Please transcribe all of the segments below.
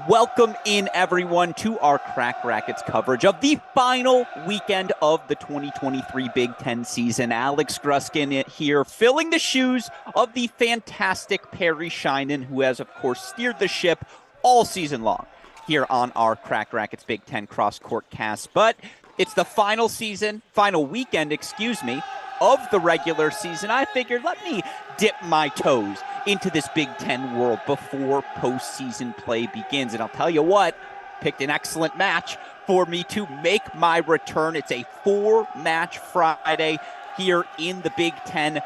Welcome in, everyone, to our Crack Rackets coverage of the final weekend of the 2023 Big Ten season. Alex Gruskin here, filling the shoes of the fantastic Perry Shinen, who has, of course, steered the ship all season long here on our Crack Rackets Big Ten CrossCourt cast. But it's the final weekend, of the regular season. I figured, let me dip my toes into this Big Ten world before postseason play begins. And I'll tell you what, picked an excellent match for me to make my return. It's a 4-match Friday here in the Big Ten.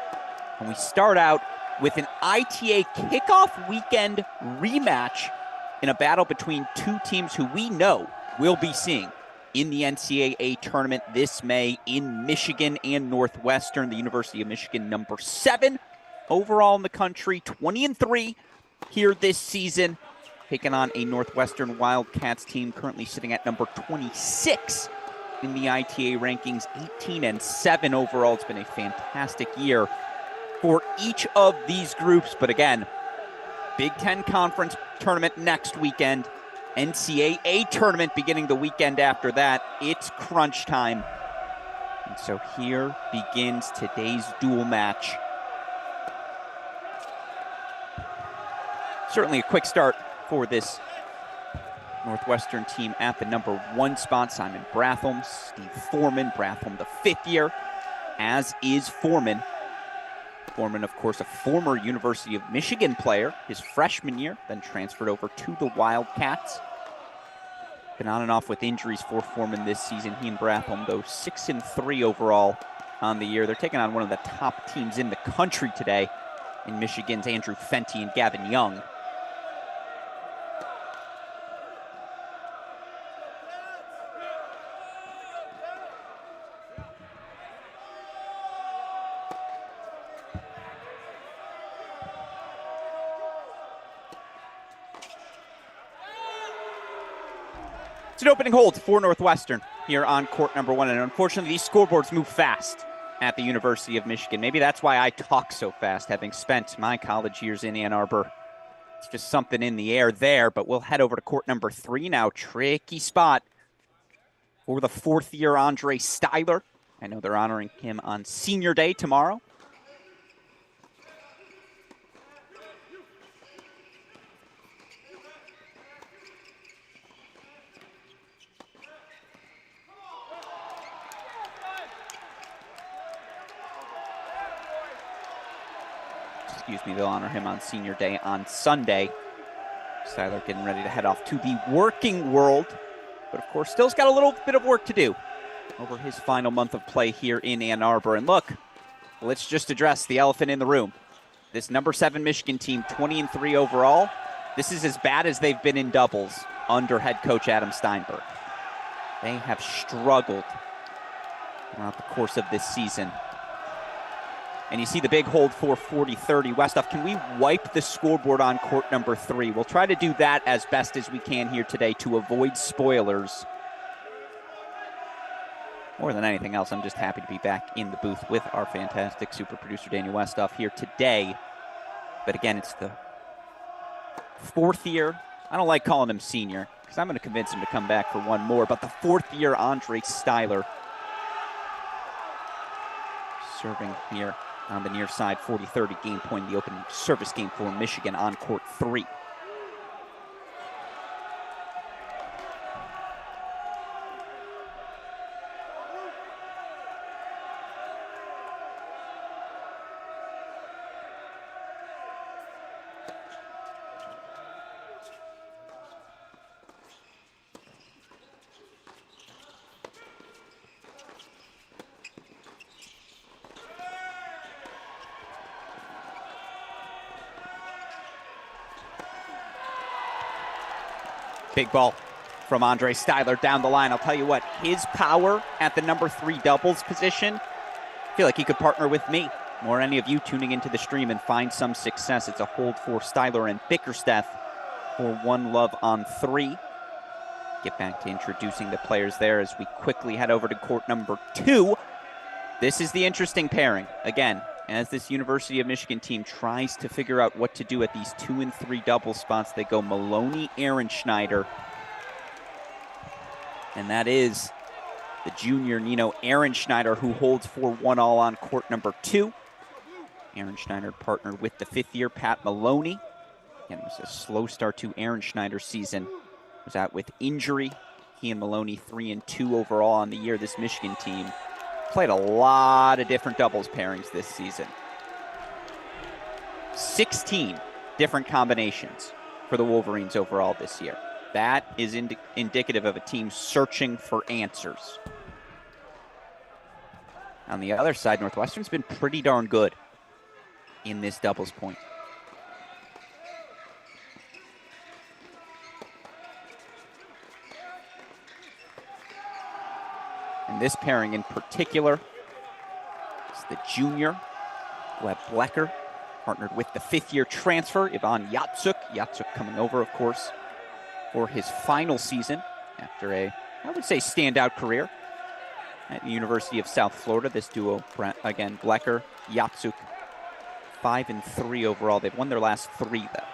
And we start out with an ITA kickoff weekend rematch in a battle between two teams who we know we'll be seeing in the NCAA tournament this May in Michigan and Northwestern. The University of Michigan, number 7 overall in the country, 20-3 here this season, taking on a Northwestern Wildcats team currently sitting at number 26 in the ITA rankings, 18-7 overall. It's been a fantastic year for each of these groups. But again, Big Ten Conference tournament next weekend, NCAA tournament beginning the weekend after that. It's crunch time. And so here begins today's duel match. Certainly a quick start for this Northwestern team at the number 1 spot. Simon Bratham, Steve Foreman. Bratham, the 5th year, as is Foreman. Foreman, of course, a former University of Michigan player his freshman year, then transferred over to the Wildcats. Been on and off with injuries for Foreman this season. He and Bratham, though, 6-3 overall on the year. They're taking on one of the top teams in the country today in Michigan's Andrew Fenty and Gavin Young. It's an opening hold for Northwestern here on court number 1, and unfortunately these scoreboards move fast at the University of Michigan. Maybe that's why I talk so fast, having spent my college years in Ann Arbor. It's just something in the air there, but we'll head over to court number 3 now. Tricky spot for the 4th-year Andre Styler. I know they're honoring him on Senior Day tomorrow. They'll honor him on Senior Day on Sunday. Styler getting ready to head off to the working world, but of course still's got a little bit of work to do over his final month of play here in Ann Arbor. And look, let's just address the elephant in the room. This number 7 Michigan team, 20-3 overall, this is as bad as they've been in doubles under head coach Adam Steinberg. They have struggled throughout the course of this season. And you see the big hold for 40-30. Westhoff, can we wipe the scoreboard on court number 3? We'll try to do that as best as we can here today to avoid spoilers. More than anything else, I'm just happy to be back in the booth with our fantastic super producer Daniel Westhoff here today. But again, it's the 4th year. I don't like calling him senior because I'm going to convince him to come back for one more. But the 4th year Andre Styler serving here on the near side, 40-30 game point, the opening service game for Michigan on court 3. Big ball from Andre Styler down the line. I'll tell you what, his power at the number 3 doubles position, I feel like he could partner with me or any of you tuning into the stream and find some success. It's a hold for Styler and Bickerstaff for one love on 3. Get back to introducing the players there as we quickly head over to court number 2. This is the interesting pairing. Again, as this University of Michigan team tries to figure out what to do at these 2 and 3 double spots. They go Maloney, Ehrenschneider. And that is the junior Nino Ehrenschneider, who holds for 1-all on court number 2. Ehrenschneider partnered with the 5th-year Pat Maloney. Again, it was a slow start to Ehrenschneider's season. Was out with injury. He and Maloney 3 and 2 overall on the year. This Michigan team played a lot of different doubles pairings this season. 16 different combinations for the Wolverines overall this year. That is indicative of a team searching for answers. On the other side, Northwestern's been pretty darn good in this doubles point. And this pairing in particular is the junior, Gleb Blecker, partnered with the 5th-year transfer, Ivan Yatsuk. Yatsuk coming over, of course, for his final season after a, I would say, standout career at the University of South Florida. This duo, again, Blecker, Yatsuk, 5 and 3 overall. They've won their last 3, though.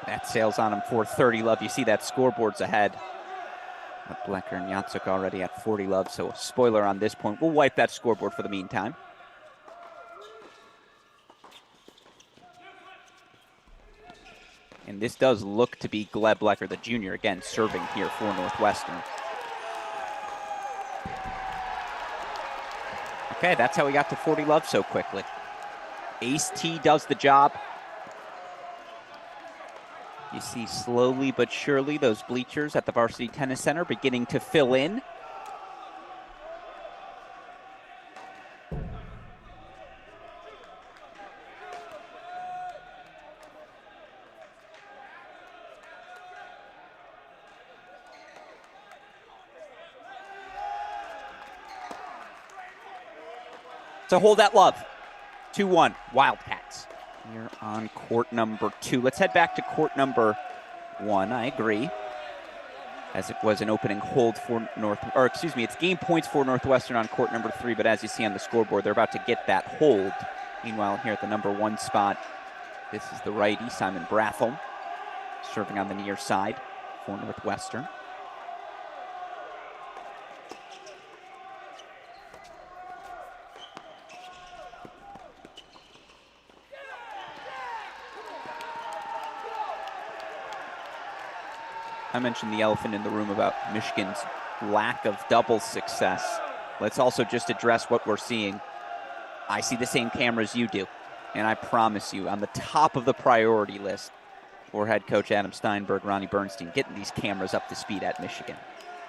That sails on him for 30 love. You see that scoreboard's ahead. Blecker and Yatsuk already at 40 love, so a spoiler on this point. We'll wipe that scoreboard for the meantime. And this does look to be Gleb Blecker, the junior, again, serving here for Northwestern. Okay, that's how we got to 40 love so quickly. Ace T does the job. You see slowly but surely those bleachers at the Varsity Tennis Center beginning to fill in. So hold that love. 2-1, Wildcats. Here on court number 2. Let's head back to court number 1. I agree. As it was an opening hold for it's game points for Northwestern on court number 3, but as you see on the scoreboard, they're about to get that hold. Meanwhile, here at the number 1 spot, this is the righty, Simon Brathel, serving on the near side for Northwestern. I mentioned the elephant in the room about Michigan's lack of doubles success. Let's also just address what we're seeing. I see the same cameras you do, and I promise you, on the top of the priority list for head coach Adam Steinberg, Ronnie Bernstein, getting these cameras up to speed at Michigan.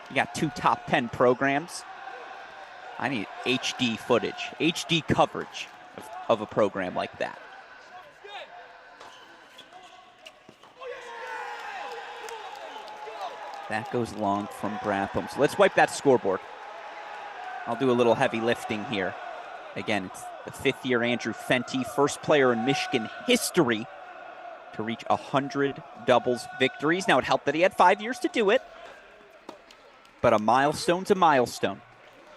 You got 2 top 10 programs. I need HD footage, HD coverage of a program like that. That goes long from Bratham. So let's wipe that scoreboard. I'll do a little heavy lifting here. Again, it's the 5th-year Andrew Fenty, first player in Michigan history to reach 100 doubles victories. Now, it helped that he had 5 years to do it, but a milestone's a milestone.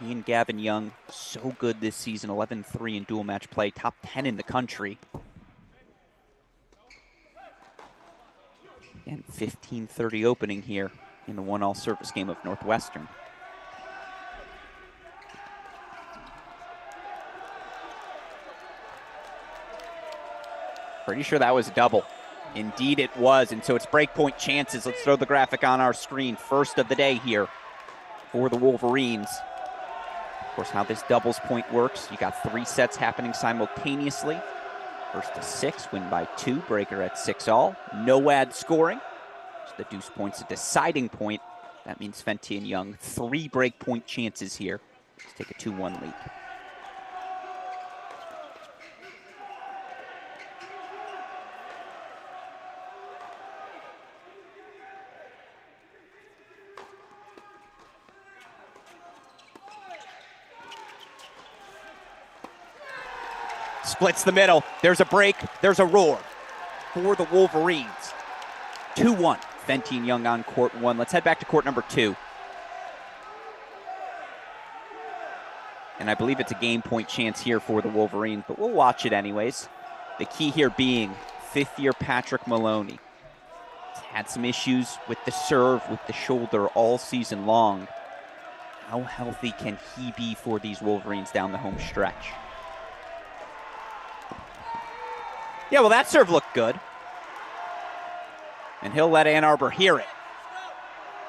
He and Gavin Young, so good this season, 11-3 in dual match play, top 10 in the country. Again, 15-30 opening here in the 1-all service game of Northwestern. Pretty sure that was a double. Indeed it was, and so it's breakpoint chances. Let's throw the graphic on our screen. First of the day here for the Wolverines. Of course, how this doubles point works, you got 3 sets happening simultaneously. First to 6, win by 2, breaker at 6-all. No ad scoring. The deuce point's a deciding point. That means Fenty and Young, 3 break point chances here. Let's take a 2-1 lead. Splits the middle. There's a break. There's a roar for the Wolverines. 2-1. Fenty and Young on court 1. Let's head back to court number 2. And I believe it's a game point chance here for the Wolverines, but we'll watch it anyways. The key here being fifth-year Patrick Maloney. He's had some issues with the serve, with the shoulder all season long. How healthy can he be for these Wolverines down the home stretch? Yeah, well, that serve looked good. And he'll let Ann Arbor hear it.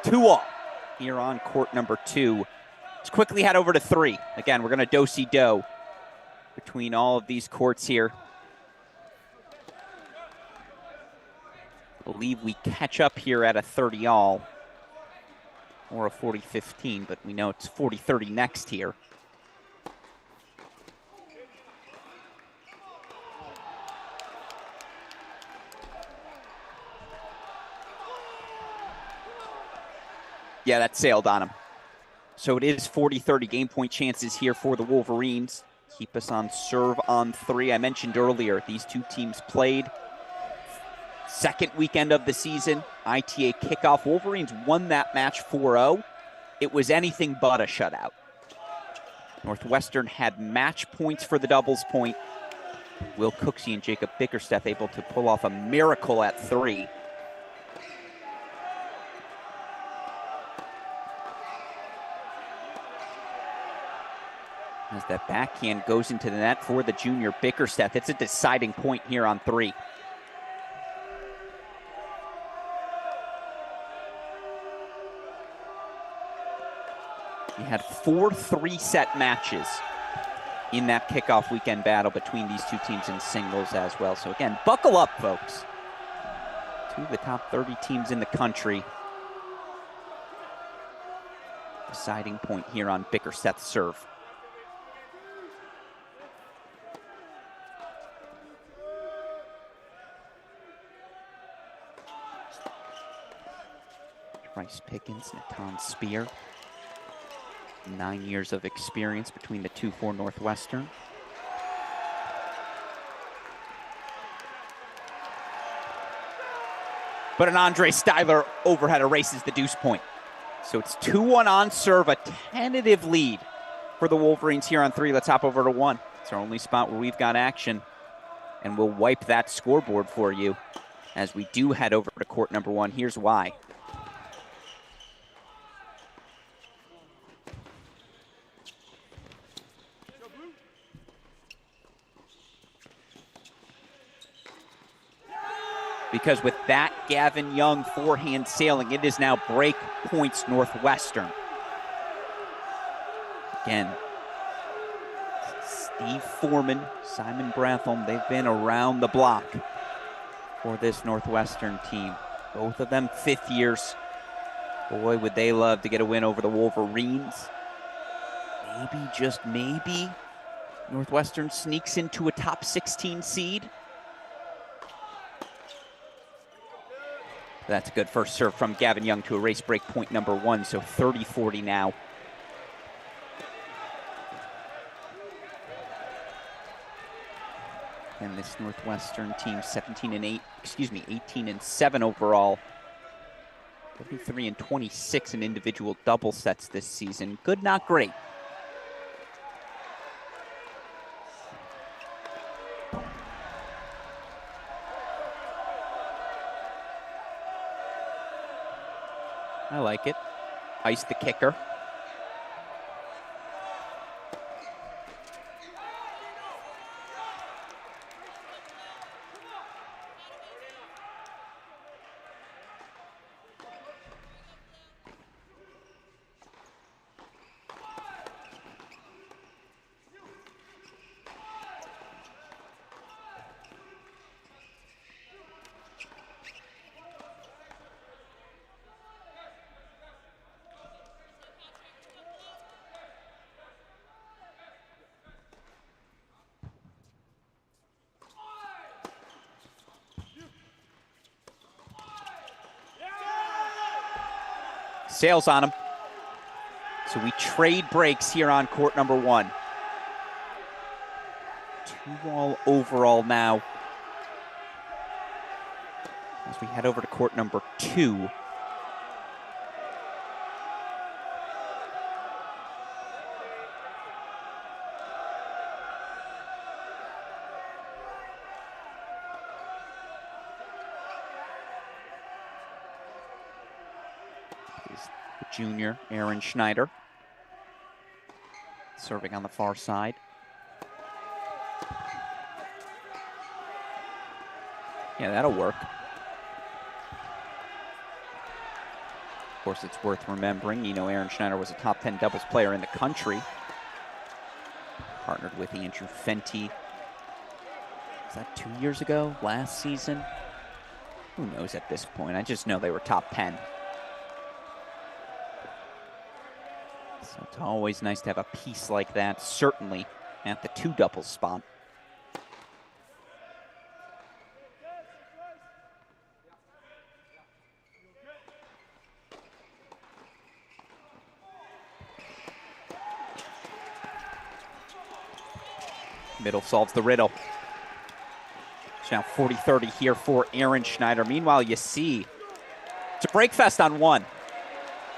2-all here on court number 2. Let's quickly head over to 3. Again, we're going to do-si-do between all of these courts here. I believe we catch up here at a 30-all or a 40-15, but we know it's 40-30 next here. Yeah, that sailed on him. So it is 40-30 game point chances here for the Wolverines. Keep us on serve on 3. I mentioned earlier, these two teams played. Second weekend of the season, ITA kickoff. Wolverines won that match 4-0. It was anything but a shutout. Northwestern had match points for the doubles point. Will Cooksey and Jacob Bickerstaff able to pull off a miracle at 3. As that backhand goes into the net for the junior Bickerstaff. It's a deciding point here on 3. We had 4 3-set matches in that kickoff weekend battle between these two teams in singles as well. So again, buckle up, folks. 2 of the top 30 teams in the country. Deciding point here on Bickerstaff's serve. Bryce Pickens, Natan Spear. 9 years of experience between the two for Northwestern. But an Andre Styler overhead erases the deuce point. So it's 2-1 on serve, a tentative lead for the Wolverines here on 3. Let's hop over to 1. It's our only spot where we've got action. And we'll wipe that scoreboard for you as we do head over to court number 1. Here's why. Because with that Gavin Young forehand sailing, it is now break points Northwestern. Again, Steve Foreman, Simon Brathholm, they've been around the block for this Northwestern team. Both of them 5th years. Boy, would they love to get a win over the Wolverines. Maybe, just maybe, Northwestern sneaks into a top 16 seed. That's a good first serve from Gavin Young to erase break point number 1, so 30-40 now. And this Northwestern team 18-7 overall. 33-26 in individual double sets this season. Good, not great. I like it. Ice the kicker. Sails on him. So we trade breaks here on court number 1. 2-all overall now. As we head over to court number 2. Junior Aaron Schneider serving on the far side. Yeah, that'll work. Of course, it's worth remembering, Aaron Schneider was a top 10 doubles player in the country. Partnered with Andrew Fenty. Was that 2 years ago? Last season? Who knows at this point? I just know they were top 10. So it's always nice to have a piece like that, certainly at the 2 doubles spot. Middle solves the riddle. It's now 40-30 here for Aaron Schneider. Meanwhile, you see it's a break fest on 1.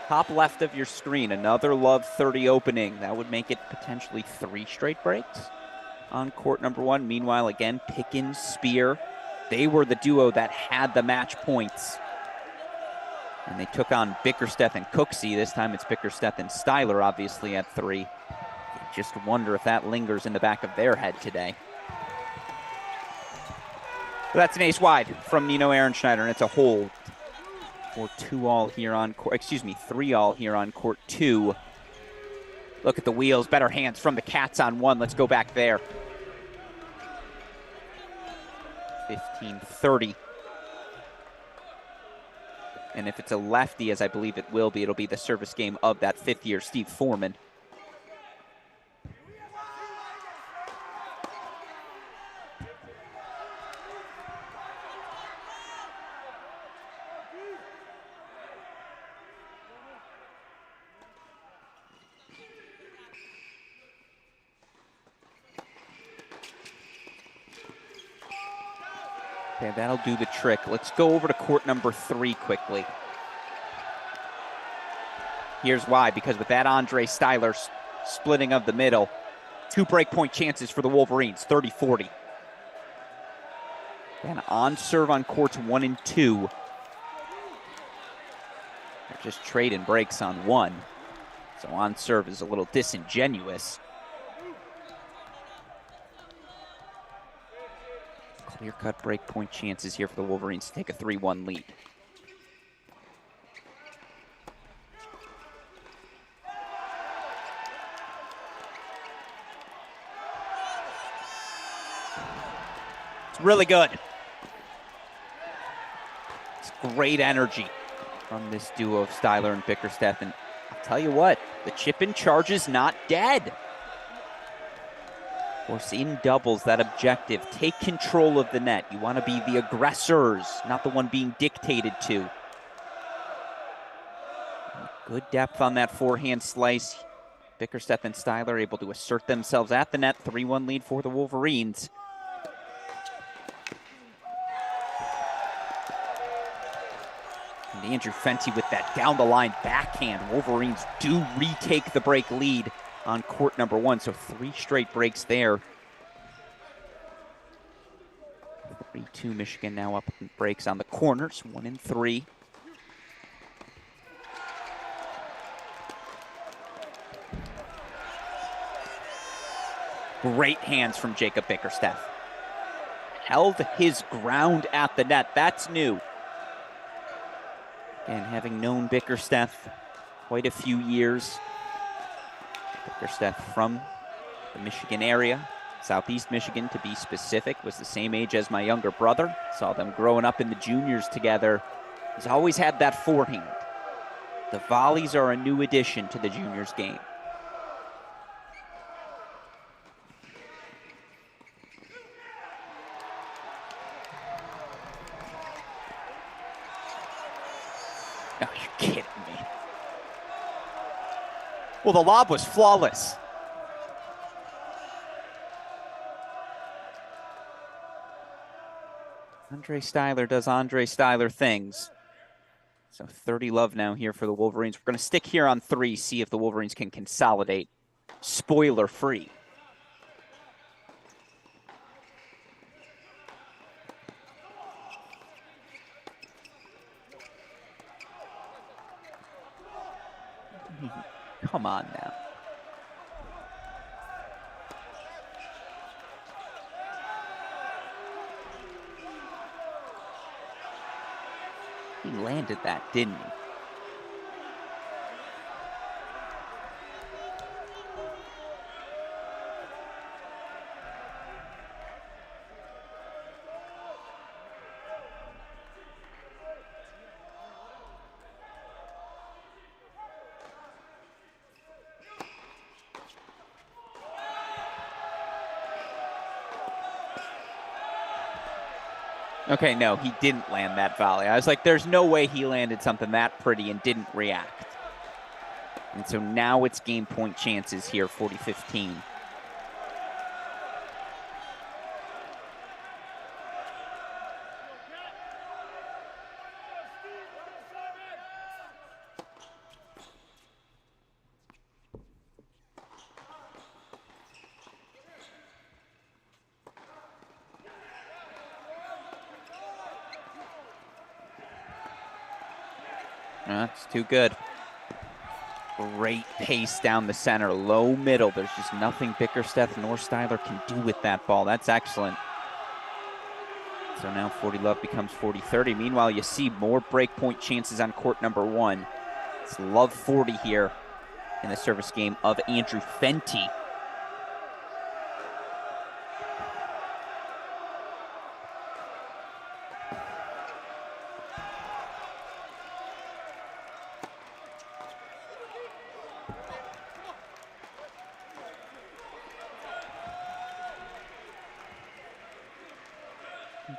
Top left of your screen, another Love 30 opening. That would make it potentially 3 straight breaks on court number 1. Meanwhile, again, Pickens, Spear, they were the duo that had the match points. And they took on Bickersteth and Cooksey. This time it's Bickersteth and Styler, obviously, at 3. You just wonder if that lingers in the back of their head today. But that's an ace wide from Aaron Schneider, and it's a hold. Or 2-all here on court, 3-all here on court 2. Look at the wheels, better hands from the Cats on 1. Let's go back there. 15-30. And if it's a lefty, as I believe it will be, it'll be the service game of that 5th-year Steve Foreman. Okay, that'll do the trick. Let's go over to court number 3 quickly. Here's why, because with that Andre Styler splitting of the middle, 2 breakpoint chances for the Wolverines, 30-40. And on serve on courts 1 and 2. They're just trading breaks on 1. So on serve is a little disingenuous. Clear-cut breakpoint chances here for the Wolverines to take a 3-1 lead. It's really good. It's great energy from this duo of Styler and Bickersteth. And I'll tell you what, the chip-in charge is not dead. Of course, in doubles, that objective, take control of the net. You want to be the aggressors, not the one being dictated to. Good depth on that forehand slice. Bickersteth and Styler able to assert themselves at the net. 3-1 lead for the Wolverines. And Andrew Fenty with that down-the-line backhand. Wolverines do retake the break lead on court number 1, so 3 straight breaks there. 3-2 Michigan now up in breaks on the corners, 1 and 3. Great hands from Jacob Bickersteth. Held his ground at the net. That's new. And having known Bickersteth quite a few years, Bickersteth from the Michigan area, Southeast Michigan to be specific, was the same age as my younger brother. Saw them growing up in the juniors together. He's always had that forehand. The volleys are a new addition to the juniors game. Oh, you're kidding me. Well, the lob was flawless. Andre Styler does Andre Styler things. So 30 love now here for the Wolverines. We're going to stick here on 3, see if the Wolverines can consolidate. Spoiler free. Come on now. He landed that, didn't he? Okay, no, he didn't land that volley. I was like, there's no way he landed something that pretty and didn't react. And so now it's game point chances here, 40-15. That's too good. Great pace down the center, low middle. There's just nothing Bickerstaff nor Styler can do with that ball. That's excellent. So now 40 love becomes 40-30. Meanwhile, you see more break point chances on court number 1. It's love 40 here in the service game of Andrew Fenty.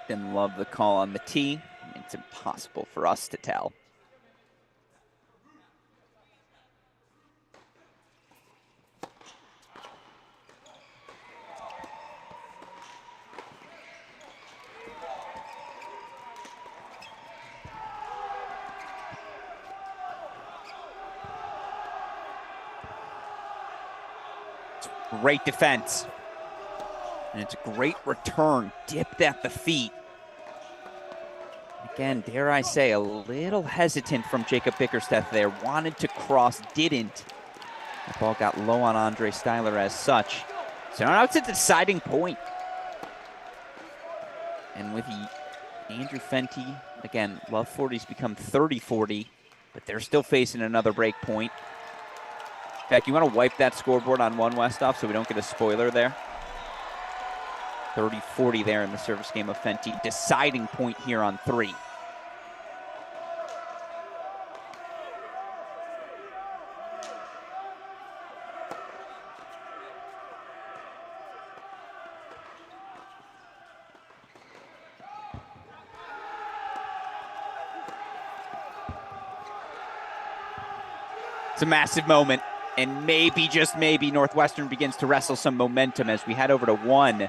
Didn't love the call on the tee. It's impossible for us to tell. Great defense. And it's a great return, dipped at the feet. Again, dare I say, a little hesitant from Jacob Bickerstaff there. Wanted to cross, didn't. The ball got low on Andre Styler as such. So now it's a deciding point. And with Andrew Fenty, again, love 40's become 30-40, but they're still facing another break point. In fact, you want to wipe that scoreboard on one Westhoff so we don't get a spoiler there. 30-40 there in the service game of Fenty. Deciding point here on 3. It's a massive moment, and maybe, just maybe, Northwestern begins to wrestle some momentum as we head over to 1.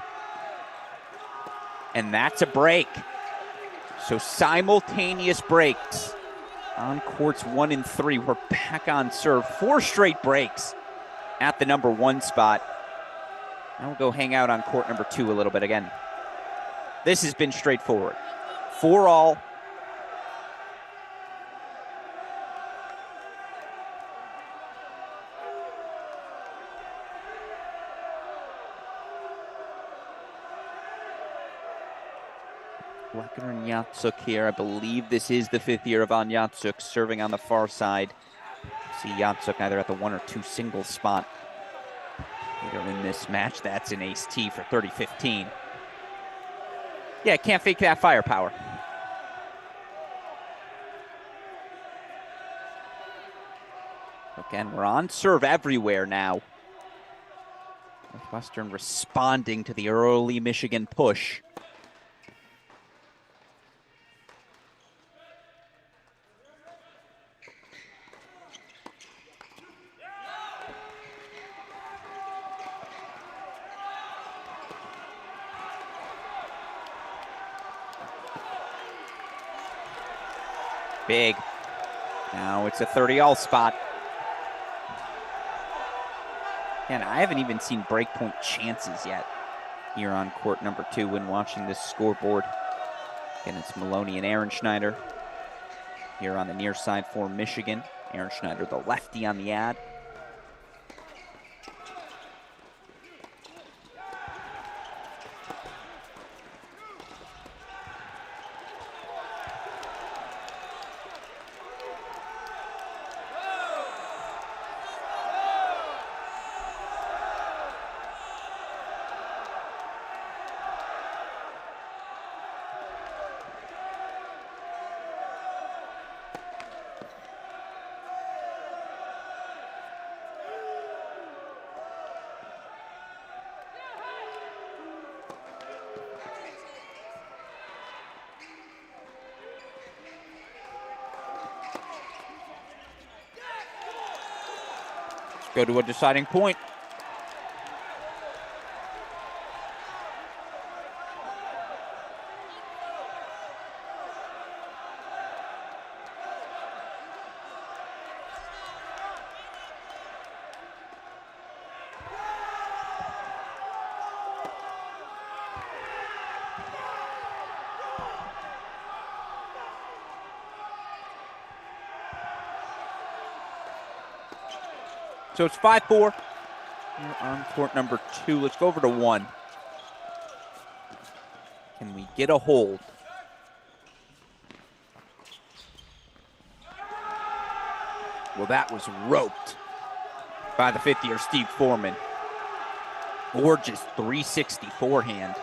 And that's a break. So simultaneous breaks on courts 1 and 3. We're back on serve. 4 straight breaks at the number 1 spot. Now we'll go hang out on court number 2 a little bit again. This has been straightforward. 4 all. Blecker and Yatsuk here. I believe this is the 5th year of An Yatsuk serving on the far side. See Yatsuk either at the 1 or 2 single spot. Later in this match, that's an ace T for 30-15. Yeah, can't fake that firepower. Again, we're on serve everywhere now. Northwestern responding to the early Michigan push. Big. Now it's a 30-all spot. And I haven't even seen breakpoint chances yet here on court number 2 when watching this scoreboard. Again, it's Maloney and Aaron Schneider here on the near side for Michigan. Aaron Schneider, the lefty on the ad. Go to a deciding point. So it's 5-4 here on court number 2. Let's go over to 1. Can we get a hold? Well, that was roped by the 50-year Steve Foreman. Gorgeous 360 forehand.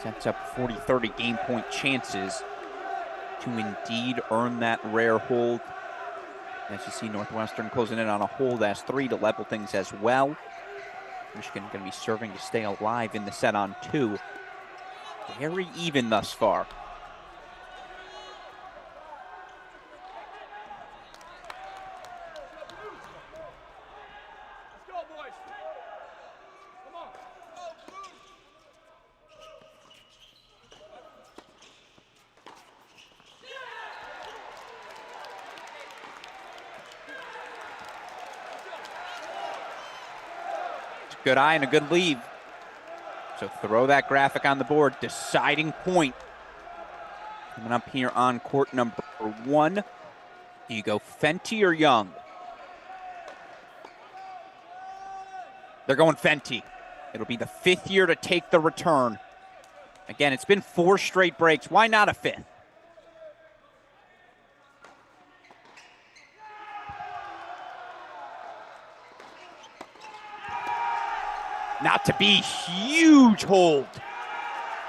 Sets up 40-30 game point chances to indeed earn that rare hold. As you see, Northwestern closing in on a hold as 3 to level things as well. Michigan going to be serving to stay alive in the set on 2. Very even thus far. Good eye and a good lead. So throw that graphic on the board. Deciding point. Coming up here on court number 1. Do you go Fenty or Young? They're going Fenty. It'll be the 5th year to take the return. Again, it's been 4 straight breaks. Why not a 5th? Not to be, huge hold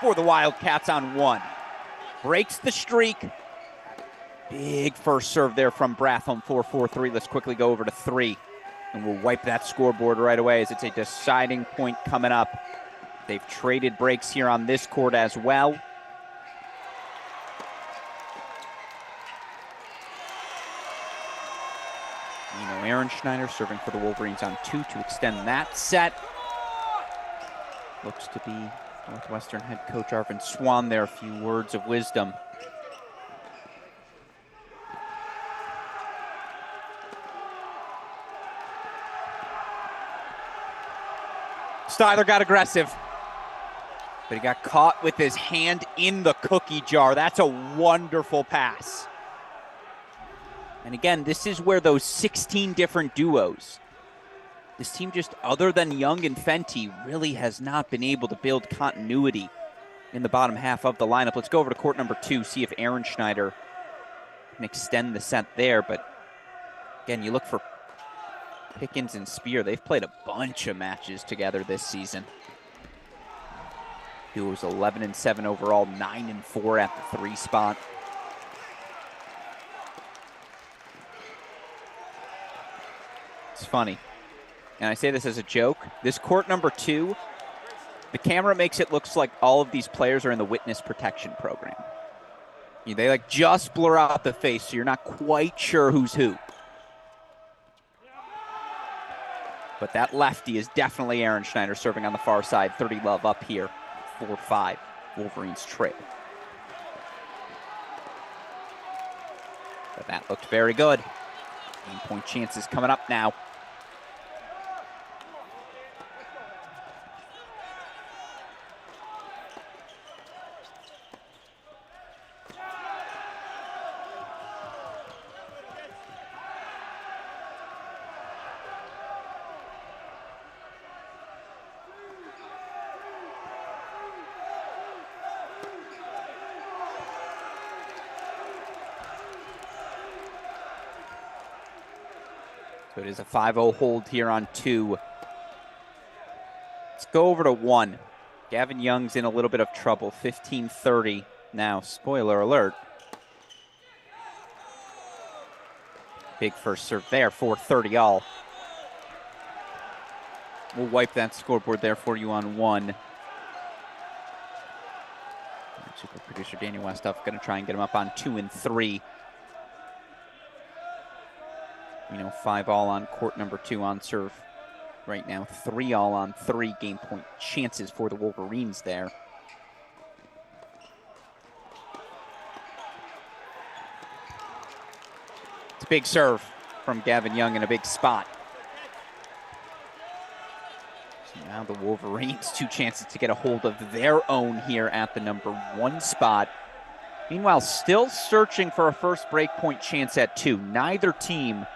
for the Wildcats on 1. Breaks the streak. Big first serve there from Bratham, 4-4-3. Let's quickly go over to 3. And we'll wipe that scoreboard right away as it's a deciding point coming up. They've traded breaks here on this court as well. Aaron Schneider serving for the Wolverines on 2 to extend that set. Looks to be Northwestern head coach Arvin Swan there. A few words of wisdom. Styler got aggressive, but he got caught with his hand in the cookie jar. That's a wonderful pass. And again, this is where those 16 different duos, this team just other than Young and Fenty really has not been able to build continuity in the bottom half of the lineup. Let's go over to court number 2, see if Aaron Schneider can extend the set there. But again, you look for Pickens and Spear. They've played a bunch of matches together this season. Duo's 11-7 overall, 9-4 at the 3 spot. It's funny, and I say this as a joke. This court number 2, the camera makes it look like all of these players are in the witness protection program. They like just blur out the face, so you're not quite sure who's who. But that lefty is definitely Aaron Schneider serving on the far side. 30 love up here, 4-5. Wolverines trail. But that looked very good. Game point chances coming up now. So it is a 5-0 hold here on 2. Let's go over to 1. Gavin Young's in a little bit of trouble. 15-30 now. Spoiler alert. Big first serve there. 4-30 all. We'll wipe that scoreboard there for you on 1. Super producer Daniel Westhoff going to try and get him up on 2 and 3. 5 all on court number 2 on serve right now. 3 all on 3 game point chances for the Wolverines there. It's a big serve from Gavin Young in a big spot. So now the Wolverines 2 chances to get a hold of their own here at the number 1 spot. Meanwhile, still searching for a first break point chance at 2. Neither team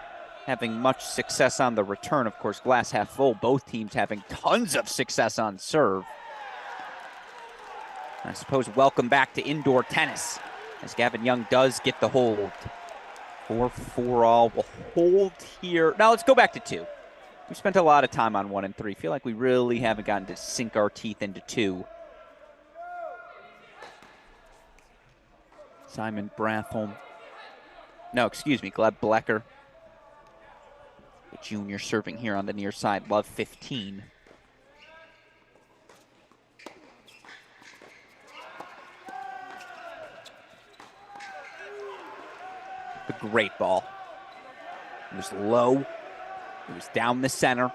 having much success on the return. Of course, glass half full. Both teams having tons of success on serve. I suppose welcome back to indoor tennis as Gavin Young does get the hold. 4-4 all. We'll hold here. Now let's go back to 2. We spent a lot of time on 1 and 3. Feel like we really haven't gotten to sink our teeth into 2. Simon Brathholm. No, excuse me, Gleb Blecker. The junior serving here on the near side. Love 15. A great ball. It was low. It was down the center.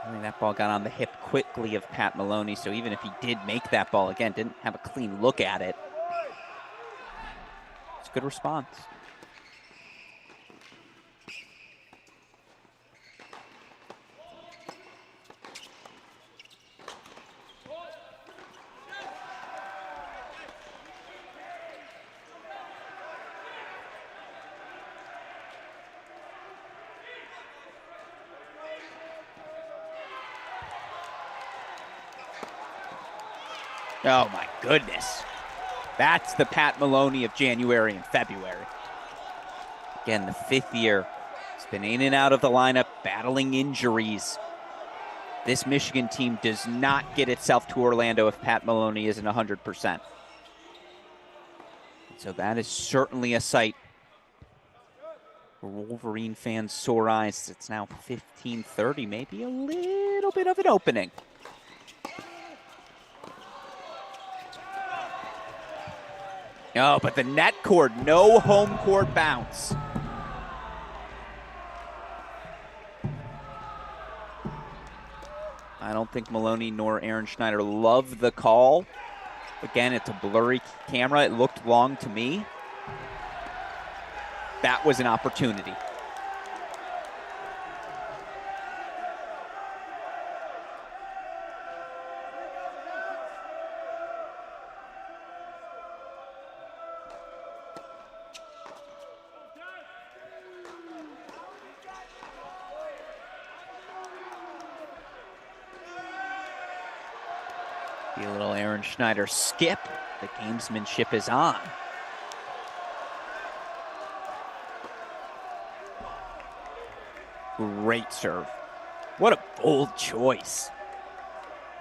I think that ball got on the hip quickly of Pat Maloney, so even if he did make that ball again, didn't have a clean look at it. It's a good response. Oh my goodness. That's the Pat Maloney of January and February. Again, the 5th year. He's been in and out of the lineup, battling injuries. This Michigan team does not get itself to Orlando if Pat Maloney isn't 100%. So that is certainly a sight for Wolverine fans' sore eyes. It's now 15-30, maybe a little bit of an opening. Oh, but the net cord, no home court bounce. I don't think Maloney nor Aaron Schneider love the call. Again, it's a blurry camera. It looked long to me. That was an opportunity. A little Aaron Schneider skip. The gamesmanship is on. Great serve. What a bold choice.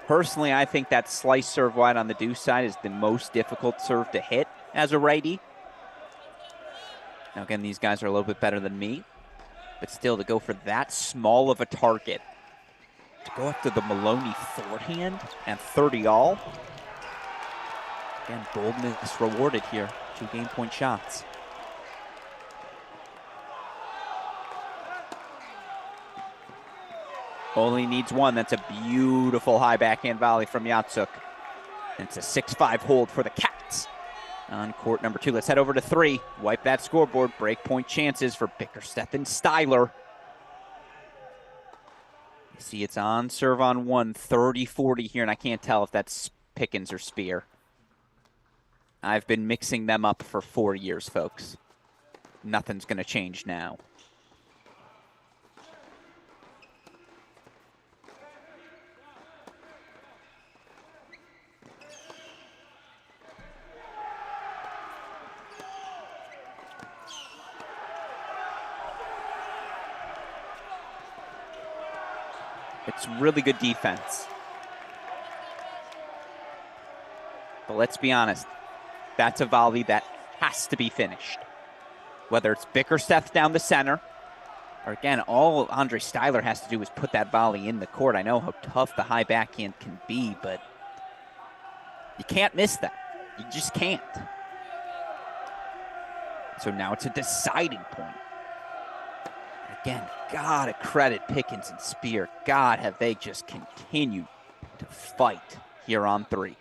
Personally, I think that slice serve wide on the deuce side is the most difficult serve to hit as a righty. Now again, these guys are a little bit better than me, but still to go for that small of a target, to go after the Maloney forehand and 30 all. Again, boldness rewarded here. 2 game point shots. Only needs 1. That's a beautiful high backhand volley from Yatsuk. And it's a 6-5 hold for the Cats. On court number 2, let's head over to 3. Wipe that scoreboard. Break point chances for Bickersteth and Styler. You see it's on serve on 1, 30-40 here, and I can't tell if that's Pickens or Spear. I've been mixing them up for 4 years, folks. Nothing's going to change now. It's really good defense. But let's be honest, that's a volley that has to be finished. Whether it's Bickersteth down the center, or again, all Andre Styler has to do is put that volley in the court. I know how tough the high backhand can be, but you can't miss that. You just can't. So now it's a deciding point. Again, gotta credit Pickens and Spear. God, have they just continued to fight here on 3.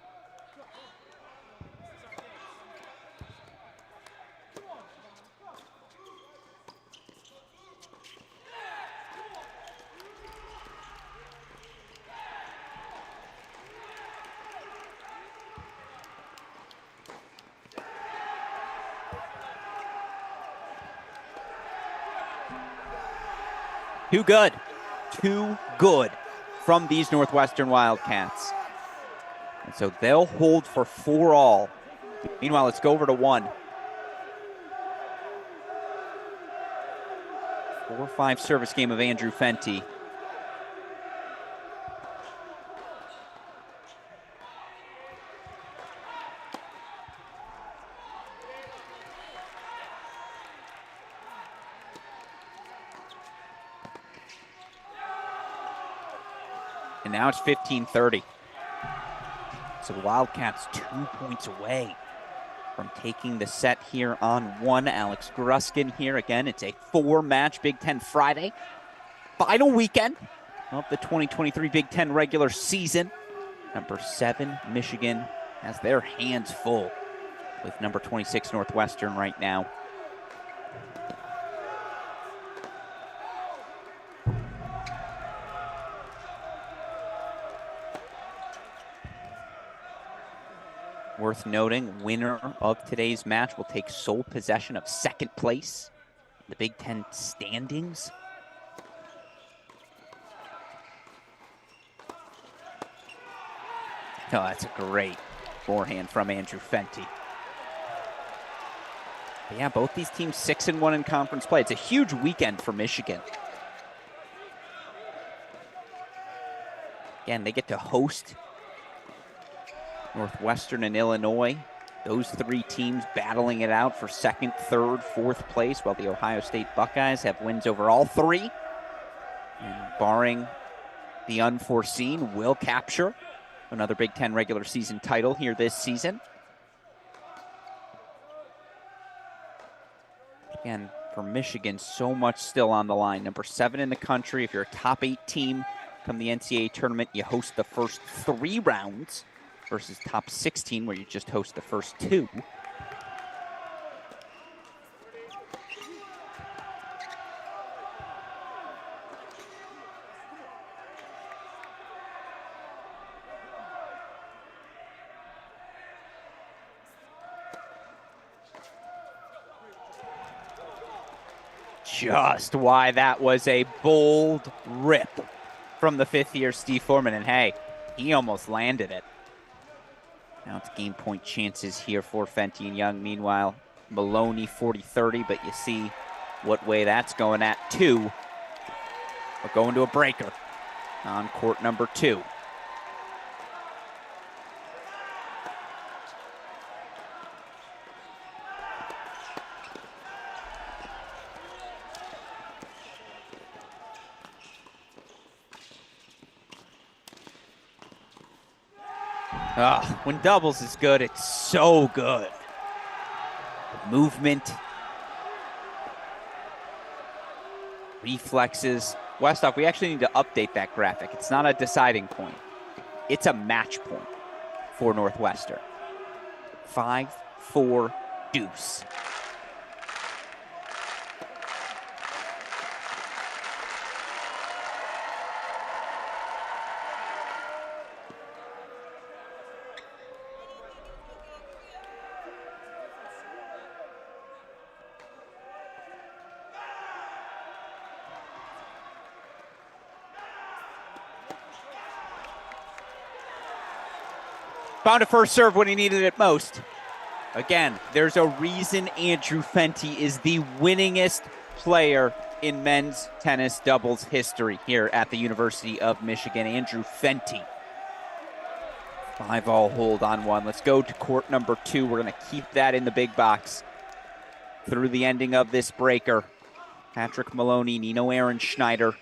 Too good from these Northwestern Wildcats. And so they'll hold for 4 all. Meanwhile, let's go over to 1. 4-5 service game of Andrew Fenty. And now it's 15-30. So the Wildcats 2 points away from taking the set here on 1. Alex Gruskin here again. It's a 4-match Big Ten Friday. Final weekend of the 2023 Big Ten regular season. Number 7, Michigan, has their hands full with number 26, Northwestern right now. Worth noting, winner of today's match will take sole possession of 2nd place in the Big Ten standings. Oh, that's a great forehand from Andrew Fenty. But yeah, both these teams 6-1 in conference play. It's a huge weekend for Michigan. Again, they get to host Northwestern and Illinois. Those 3 teams battling it out for 2nd, 3rd, 4th place, while the Ohio State Buckeyes have wins over all 3. And barring the unforeseen, will capture another Big Ten regular season title here this season. Again, for Michigan, so much still on the line. Number 7 in the country. If you're a top 8 team come the NCAA tournament, you host the first 3 rounds versus top 16, where you just host the first 2. Just why that was a bold rip from the 5th-year Steve Foreman, and hey, he almost landed it. Now it's game point chances here for Fenty and Young. Meanwhile, Maloney 40-30, but you see what way that's going at 2. We're going to a breaker on court number 2. When doubles is good, it's so good. Movement, reflexes. Westhoff, we actually need to update that graphic. It's not a deciding point. It's a match point for Northwestern. 5-4 deuce. Found a first serve when he needed it most. Again, there's a reason Andrew Fenty is the winningest player in men's tennis doubles history here at the University of Michigan. Andrew Fenty. 5-all hold on one. Let's go to court number 2. We're going to keep that in the big box through the ending of this breaker. Patrick Maloney, Nino Ehrenschneider.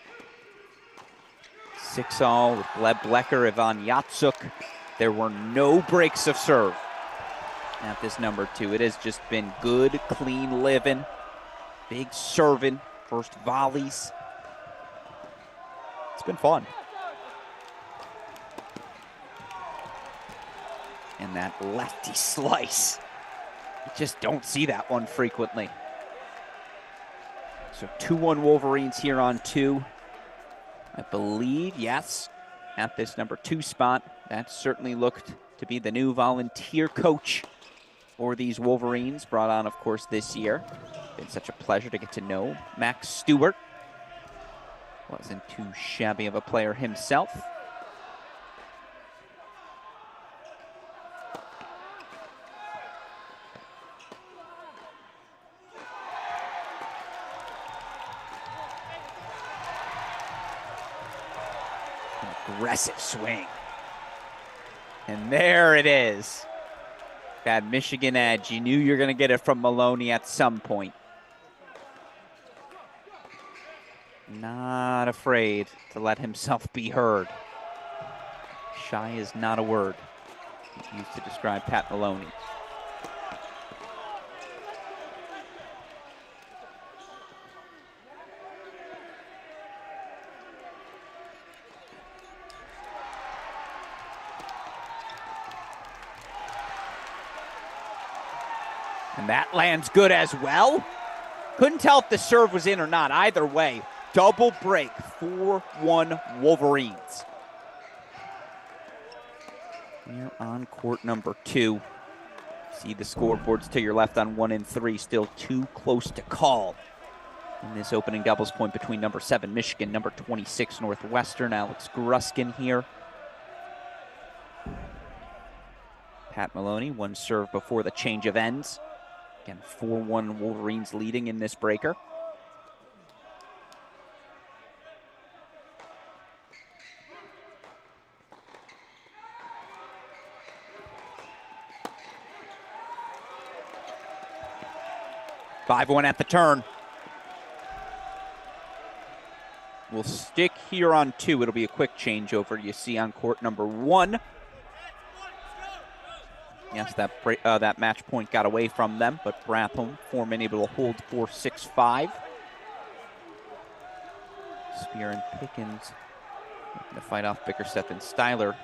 6-all with Gleb Blecker, Ivan Yatsuk. There were no breaks of serve at this number 2. It has just been good, clean living, big serving, first volleys. It's been fun. And that lefty slice. You just don't see that one frequently. So 2-1 Wolverines here on 2. I believe, yes, at this number 2 spot. That certainly looked to be the new volunteer coach for these Wolverines, brought on, of course, this year. Been such a pleasure to get to know Max Stewart. Wasn't too shabby of a player himself. An aggressive swing. And there it is. That Michigan edge. You knew you were going to get it from Maloney at some point. Not afraid to let himself be heard. Shy is not a word used to describe Pat Maloney. And that lands good as well. Couldn't tell if the serve was in or not. Either way, double break, 4-1 Wolverines. We're on court number 2. See the scoreboards to your left on 1 and 3. Still too close to call in this opening doubles point between number 7 Michigan, number 26 Northwestern. Alex Gruskin here. Pat Maloney, one serve before the change of ends. Again, 4-1 Wolverines leading in this breaker. Five-1 at the turn. We'll stick here on 2. It'll be a quick changeover. You see on court number 1. Yes, that match point got away from them, but Bratham, foreman, able to hold 4-6-5. Spear and Pickens looking to fight off Bickersteth and Styler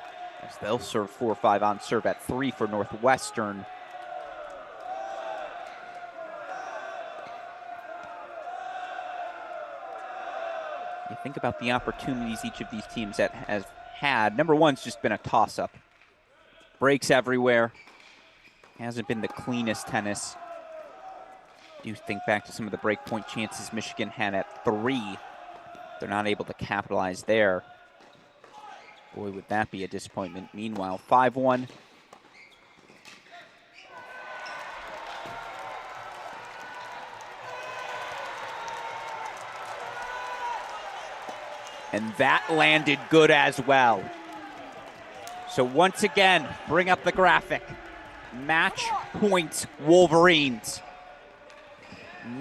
as they'll serve 4-5 on serve at 3 for Northwestern. You think about the opportunities each of these teams has had. Number 1's just been a toss-up. Breaks everywhere. Hasn't been the cleanest tennis. Do think back to some of the breakpoint chances Michigan had at 3. They're not able to capitalize there. Boy, would that be a disappointment. Meanwhile, 5-1. And that landed good as well. So once again, bring up the graphic. Match points Wolverines.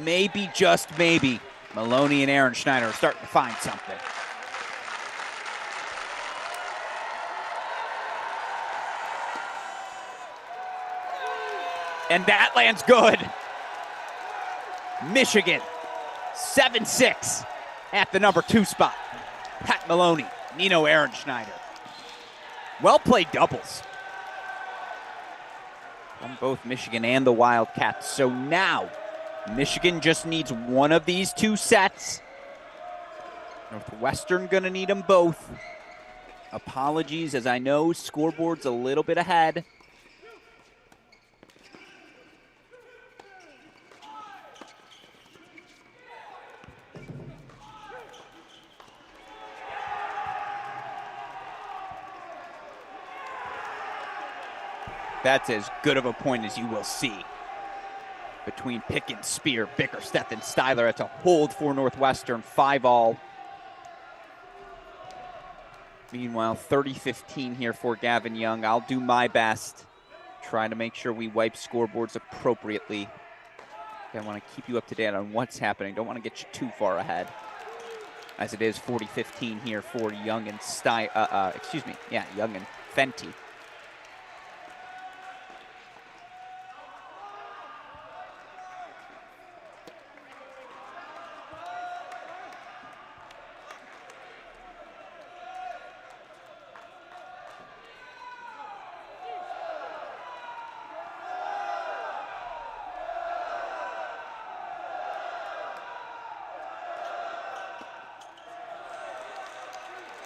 Maybe, just maybe, Maloney and Ehrenschneider are starting to find something. And that lands good. Michigan, 7-6 at the number 2 spot. Pat Maloney, Nino Ehrenschneider. Well played doubles. from both Michigan and the Wildcats. So now Michigan just needs one of these two sets. Northwestern gonna need them both. Apologies, as I know scoreboard's a little bit ahead. That's as good of a point as you will see. Between Pickens, Spear, Bickerstaff, and Styler, it's a hold for Northwestern, 5-all. Meanwhile, 30-15 here for Gavin Young. I'll do my best, trying to make sure we wipe scoreboards appropriately. I want to keep you up to date on what's happening. Don't want to get you too far ahead, as it is 40-15 here for Young and Young and Fenty.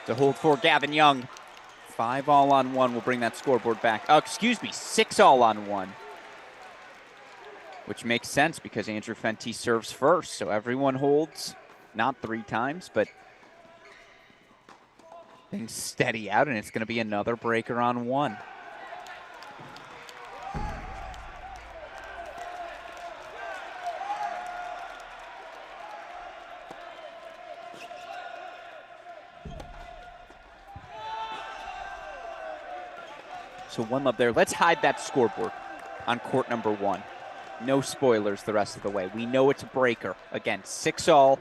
To hold for Gavin Young. 5-all on 1 will bring that scoreboard back. 6-all on 1. Which makes sense because Andrew Fenty serves first. So everyone holds, not 3 times, but things steady out, and it's going to be another breaker on 1. So 1 love there. Let's hide that scoreboard on court number 1. No spoilers the rest of the way. We know it's a breaker. Again, 6-all.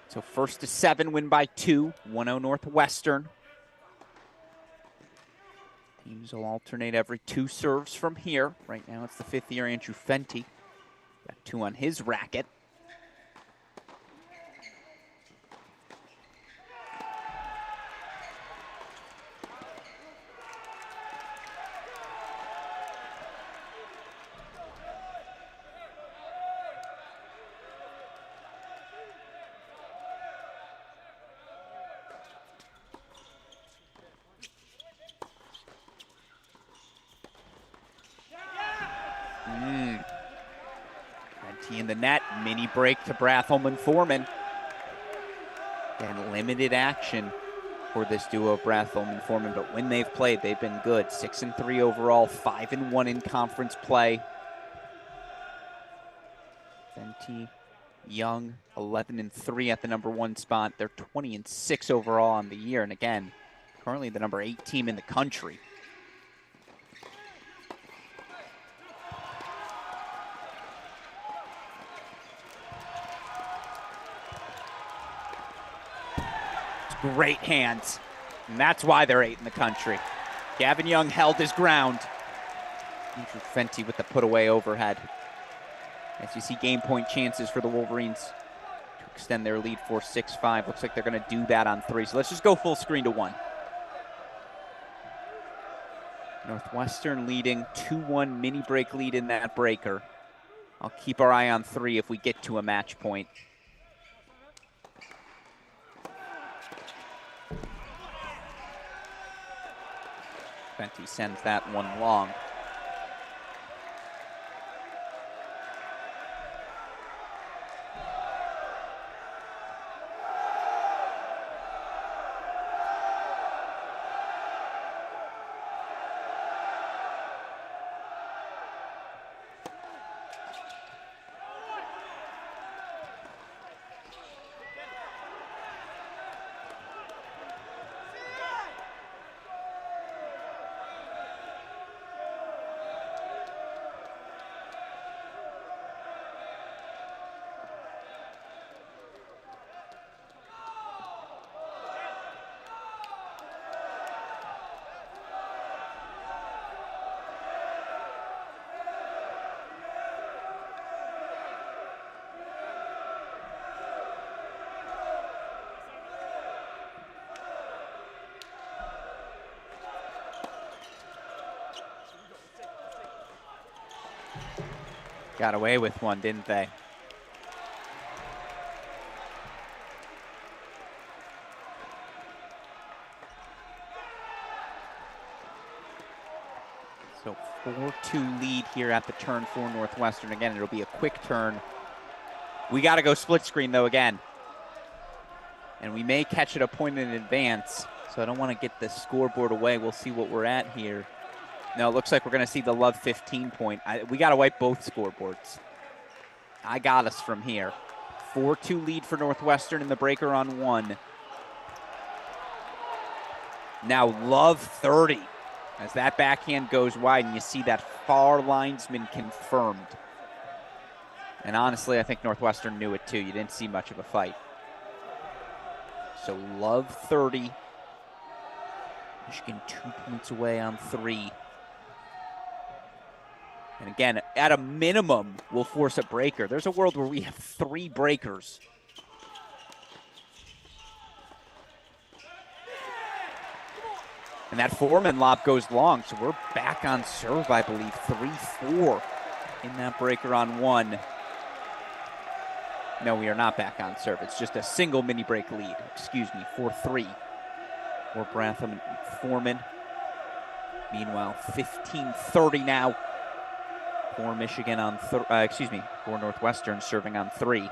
So 1st to 7 win by 2. 1-0 Northwestern. Teams will alternate every 2 serves from here. Right now it's the 5th-year Andrew Fenty. Got 2 on his racket. In the net, mini break to Brathholm and Foreman. And limited action for this duo of Brathholm and Foreman, but when they've played, they've been good. 6-3 overall, 5-1 in conference play. Fenty, Young, 11-3 at the number 1 spot. They're 20-6 overall on the year, and again, currently the number 8 team in the country. Great hands, and that's why they're 8 in the country. Gavin Young held his ground. Andrew Fenty with the put-away overhead. As you see game point chances for the Wolverines to extend their lead for 6-5. Looks like they're going to do that on 3. So let's just go full screen to 1. Northwestern leading 2-1 mini break lead in that breaker. I'll keep our eye on 3 if we get to a match point. Fenty sends that one long. Got away with one, didn't they? So 4-2 lead here at the turn for Northwestern. Again, it'll be a quick turn. We got to go split screen, though, again. And we may catch it a point in advance, so I don't want to get the scoreboard away. We'll see what we're at here. No, it looks like we're going to see the Love 15 point. We got to wipe both scoreboards. I got us from here. 4-2 lead for Northwestern in the breaker on 1. Now Love 30 as that backhand goes wide, and you see that far linesman confirmed. And honestly, I think Northwestern knew it too. You didn't see much of a fight. So Love 30. Michigan 2 points away on 3. And again, at a minimum, we'll force a breaker. There's a world where we have 3 breakers. And that Foreman lob goes long, so we're back on serve, I believe. 3-4 in that breaker on 1. No, we are not back on serve. It's just a single mini break lead. Excuse me, 4-3 for Bratham and Foreman. Meanwhile, 15-30 now for Michigan on, for Northwestern serving on 3.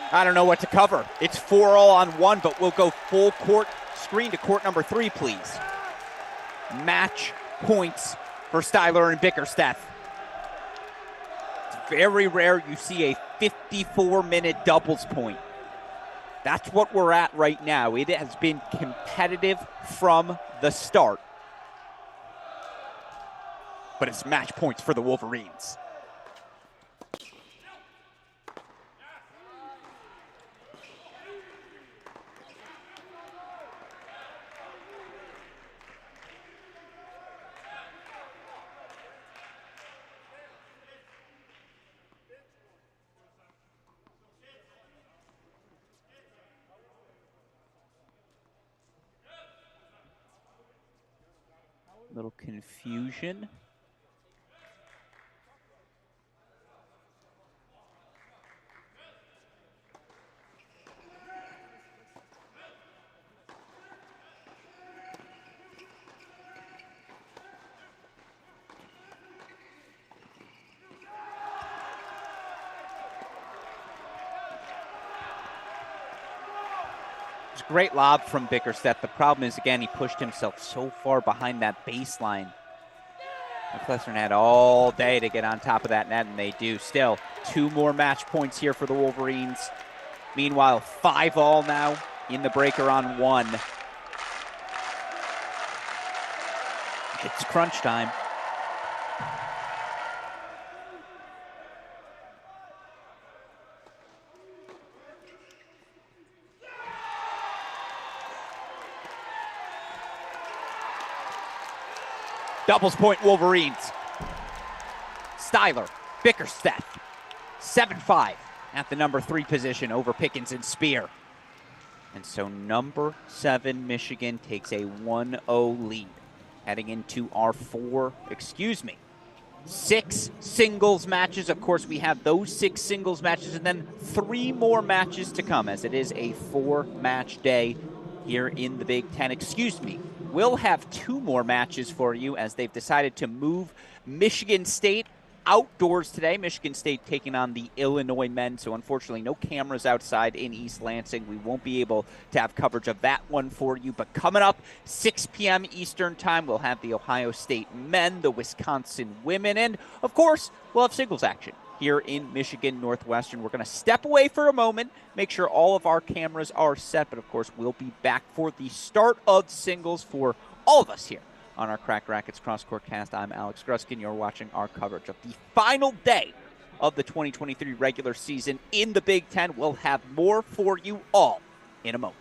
I don't know what to cover. It's 4-all on 1, but we'll go full court screen to court number 3, please. Match points for Styler and Bickerstaff. It's very rare you see a 54-minute doubles point. That's what we're at right now. It has been competitive from the start. But it's match points for the Wolverines. Little confusion. Great lob from Bickerstaff. The problem is, again, he pushed himself so far behind that baseline. Northwestern had all day to get on top of that net, and they do. Still, 2 more match points here for the Wolverines. Meanwhile, 5-all now in the breaker on 1. It's crunch time. Doubles point Wolverines. Styler, Bickerstaff, 7-5 at the number 3 position over Pickens and Spear. And so number 7 Michigan takes a 1-0 lead heading into our 6 singles matches. Of course, we have those 6 singles matches and then 3 more matches to come as it is a 4-match day here in the Big Ten. We'll have 2 more matches for you as they've decided to move Michigan State outdoors today. Michigan State taking on the Illinois men, so unfortunately no cameras outside in East Lansing. We won't be able to have coverage of that one for you, but coming up 6 p.m. Eastern time, we'll have the Ohio State men, the Wisconsin women, and of course, we'll have singles action here in Michigan Northwestern. We're going to step away for a moment, make sure all of our cameras are set, but of course, we'll be back for the start of singles for all of us here on our Crack Rackets CrossCourt cast. I'm Alex Gruskin. You're watching our coverage of the final day of the 2023 regular season in the Big Ten. We'll have more for you all in a moment.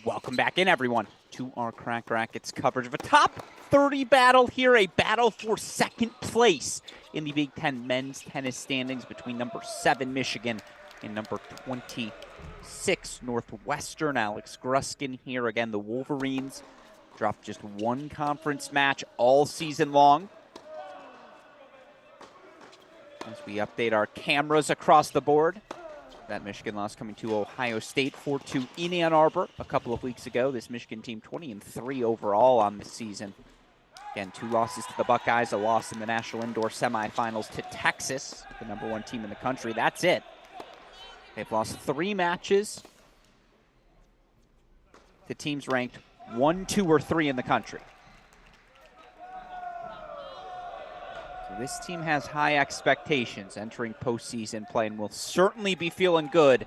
Welcome back in, everyone, to our Crack Rackets coverage of a top 30 battle here, a battle for second place in the Big Ten men's tennis standings between number 7 Michigan and number 26 Northwestern. Alex Gruskin here. Again, the Wolverines dropped just one conference match all season long. As we update our cameras across the board, that Michigan loss coming to Ohio State 4-2 in Ann Arbor a couple of weeks ago. This Michigan team 20-3 overall on the season. Again, 2 losses to the Buckeyes, a loss in the National Indoor semifinals to Texas, the number 1 team in the country. That's it. They've lost 3 matches. The team's ranked 1, 2, or 3 in the country. So this team has high expectations entering postseason play and will certainly be feeling good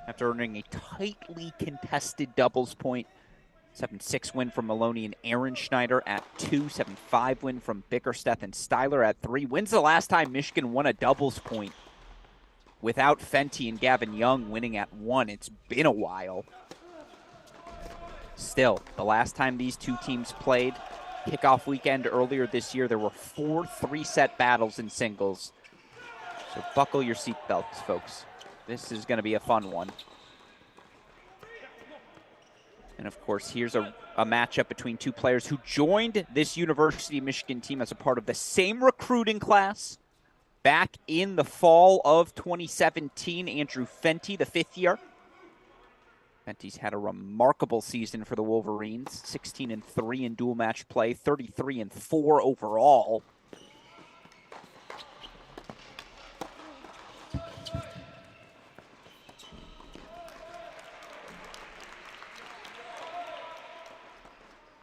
after earning a tightly contested doubles point. 7-6 win from Maloney and Aaron Schneider at 2. 7-5 win from Bickersteth and Styler at 3. When's the last time Michigan won a doubles point without Fenty and Gavin Young winning at 1? It's been a while. Still, the last time these two teams played, kickoff weekend earlier this year, there were 4 3-set battles in singles. So buckle your seatbelts, folks. This is going to be a fun one. And of course, here's a matchup between 2 players who joined this University of Michigan team as a part of the same recruiting class back in the fall of 2017. Andrew Fenty, the 5th year. Fenty's had a remarkable season for the Wolverines. 16-3 in dual match play, 33-4 overall.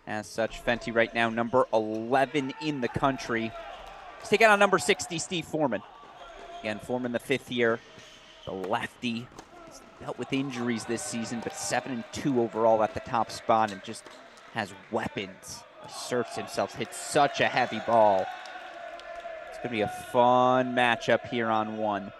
As such, Fenty right now number 11 in the country. He's taking on number 60, Steve Foreman. Again, Foreman the 5th year, the lefty. He's dealt with injuries this season, but 7-2 overall at the top spot and just has weapons. Asserts himself, hits such a heavy ball. It's going to be a fun matchup here on 1.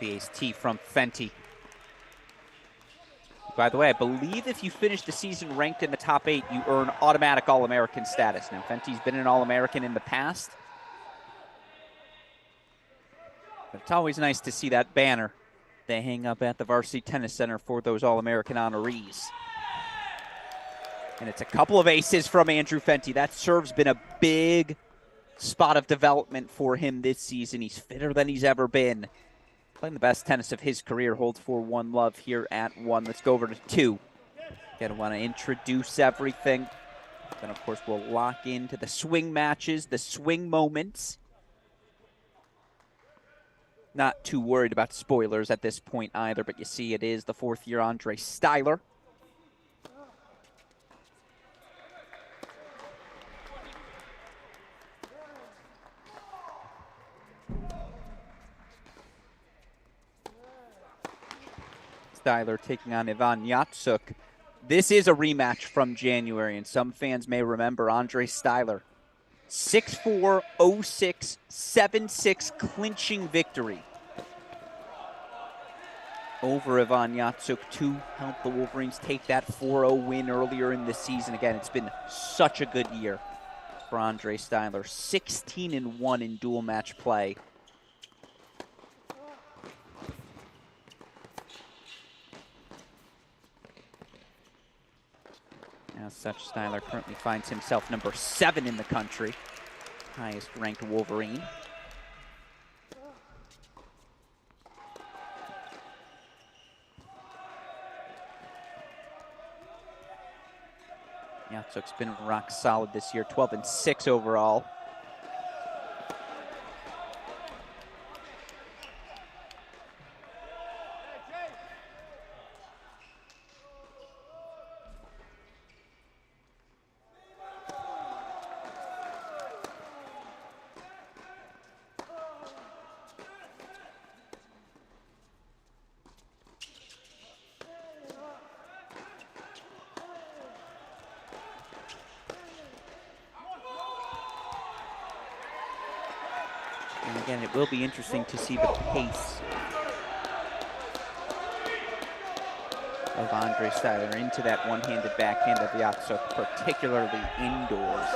The ace tee from Fenty. By the way, I believe if you finish the season ranked in the top 8, you earn automatic All-American status. Now, Fenty's been an All-American in the past, but it's always nice to see that banner they hang up at the Varsity Tennis Center for those All-American honorees. And it's a couple of aces from Andrew Fenty. That serve's been a big spot of development for him this season. He's fitter than he's ever been. Playing the best tennis of his career, holds 4-1 love here at 1. Let's go over to 2. Gonna want to introduce everything. Then, of course, we'll lock into the swing matches, the swing moments. Not too worried about spoilers at this point either, but you see it is the 4th year Andre Styler. Styler taking on Ivan Yatsuk. This is a rematch from January, and some fans may remember Andre Styler. 6-4, 0-6, 7-6 clinching victory over Ivan Yatsuk to help the Wolverines take that 4-0 win earlier in the season. Again, it's been such a good year for Andre Styler. 16-1 in dual match play. As such, Styler currently finds himself number 7 in the country, highest ranked Wolverine. Yatsuk's been rock solid this year, 12-6 overall. And again, it will be interesting to see the pace of Andre Styler into that one-handed backhand of Yatsuk, particularly indoors.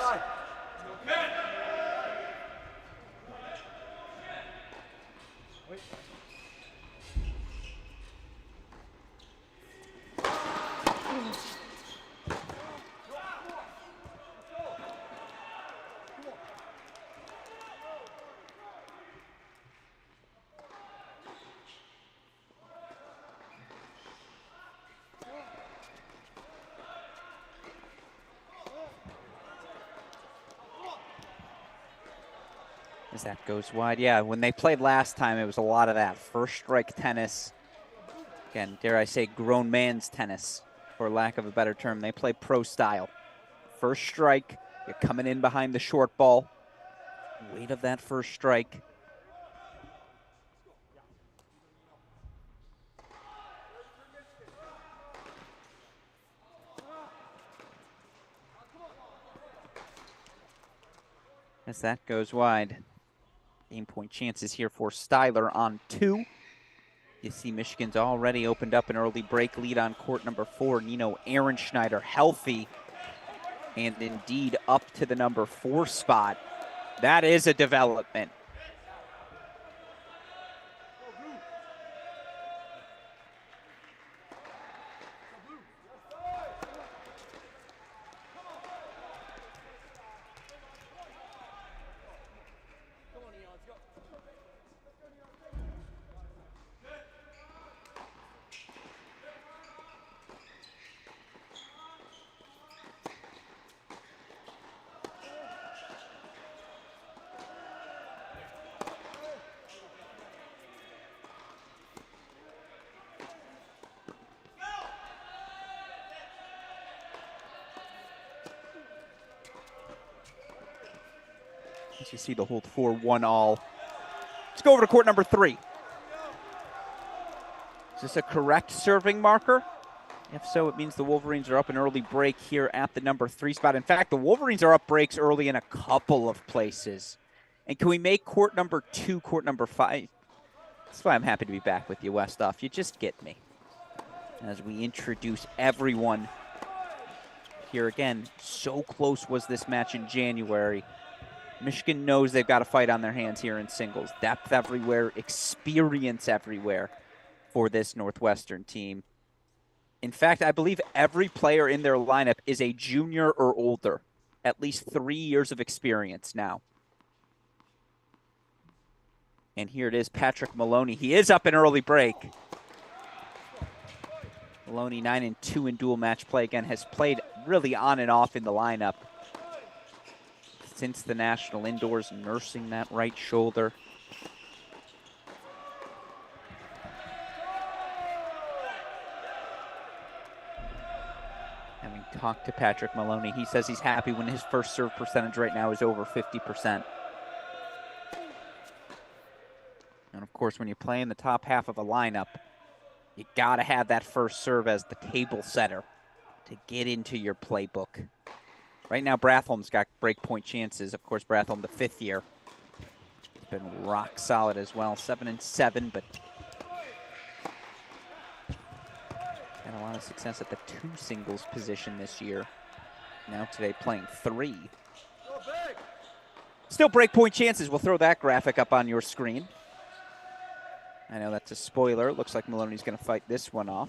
As that goes wide. Yeah, when they played last time, it was a lot of that first strike tennis. Again, dare I say, grown man's tennis, for lack of a better term. They play pro style. First strike, you're coming in behind the short ball. Weight of that first strike. As that goes wide. Game point chances here for Styler on 2. You see Michigan's already opened up an early break lead on court number 4. Nino Ehrenschneider healthy and indeed up to the number 4 spot. That is a development. As you see the hold 4-1 all. Let's go over to court number 3. Is this a correct serving marker? If so, it means the Wolverines are up an early break here at the number 3 spot. In fact, the Wolverines are up breaks early in a couple of places. And can we make court number 2 court number 5? That's why I'm happy to be back with you, Westhoff. You just get me. As we introduce everyone here again, so close was this match in January. Michigan knows they've got a fight on their hands here in singles. Depth everywhere, experience everywhere for this Northwestern team. In fact, I believe every player in their lineup is a junior or older. At least 3 years of experience now. And here it is, Patrick Maloney. He is up an early break. Maloney 9-2 in dual match play. Again, has played really on and off in the lineup since the National Indoors, nursing that right shoulder. Having talked to Patrick Maloney, he says he's happy when his first serve percentage right now is over 50%. And of course, when you play in the top half of a lineup, you gotta have that first serve as the table setter to get into your playbook. Right now, Bratholm's got breakpoint chances. Of course, Bratholm, the 5th year, has been rock solid as well. 7-7, but had a lot of success at the 2 singles position this year. Now today playing 3. Still breakpoint chances. We'll throw that graphic up on your screen. I know that's a spoiler. It looks like Maloney's going to fight this one off.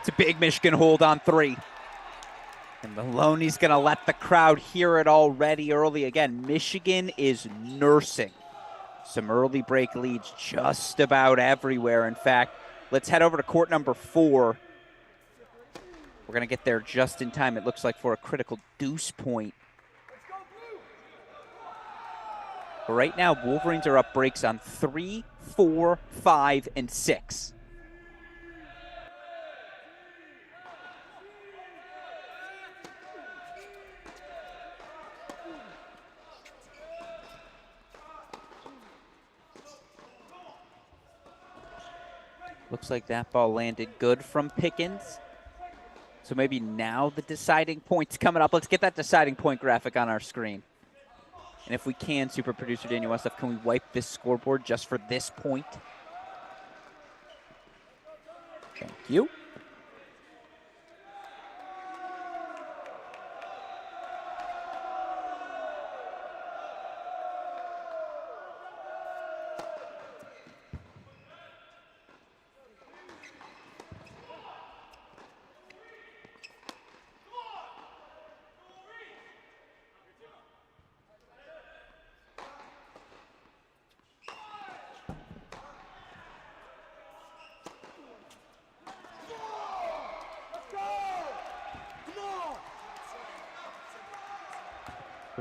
It's a big Michigan hold on 3. And Maloney's going to let the crowd hear it already early. Again, Michigan is nursing some early break leads just about everywhere. In fact, let's head over to court number 4. We're going to get there just in time, it looks like, for a critical deuce point. But right now, Wolverines are up breaks on 3, 4, 5, and 6. Looks like that ball landed good from Pickens. So maybe now the deciding point's coming up. Let's get that deciding point graphic on our screen. And if we can, super producer Daniel Westhoff, can we wipe this scoreboard just for this point? Thank you.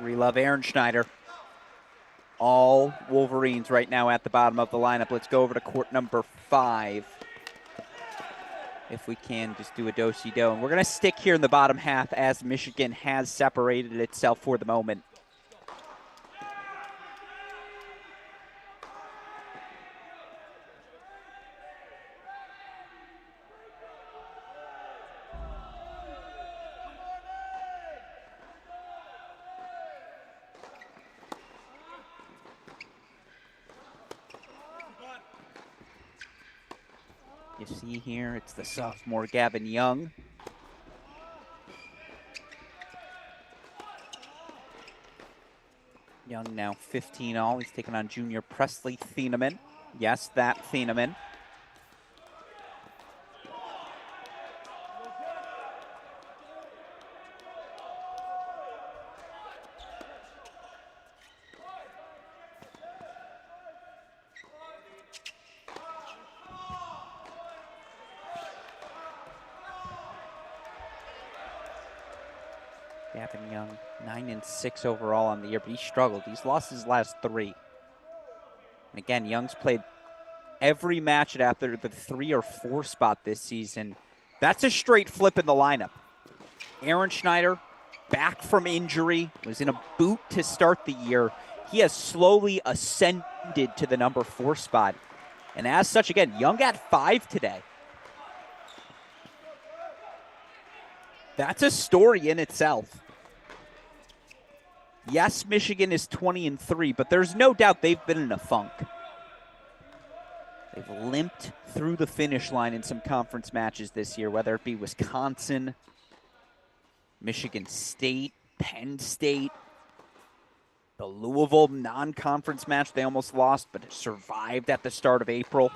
We love Aaron Schneider. All Wolverines right now at the bottom of the lineup. Let's go over to court number 5. If we can, just do a do-si-do. And we're going to stick here in the bottom half as Michigan has separated itself for the moment. You see here, it's the sophomore Gavin Young. Young now 15 all. He's taking on junior Presley Thieneman. Yes, that Thieneman. Gavin Young, 9-6 overall on the year, but he struggled. He's lost his last 3. And again, Young's played every match at after the 3 or 4 spot this season. That's a straight flip in the lineup. Aaron Schneider, back from injury, was in a boot to start the year. He has slowly ascended to the number 4 spot. And as such, again, Young at 5 today. That's a story in itself. Yes, Michigan is 20-3, but there's no doubt they've been in a funk. They've limped through the finish line in some conference matches this year, whether it be Wisconsin, Michigan State, Penn State, the Louisville non-conference match they almost lost, but it survived at the start of April.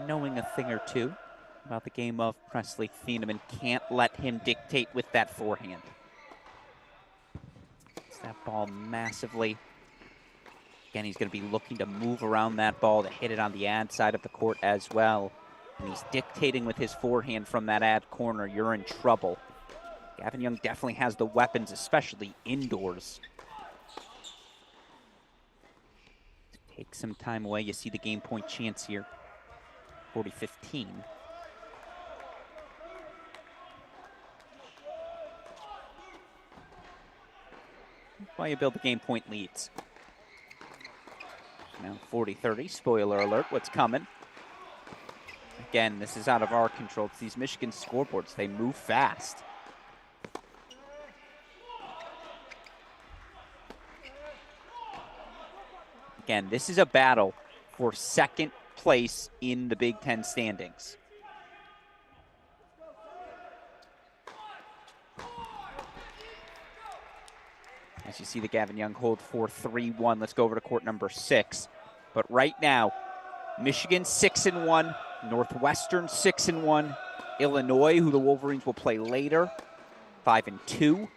Knowing a thing or two about the game of Presley Thieneman, can't let him dictate with that forehand. It's that ball massively. Again, he's going to be looking to move around that ball to hit it on the ad side of the court as well. And he's dictating with his forehand from that ad corner. You're in trouble. Gavin Young definitely has the weapons, especially indoors. Take some time away. You see the game point chance here. 40-15. That's why you build the game point leads. Now 40-30, spoiler alert, what's coming. Again, this is out of our control. It's these Michigan scoreboards. They move fast. Again, this is a battle for second place in the Big Ten standings. As you see the Gavin Young hold for 3-1. Let's go over to court number 6. But right now, Michigan 6-1, Northwestern 6-1, Illinois, who the Wolverines will play later, 5-2.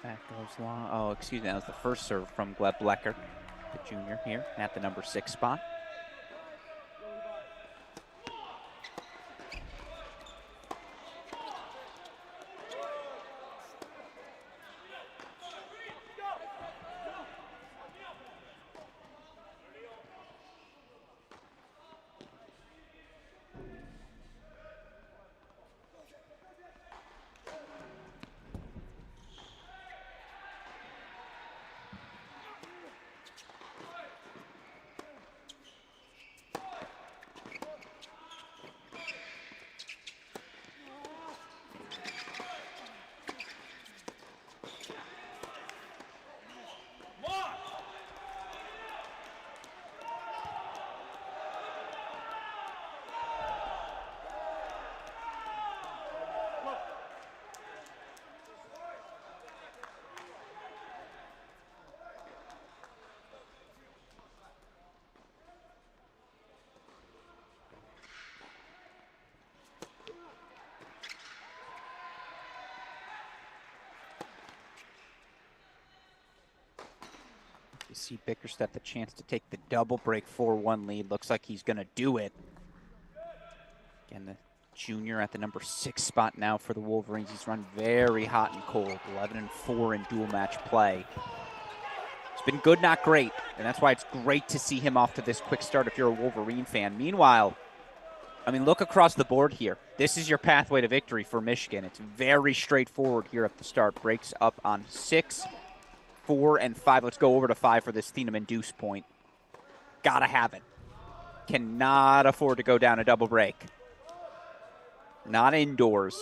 That goes long. Oh, excuse me. That was the first serve from Gleb Blecker, the junior here at the number 6 spot. You see Bickerstaff the chance to take the double break 4-1 lead. Looks like he's going to do it. Again, the junior at the number 6 spot now for the Wolverines. He's run very hot and cold, 11-4 in dual match play. It's been good, not great, and that's why it's great to see him off to this quick start if you're a Wolverine fan. Meanwhile, I mean, look across the board here. This is your pathway to victory for Michigan. It's very straightforward here at the start. Breaks up on 6, 4, and 5. Let's go over to 5 for this Thieneman deuce point. Gotta have it. Cannot afford to go down a double break. Not indoors.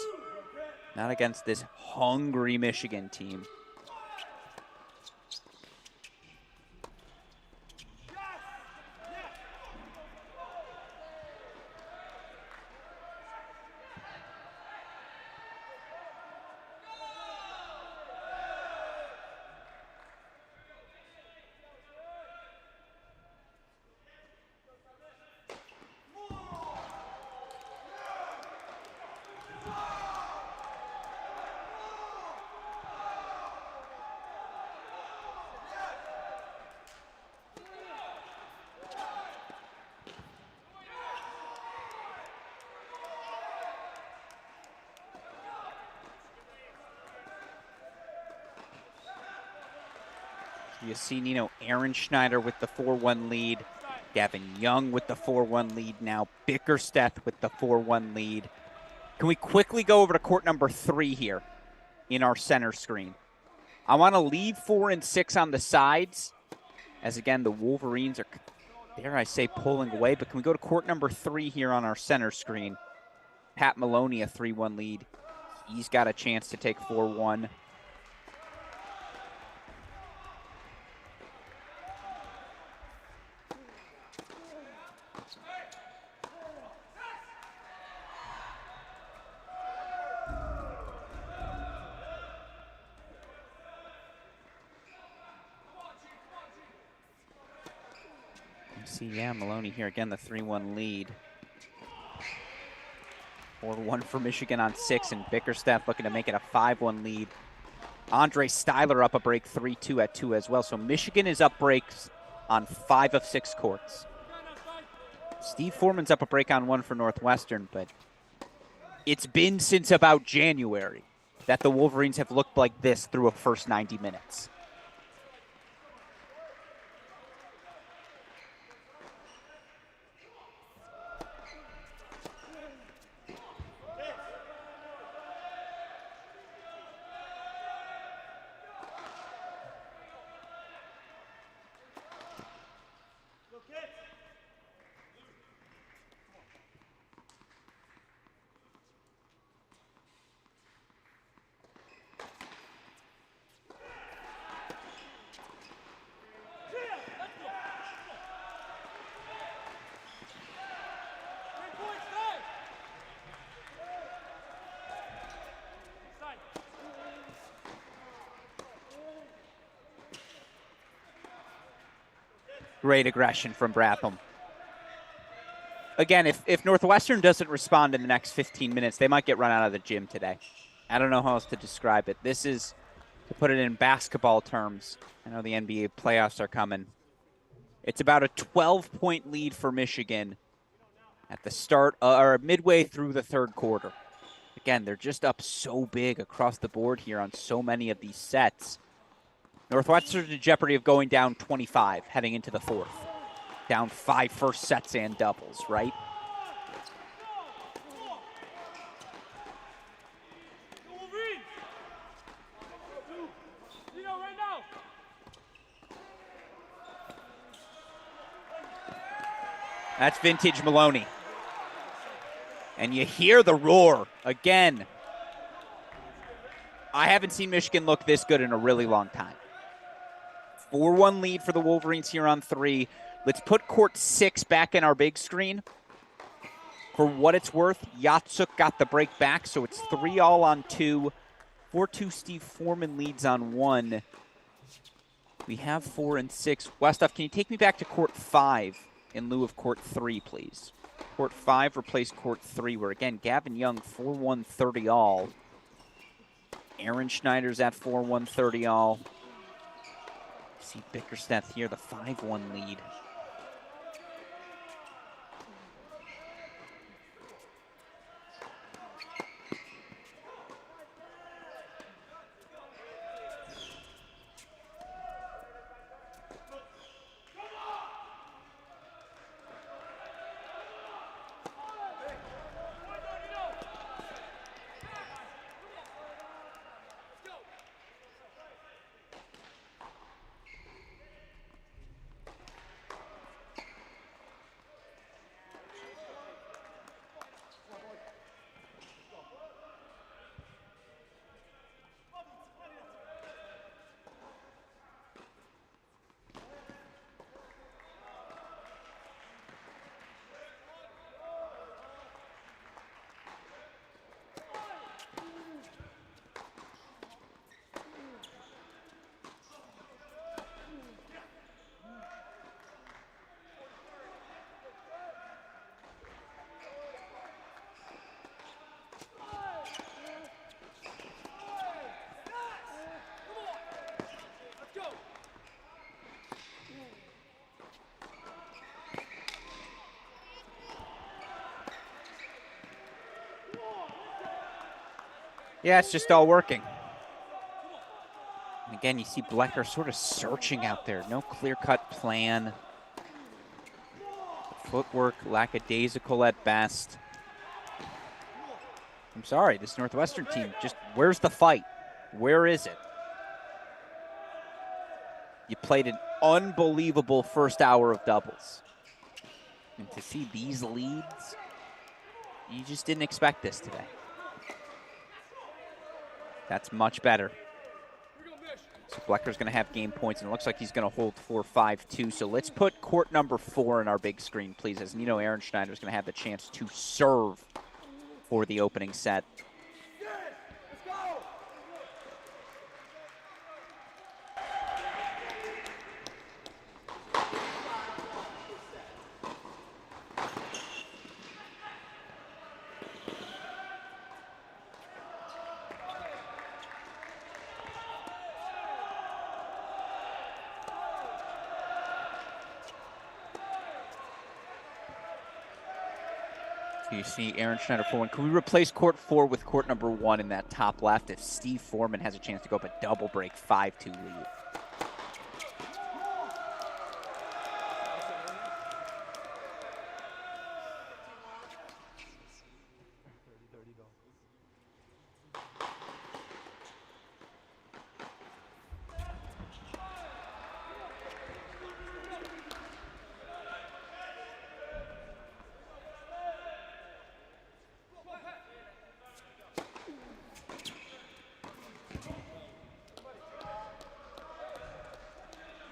Not against this hungry Michigan team. You see Nino Ehrenschneider with the 4-1 lead. Gavin Young with the 4-1 lead now. Bickerstaff with the 4-1 lead. Can we quickly go over to court number 3 here in our center screen? I want to leave 4 and 6 on the sides, as again, the Wolverines are, dare I say, pulling away. But can we go to court number 3 here on our center screen? Pat Maloney, a 3-1 lead. He's got a chance to take 4-1. See, yeah, Maloney here again, the 3-1 lead. 4-1 for Michigan on 6, and Bickerstaff looking to make it a 5-1 lead. Andre Styler up a break 3-2 at 2 as well. So Michigan is up breaks on 5 of 6 courts. Steve Foreman's up a break on 1 for Northwestern, but it's been since about January that the Wolverines have looked like this through a first 90 minutes. Great aggression from Bratham. Again, if Northwestern doesn't respond in the next 15 minutes, they might get run out of the gym today. I don't know how else to describe it. This is, to put it in basketball terms, I know the NBA playoffs are coming. It's about a 12-point lead for Michigan at the start, or midway through the third quarter. Again, they're just up so big across the board here on so many of these sets. Northwestern's in jeopardy of going down 25 heading into the fourth. Down 5 first sets and doubles, right? That's vintage Maloney. And you hear the roar again. I haven't seen Michigan look this good in a really long time. 4-1 lead for the Wolverines here on 3. Let's put court 6 back in our big screen. For what it's worth, Yatsuk got the break back, so it's 3-all on 2. 4-2 Steve Foreman leads on 1. We have 4 and 6. Westoff, can you take me back to court 5 in lieu of court 3, please? Court 5 replace court 3, where again, Gavin Young 4-1 30-all. Aaron Schneider's at 4-1 30-all. See Bickerstaff here, the 5-1 lead. Yeah, it's just all working. And again, you see Blecker sort of searching out there. No clear-cut plan. Footwork lackadaisical at best. I'm sorry, this Northwestern team, just where's the fight? Where is it? You played an unbelievable first hour of doubles. And to see these leads, you just didn't expect this today. That's much better. So Blecker's going to have game points, and it looks like he's going to hold 4-5-2. So let's put court number 4 in our big screen, please, as you know, Aaron Schneider's going to have the chance to serve for the opening set. So you see Aaron Schneider 4-1. Can we replace court 4 with court number 1 in that top left if Steve Foreman has a chance to go up a double break 5-2 lead?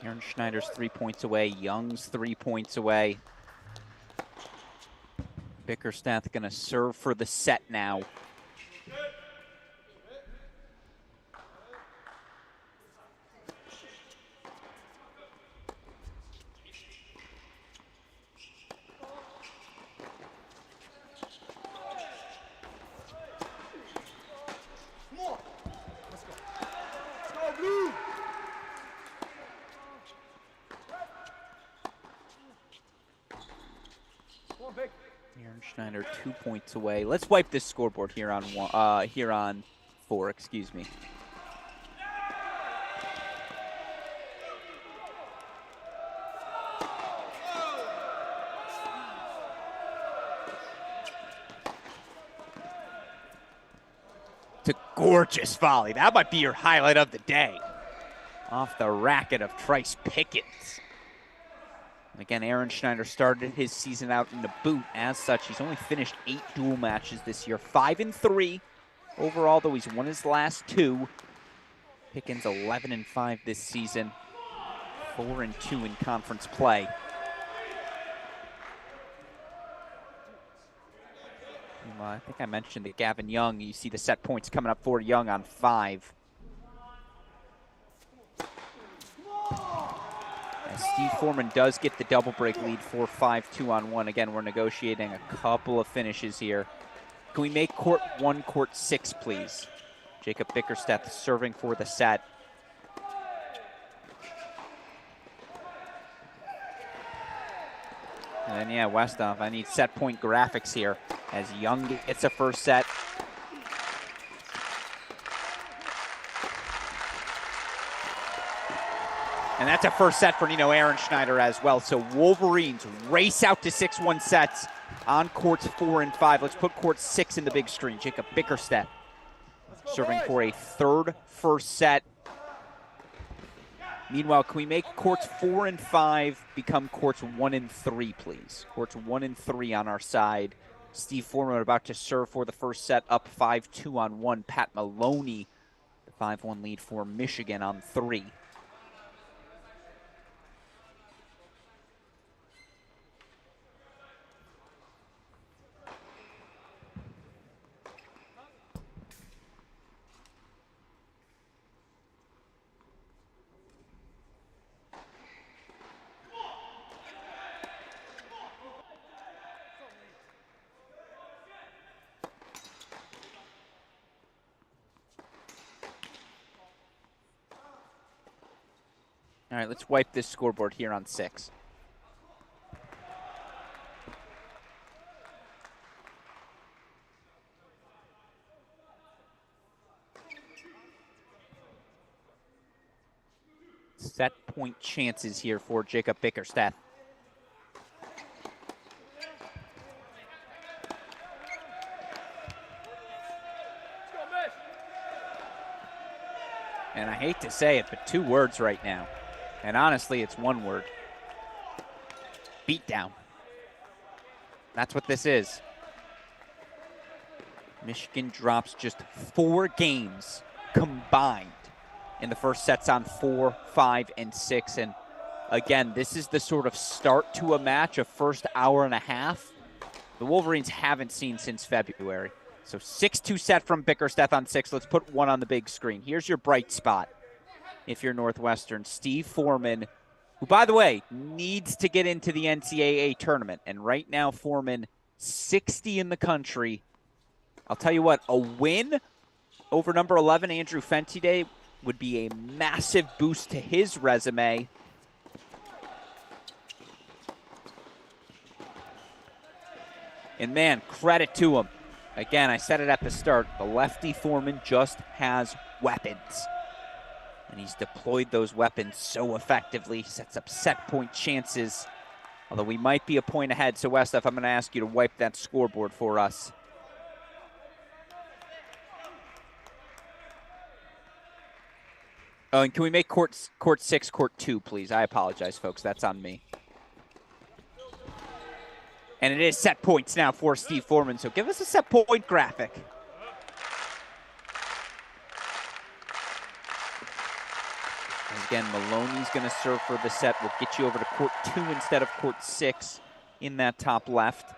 Aaron Schneider's 3 points away. Young's 3 points away. Bickerstaff going to serve for the set now. Aaron Schneider 2 points away. Let's wipe this scoreboard here on on 4. Excuse me. It's a gorgeous volley. That might be your highlight of the day. Off the racket of Trice Pickens. Again, Aaron Schneider started his season out in the boot. As such, he's only finished 8 dual matches this year. 5-3 overall, though he's won his last 2. Pickens 11-5 this season. 4-2 in conference play. I think I mentioned that Gavin Young, you see the set points coming up for Young on 5. As Steve Foreman does get the double break lead for 5-2 on 1. Again, we're negotiating a couple of finishes here. Can we make court 1, court 6, please? Jacob Bickerstaff serving for the set. And then, yeah, Westhoff, I need set point graphics here as Young gets a first set. And that's a first set for Aaron Schneider as well. So Wolverines race out to 6-1 sets on courts 4 and 5. Let's put court 6 in the big screen. Jacob Bickerstaff serving for a third first set. Meanwhile, can we make courts 4 and 5 become courts 1 and 3, please? Courts 1 and 3 on our side. Steve Foreman about to serve for the first set, up 5-2 on 1. Pat Maloney, the 5-1 lead for Michigan on 3. All right, let's wipe this scoreboard here on 6. Set point chances here for Jacob Bickerstaff. And I hate to say it, but 2 words right now. And honestly, it's 1 word. Beatdown. That's what this is. Michigan drops just 4 games combined in the first sets on 4, 5, and 6. And again, this is the sort of start to a match, a first hour and a half the Wolverines haven't seen since February. So 6-2 set from Bickerstaff on 6. Let's put 1 on the big screen. Here's your bright spot. If you're Northwestern, Steve Foreman, who, by the way, needs to get into the NCAA tournament. And right now, Foreman, 60 in the country. I'll tell you what, a win over number 11, Andrew Fentide, would be a massive boost to his resume. And man, credit to him. Again, I said it at the start, the lefty Foreman just has weapons. And he's deployed those weapons so effectively, sets up set point chances. Although we might be a point ahead, so Westhoff, I'm going to ask you to wipe that scoreboard for us. Oh, and can we make court 6, court 2, please? I apologize, folks. That's on me. And it is set points now for Steve Foreman, so give us a set point graphic. And again, Maloney's going to serve for the set. We'll get you over to court 2 instead of court 6 in that top left.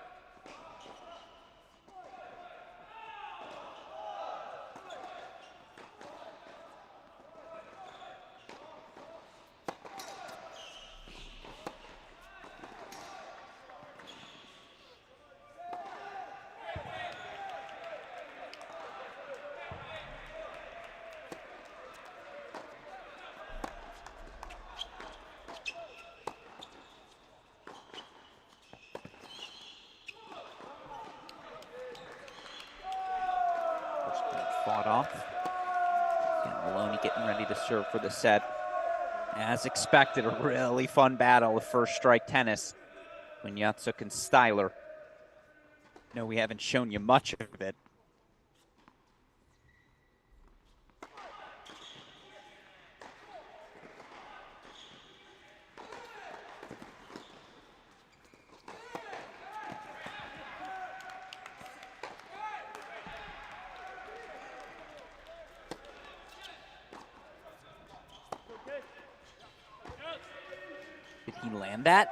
Fought off. Again, Maloney getting ready to serve for the set. As expected, a really fun battle with first strike tennis. Yatsuk and Styler. No, we haven't shown you much of it. Did he land that?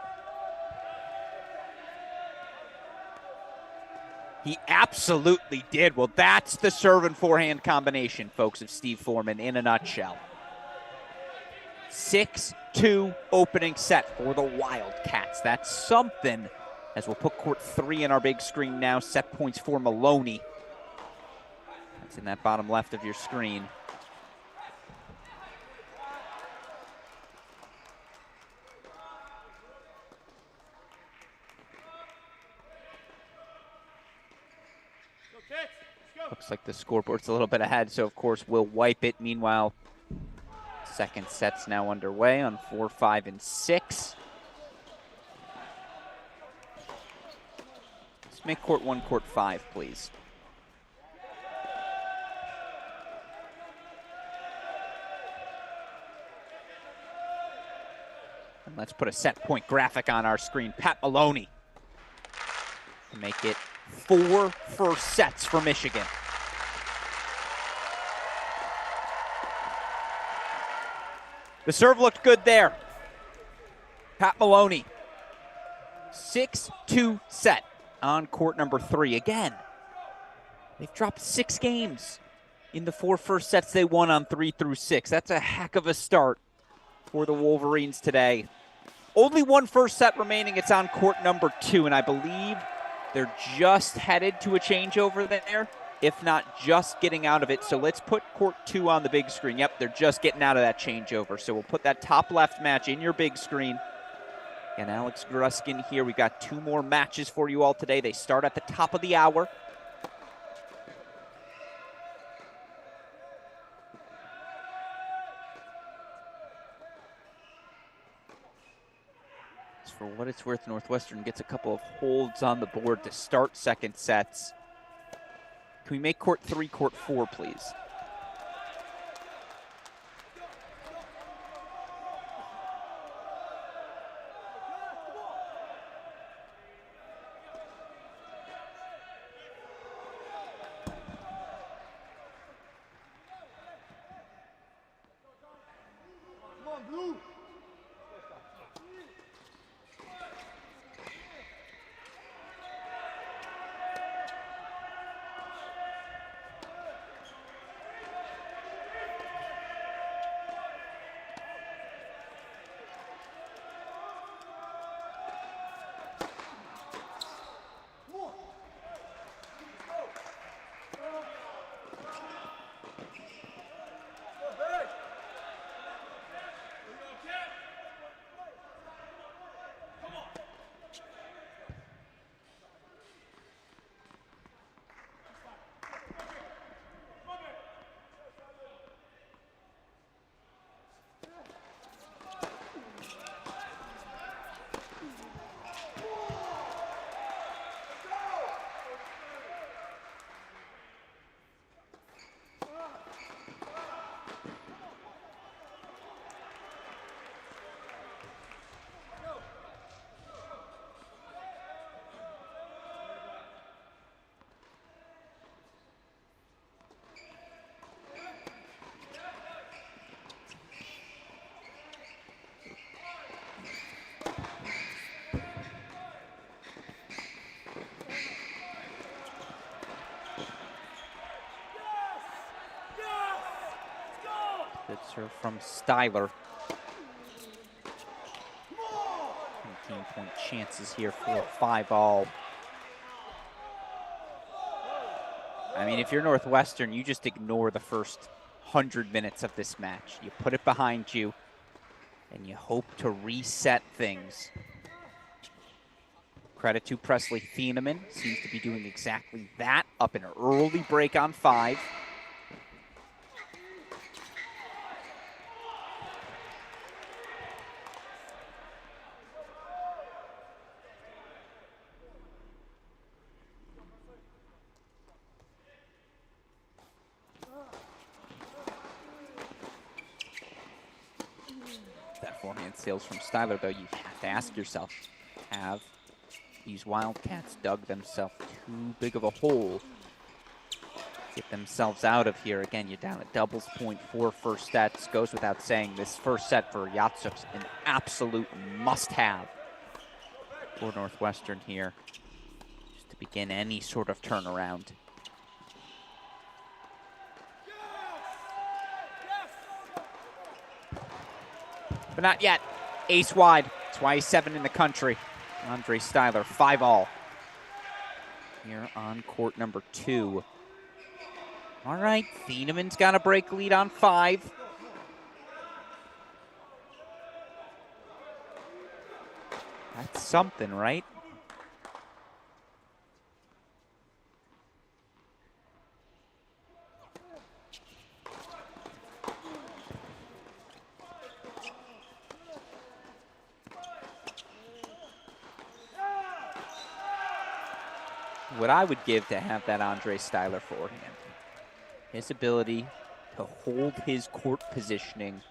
He absolutely did. Well, that's the serve and forehand combination, folks, of Steve Foreman in a nutshell. 6-2 opening set for the Wildcats. That's something, as we'll put court 3 in our big screen now. Set points for Maloney. That's in that bottom left of your screen. Looks like the scoreboard's a little bit ahead, so of course we'll wipe it. Meanwhile, second set's now underway on 4, 5, and 6. Let's make court 1, court 5, please. And let's put a set point graphic on our screen. Pat Maloney to make it 4 first sets for Michigan. The serve looked good there. Pat Maloney, 6-2 set on court number 3. Again, they've dropped 6 games in the 4 first sets they won on 3 through 6. That's a heck of a start for the Wolverines today. Only 1 first set remaining. It's on court number 2, and I believe they're just headed to a changeover there, if not just getting out of it. So let's put court 2 on the big screen. Yep, they're just getting out of that changeover. So we'll put that top left match in your big screen. And Alex Gruskin here. We've got 2 more matches for you all today. They start at the top of the hour. For what it's worth, Northwestern gets a couple of holds on the board to start second sets. Can we make court 3, court 4, please? Come on, Blue. Good serve from Styler. 17-point chances here for 5-all. I mean, if you're Northwestern, you just ignore the first 100 minutes of this match. You put it behind you, and you hope to reset things. Credit to Presley Thieneman. Seems to be doing exactly that. Up an early break on 5. That forehand sails from Styler, though. You have to ask yourself, have these Wildcats dug themselves too big of a hole? Get themselves out of here. Again, you're down at doubles point for first sets. Goes without saying, this first set for Yatsuk's an absolute must-have for Northwestern here, just to begin any sort of turnaround. But not yet. Ace wide. That's why he's 7 in the country. Andre Styler, 5-all. Here on court number 2. All right, Thieneman's got a break lead on 5. That's something, right? What I would give to have that Andre Styler forehand. His ability to hold his court positioning,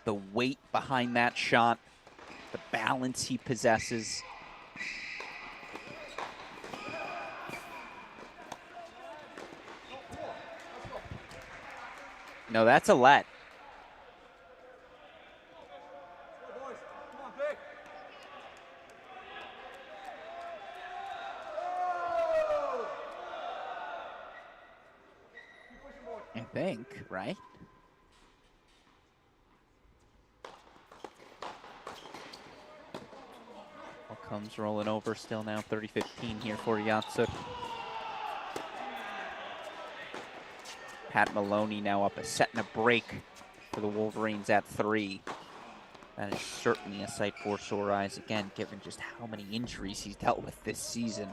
the weight behind that shot, the balance he possesses. No, that's a let. I think, right? Ball comes rolling over still now, 30-15 here for Yatsuk. Pat Maloney now up a set and a break for the Wolverines at 3. That is certainly a sight for sore eyes, again, given just how many injuries he's dealt with this season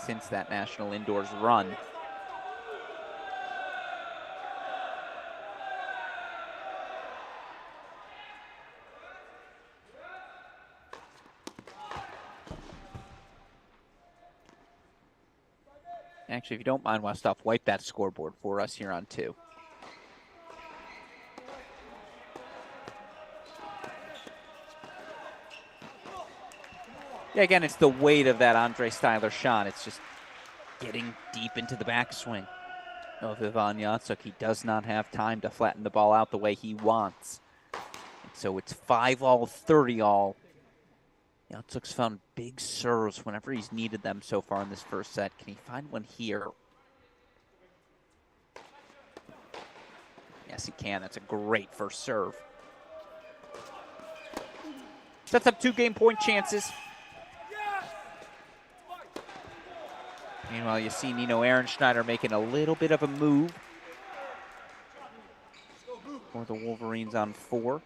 since that National Indoors run. Actually, if you don't mind, Westhoff, wipe that scoreboard for us here on 2. Yeah, again, it's the weight of that Andre Styler shot. It's just getting deep into the backswing of Ivan Yatsuk. He does not have time to flatten the ball out the way he wants. And so it's 5-all, 30-all. Yatsuk's found big serves whenever he's needed them so far in this first set. Can he find one here? Yes, he can. That's a great first serve. Sets up 2 game-point chances. Meanwhile, you see Nino Ehrenschneider making a little bit of a move for the Wolverines on 4.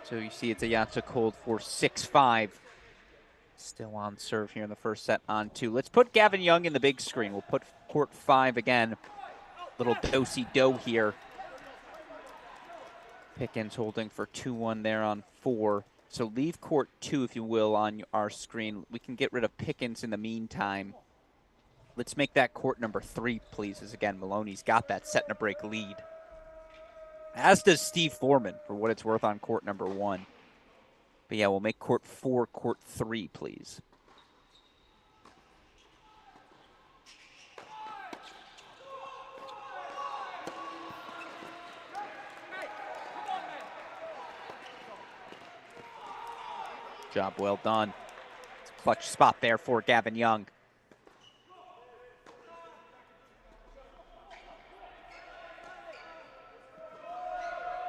So you see it's a Yatsuk hold for 6-5. Still on serve here in the first set on 2. Let's put Gavin Young in the big screen. We'll put court 5 again. Little do-si-do here. Pickens holding for 2-1 there on 4. So leave court 2, if you will, on our screen. We can get rid of Pickens in the meantime. Let's make that court number 3, please, as again, Maloney's got that set and a break lead. As does Steve Foreman, for what it's worth, on court number 1. But yeah, we'll make court 4 court 3, please. Job well done. It's a clutch spot there for Gavin Young.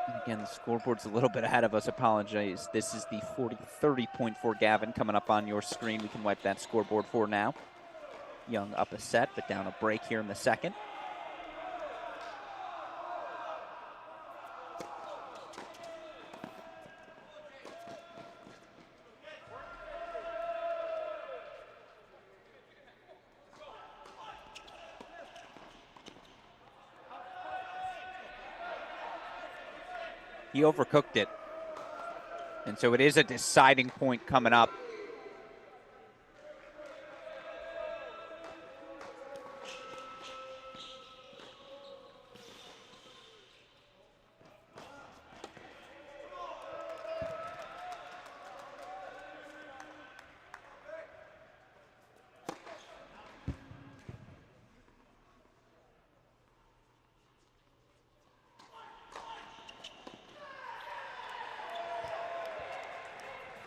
And again, the scoreboard's a little bit ahead of us. Apologize. This is the 40-30 point for Gavin coming up on your screen. We can wipe that scoreboard for now. Young up a set, but down a break here in the second. He overcooked it. And so it is a deciding point coming up.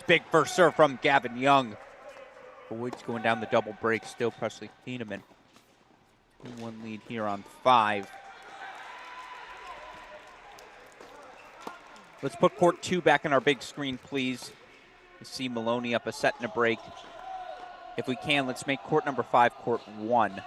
Big first serve from Gavin Young. Boyd's going down the double break. Still Presley Thieneman. 2-1 lead here on 5. Let's put court 2 back in our big screen, please. You see Maloney up a set and a break. If we can, let's make court number 5 court 1.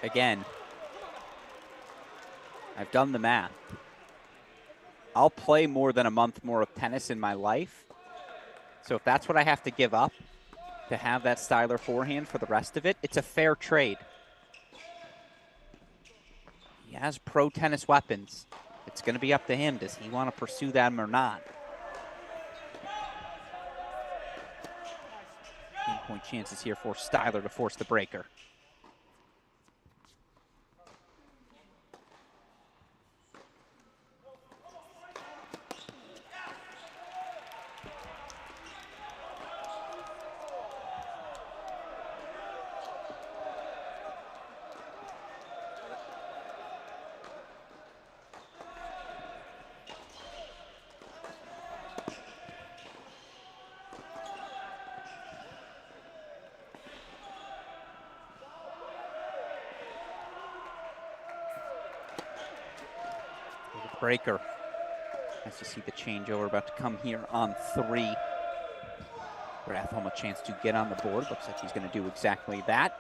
Again, I've done the math. I'll play more than a month more of tennis in my life. So if that's what I have to give up to have that styler forehand for the rest of it, it's a fair trade. He has pro tennis weapons. It's going to be up to him. Does he want to pursue them or not? 10-point chances here for Styler to force the breaker. Breaker. Nice to see the changeover about to come here on 3. Rathholm a chance to get on the board. Looks like he's going to do exactly that.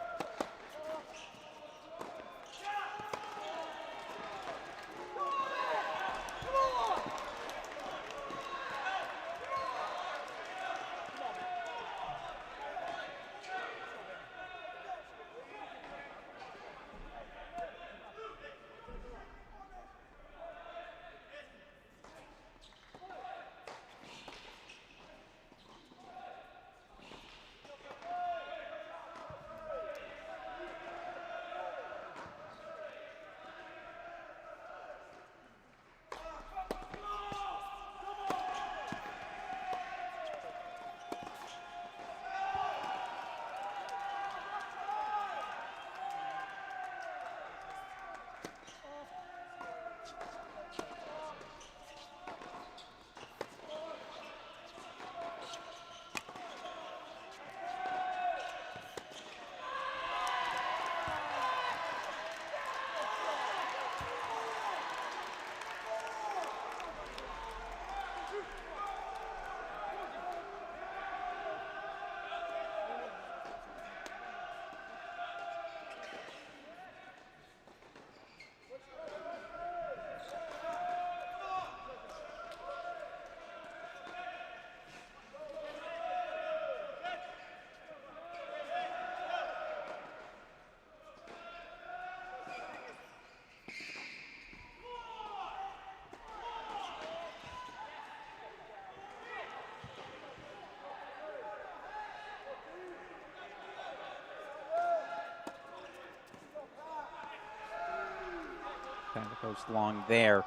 Kind of goes long there.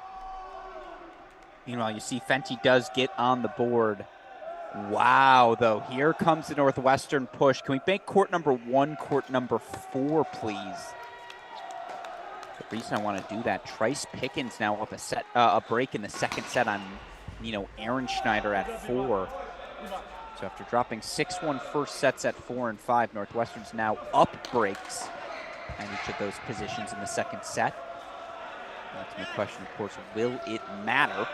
Meanwhile, you see Fenty does get on the board. Wow, though. Here comes the Northwestern push. Can we make court number 1, court number 4, please? The reason I want to do that, Trice Pickens now up a break in the second set on, Aaron Schneider at 4. So after dropping 6-1 first sets at 4 and 5, Northwestern's now up breaks at each of those positions in the second set. That's my question, of course, will it matter?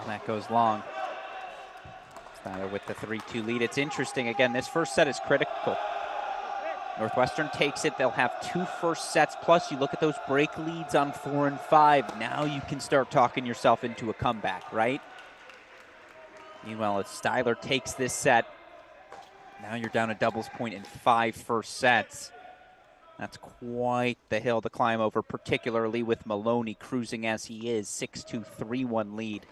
That goes long. Snyder with the 3-2 lead. It's interesting. Again, this first set is critical. Northwestern takes it. They'll have 2 first sets. Plus, you look at those break leads on 4 and 5. Now you can start talking yourself into a comeback, right? Meanwhile, if Styler takes this set, now you're down a doubles point in 5 first sets. That's quite the hill to climb over, particularly with Maloney cruising as he is. 6-2, 3-1 lead.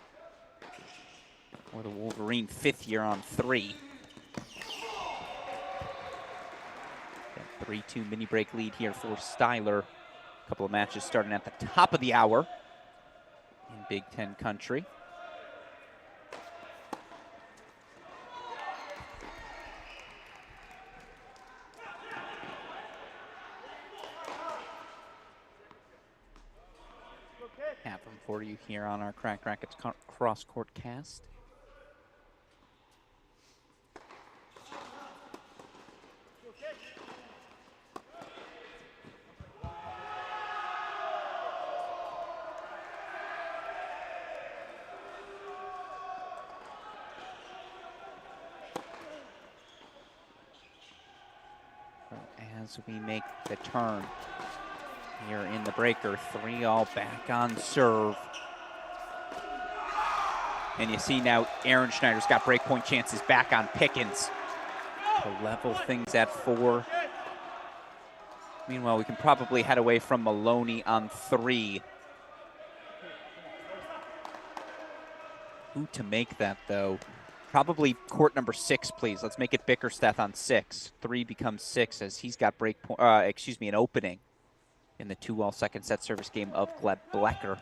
Or the Wolverine 5th year on 3. 3-2 mini break lead here for Styler. A couple of matches starting at the top of the hour in Big Ten country. Have them for you here on our Crack Rackets CrossCourt cast. As we make the turn here in the breaker, 3-all back on serve. And you see now Aaron Schneider's got breakpoint chances back on Pickens to level things at 4. Meanwhile, we can probably head away from Maloney on 3. Who to make that, though? Probably court number 6, please. Let's make it Bickerstaff on 6. 3 becomes 6 as he's got an opening in the 2-all second set service game of Gleb Blecker.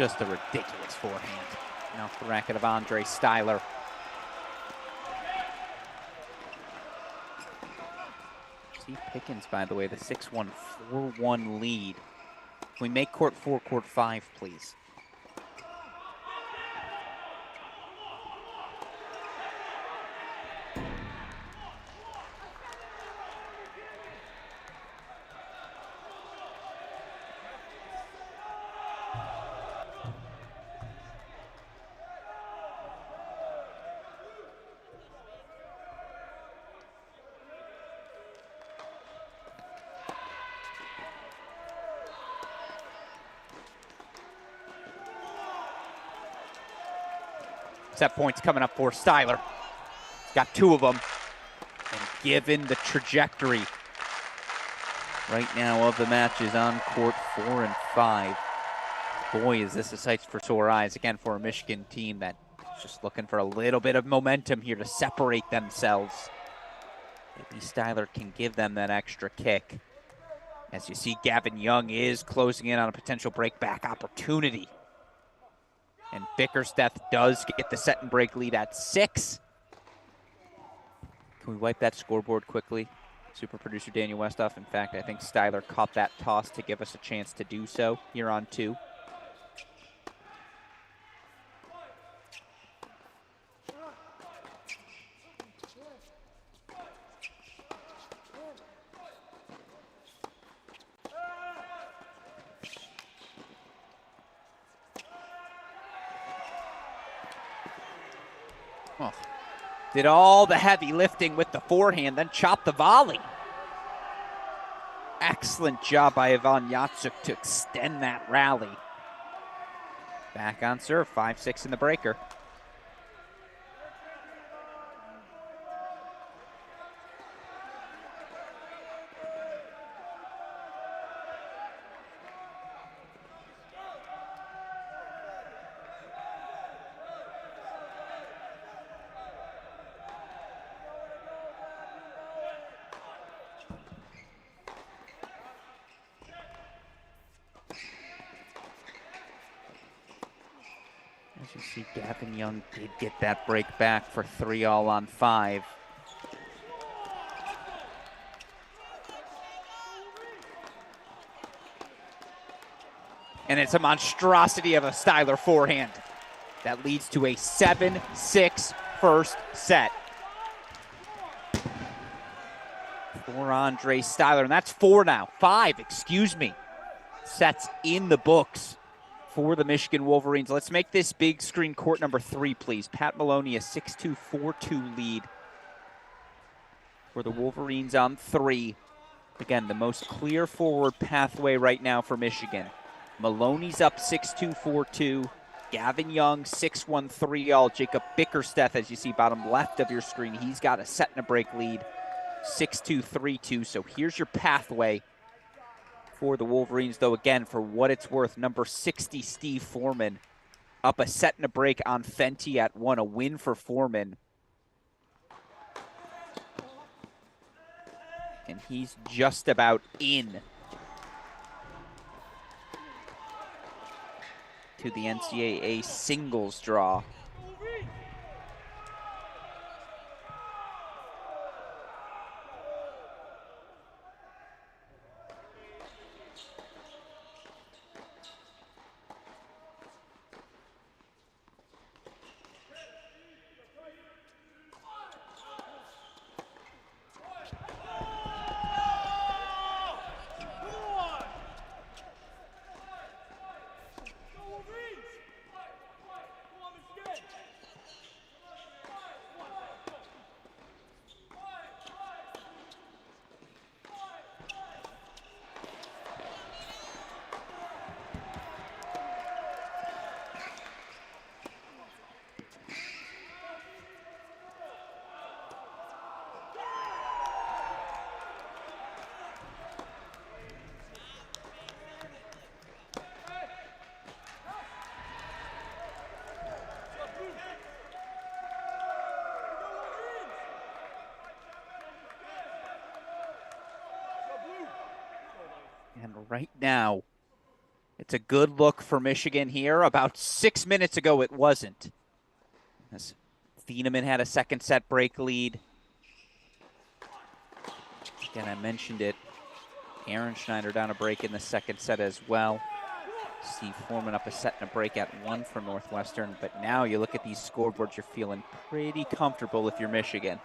Just a ridiculous forehand. Now the racket of Andre Styler. Steve Pickens, by the way, the 6-1, 4-1 lead. Can we make court 4, court 5, please? Set points coming up for Styler. He's got 2 of them. And given the trajectory right now of the matches on court 4 and 5, boy, is this a sight for sore eyes. Again, for a Michigan team that's just looking for a little bit of momentum here to separate themselves. Maybe Styler can give them that extra kick. As you see, Gavin Young is closing in on a potential break-back opportunity. And Bickersteth does get the set and break lead at 6. Can we wipe that scoreboard quickly? Super producer Daniel Westoff. In fact, I think Styler caught that toss to give us a chance to do so here on 2. Oh, did all the heavy lifting with the forehand, then chopped the volley. Excellent job by Ivan Yatsuk to extend that rally. Back on serve, 5-6 in the breaker. As you see, Gavin Young did get that break back for 3-all on 5. And it's a monstrosity of a Styler forehand that leads to a 7-6 first set. For Andre Styler, and that's 4 now. 5, excuse me. Sets in the books for the Michigan Wolverines. Let's make this big screen court number 3, please. Pat Maloney, a 6-2, 4-2 lead for the Wolverines on 3. Again, the most clear forward pathway right now for Michigan. Maloney's up 6-2, 4-2. Gavin Young, 6-1, 3-all. Jacob Bickersteth, as you see bottom left of your screen, he's got a set and a break lead, 6-2, 3-2. So here's your pathway for the Wolverines, though, again, for what it's worth, number 60, Steve Foreman, up a set and a break on Fenty at 1, a win for Foreman. And he's just about in to the NCAA singles draw. And right now, It's a good look for Michigan here. About 6 minutes ago, it wasn't. As Thieneman had a second set break lead. Again, I mentioned it. Aaron Schneider down a break in the second set as well. Steve Foreman up a set and a break at 1 for Northwestern. But now you look at these scoreboards, you're feeling pretty comfortable if you're Michigan.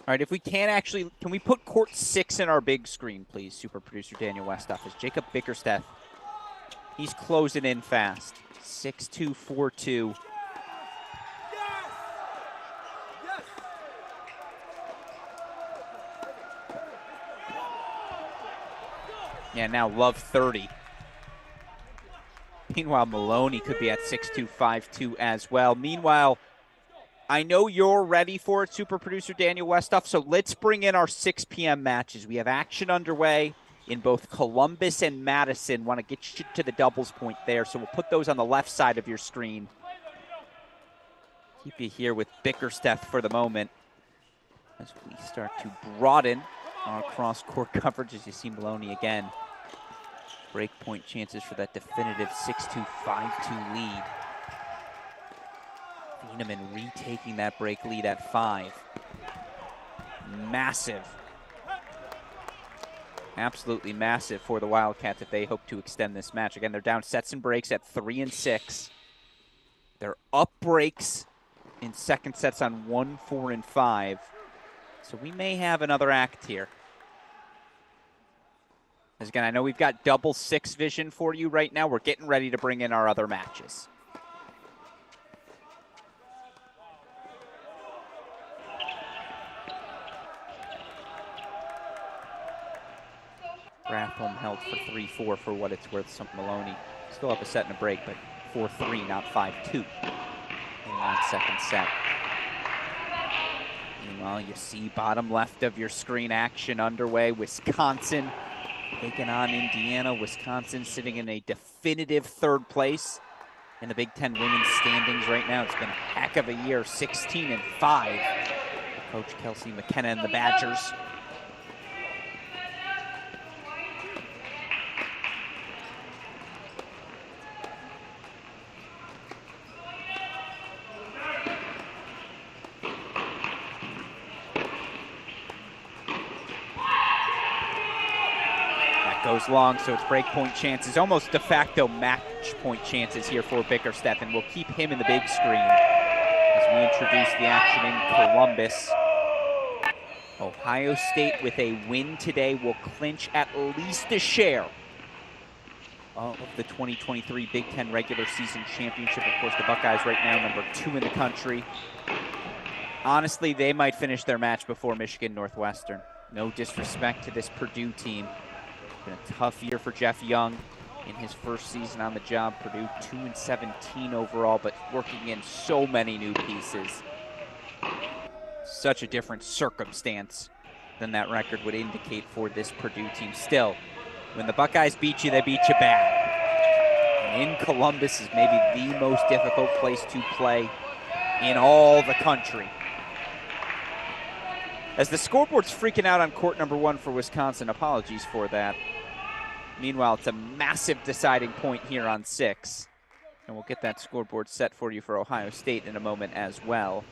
All right, if we can we put court 6 in our big screen, please, super producer Daniel Westhoff, as Jacob Bickerstaff, he's closing in fast. 6-2, 4-2. Yeah, now Love 30. Meanwhile, Maloney could be at 6-2, 5-2 as well. Meanwhile, I know you're ready for it, super producer Daniel Westhoff, so let's bring in our 6 p.m. matches. We have action underway in both Columbus and Madison. Want to get you to the doubles point there, so we'll put those on the left side of your screen. Keep you here with Bickerstaff for the moment as we start to broaden our cross-court coverage as you see Maloney again. Breakpoint chances for that definitive 6-2, 5-2 lead. Thieneman retaking that break lead at 5. Massive. Absolutely massive for the Wildcats if they hope to extend this match. Again, they're down sets and breaks at 3 and 6. They're up breaks in second sets on 1, 4, and 5. So we may have another act here. As again, I know we've got double 6 vision for you right now. We're getting ready to bring in our other matches. Rathholm held for 3-4 for what it's worth. Some Maloney still up a set and a break, but 4-3, not 5-2 in that second set. Meanwhile, you see bottom left of your screen action underway. Wisconsin taking on Indiana. Wisconsin sitting in a definitive 3rd place in the Big Ten women's standings right now. It's been a heck of a year, 16-5. Coach Kelsey McKenna and the Badgers. Goes long, so it's break point chances, almost de facto match point chances here for Bickerstaff, and we'll keep him in the big screen as we introduce the action in Columbus. Ohio State with a win today will clinch at least a share of the 2023 Big Ten regular season championship. Of course, the Buckeyes right now number 2 in the country. Honestly, they might finish their match before Michigan Northwestern. No disrespect to this Purdue team. Been a tough year for Jeff Young in his first season on the job. Purdue 2-17 overall, but working in so many new pieces. Such a different circumstance than that record would indicate for this Purdue team. Still, when the Buckeyes beat you, they beat you bad. And in Columbus is maybe the most difficult place to play in all the country. As the scoreboard's freaking out on court number 1 for Wisconsin, apologies for that. Meanwhile, it's a massive deciding point here on 6. And we'll get that scoreboard set for you for Ohio State in a moment as well.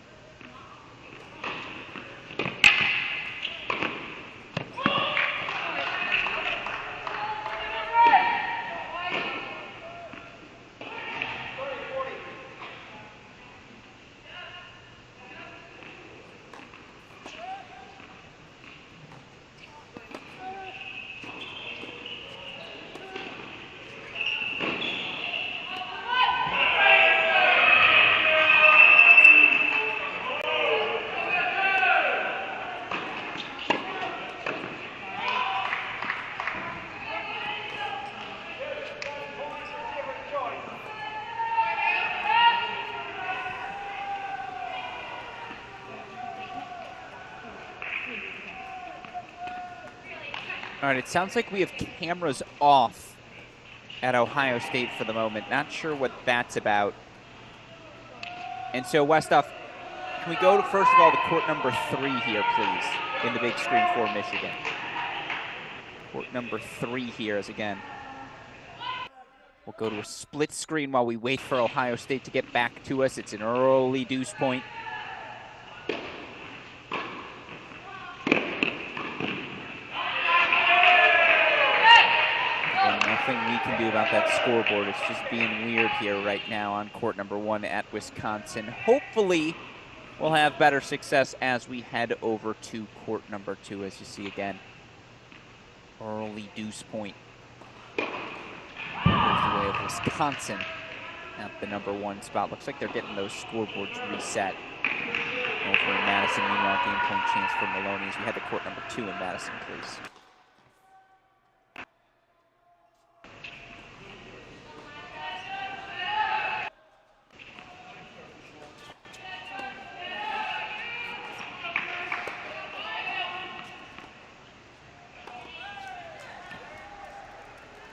right, it sounds like we have cameras off at Ohio State for the moment. Not sure what that's about. And so, Westhoff, can we go to, first of all, to court number 3 here, please, in the big screen for Michigan. Court number 3 here is, again, we'll go to a split screen while we wait for Ohio State to get back to us. It's an early deuce point. Nothing we can do about that scoreboard. It's just being weird here right now on court number 1 at Wisconsin. Hopefully, we'll have better success as we head over to court number 2, as you see again. Early deuce point. There's the way of Wisconsin at the number 1 spot. Looks like they're getting those scoreboards reset. Over in Madison, meanwhile, game point chance for Maloney as we head to court number 2 in Madison, please.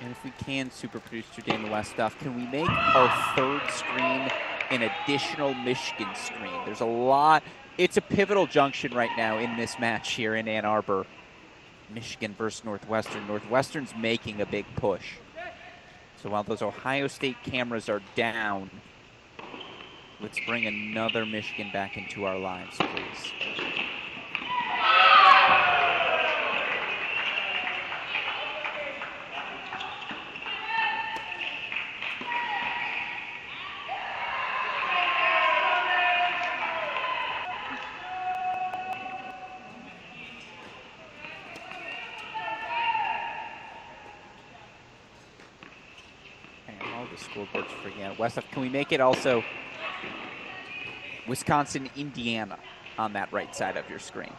And if we can, super producer Dana Westhoff, can we make our 3rd screen an additional Michigan screen? There's a lot. It's a pivotal junction right now in this match here in Ann Arbor. Michigan versus Northwestern. Northwestern's making a big push. So while those Ohio State cameras are down, let's bring another Michigan back into our lives, please. Scoreboards freaking out. Westhoff, can we make it also Wisconsin, Indiana on that right side of your screen?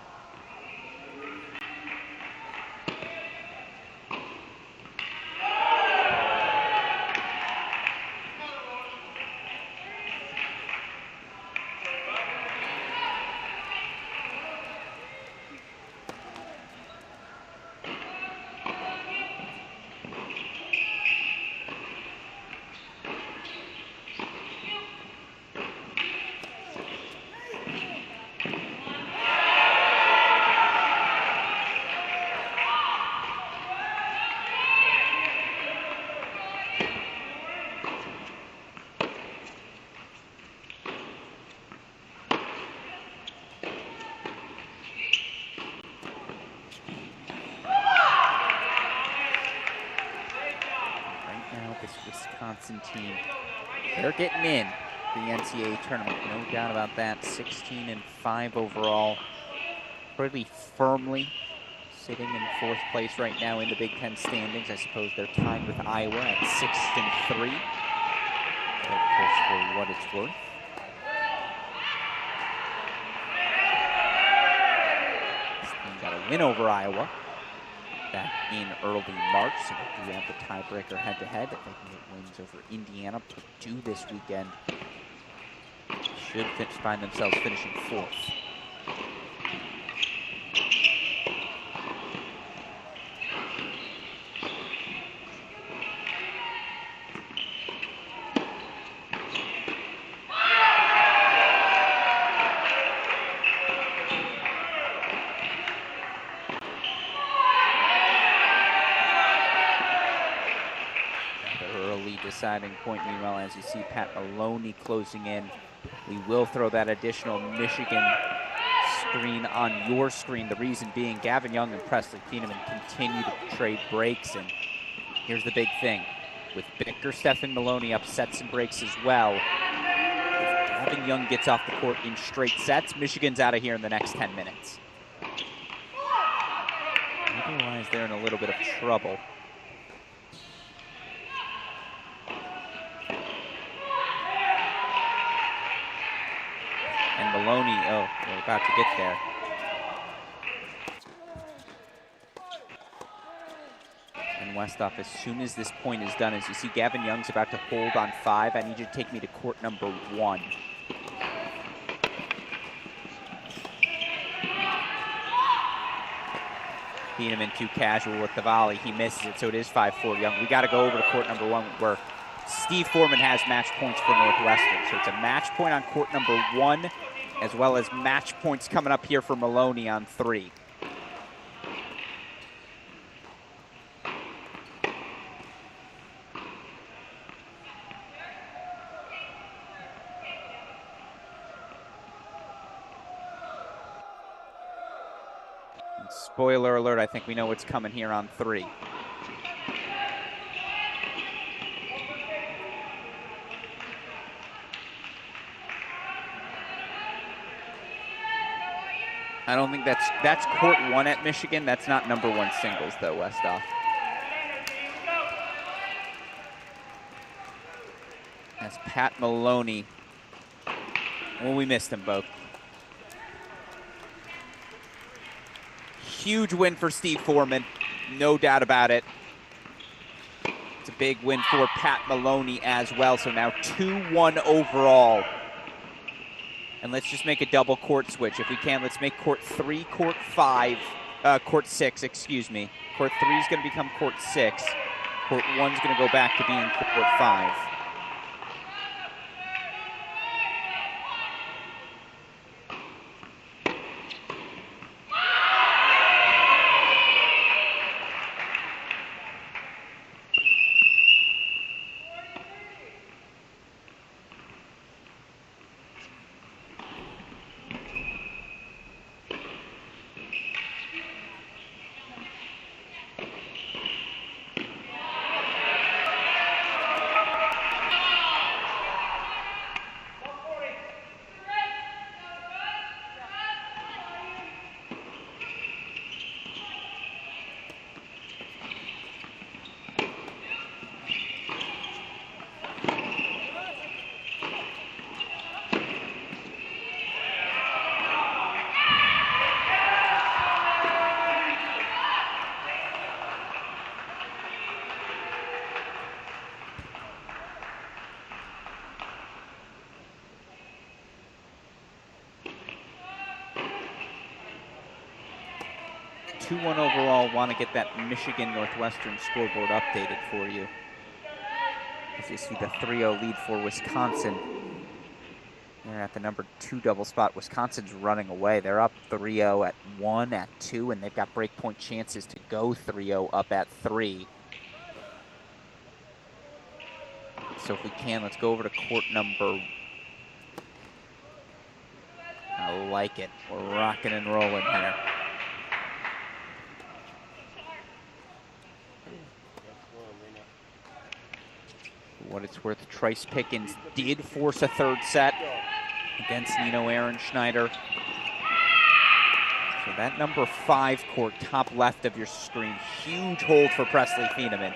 Wisconsin team, they're getting in the NCAA tournament, no doubt about that. 16-5 overall, pretty firmly sitting in 4th place right now in the Big Ten standings. I suppose they're tied with Iowa at 6-3. Of course, for what it's worth. This team got a win over Iowa back in early March, so we do have the tiebreaker head-to-head. If they can get wins over Indiana, Purdue this weekend, should find themselves finishing 4th. Deciding point, meanwhile, as you see Pat Maloney closing in. We will throw that additional Michigan screen on your screen. The reason being Gavin Young and Presley Thieneman continue to trade breaks. And here's the big thing. With Bickerstaff and Maloney up sets and breaks as well, if Gavin Young gets off the court in straight sets, Michigan's out of here in the next 10 minutes. Otherwise, they're in a little bit of trouble. And Maloney, oh, we're about to get there. And Westhoff, as soon as this point is done, as you see Gavin Young's about to hold on 5, I need you to take me to court number 1. Thieneman too casual with the volley. He misses it, so it is 5-4 Young. We got to go over to court number 1 where Steve Foreman has match points for Northwestern. So it's a match point on court number 1, as well as match points coming up here for Maloney on 3. And spoiler alert, I think we know what's coming here on 3. I don't think that's court 1 at Michigan. That's not number 1 singles though, Westhoff. That's Pat Maloney. Well, we missed them both. Huge win for Steve Foreman, no doubt about it. It's a big win for Pat Maloney as well. So now 2-1 overall. And let's just make a double court switch. If we can, let's make court 3, court 6, excuse me. Court 3 is going to become court 6. Court 1 is going to go back to being court 5. Overall, want to get that Michigan Northwestern scoreboard updated for you. As you see the 3-0 lead for Wisconsin. They're at the number 2 double spot. Wisconsin's running away. They're up 3-0 at 1, at 2, and they've got breakpoint chances to go 3-0 up at 3. So if we can, let's go over to court number. I like it. We're rocking and rolling here. For what it's worth, Trice Pickens did force a 3rd set against Nino Ehrenschneider. So that number 5 court, top left of your screen, huge hold for Presley Thieneman.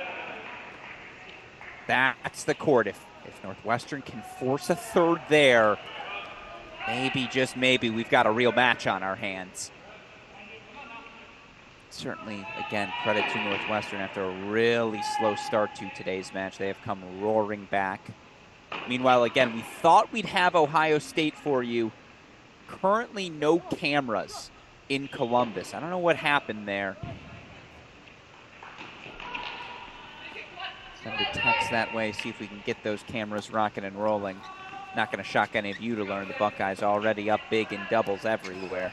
That's the court. If Northwestern can force a 3rd there, maybe, just maybe, we've got a real match on our hands. Certainly, again, credit to Northwestern after a really slow start to today's match. They have come roaring back. Meanwhile, again, we thought we'd have Ohio State for you. Currently, no cameras in Columbus. I don't know what happened there. Send a text that way, see if we can get those cameras rocking and rolling. Not going to shock any of you to learn the Buckeyes already up big in doubles everywhere.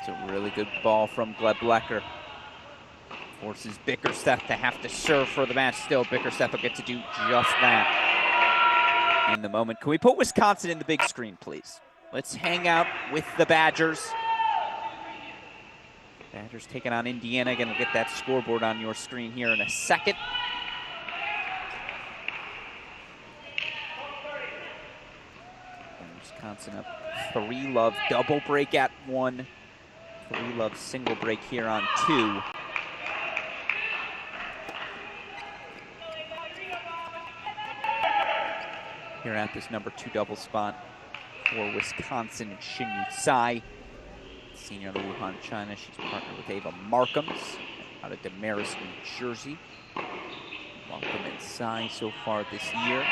It's a really good ball from Gleb Blecker. Forces Bickerstaff to have to serve for the match. Still, Bickerstaff will get to do just that in the moment. Can we put Wisconsin in the big screen, please? Let's hang out with the Badgers. Badgers taking on Indiana. Again, we'll get that scoreboard on your screen here in a second. And Wisconsin up 3-love double break at 1. 3-love single break here on 2. Here at this number 2 double spot for Wisconsin and Xinyu Tsai. Senior out of Wuhan, China. She's partnered with Ava Markhams out of Damaris, New Jersey. Markham and Tsai so far this year.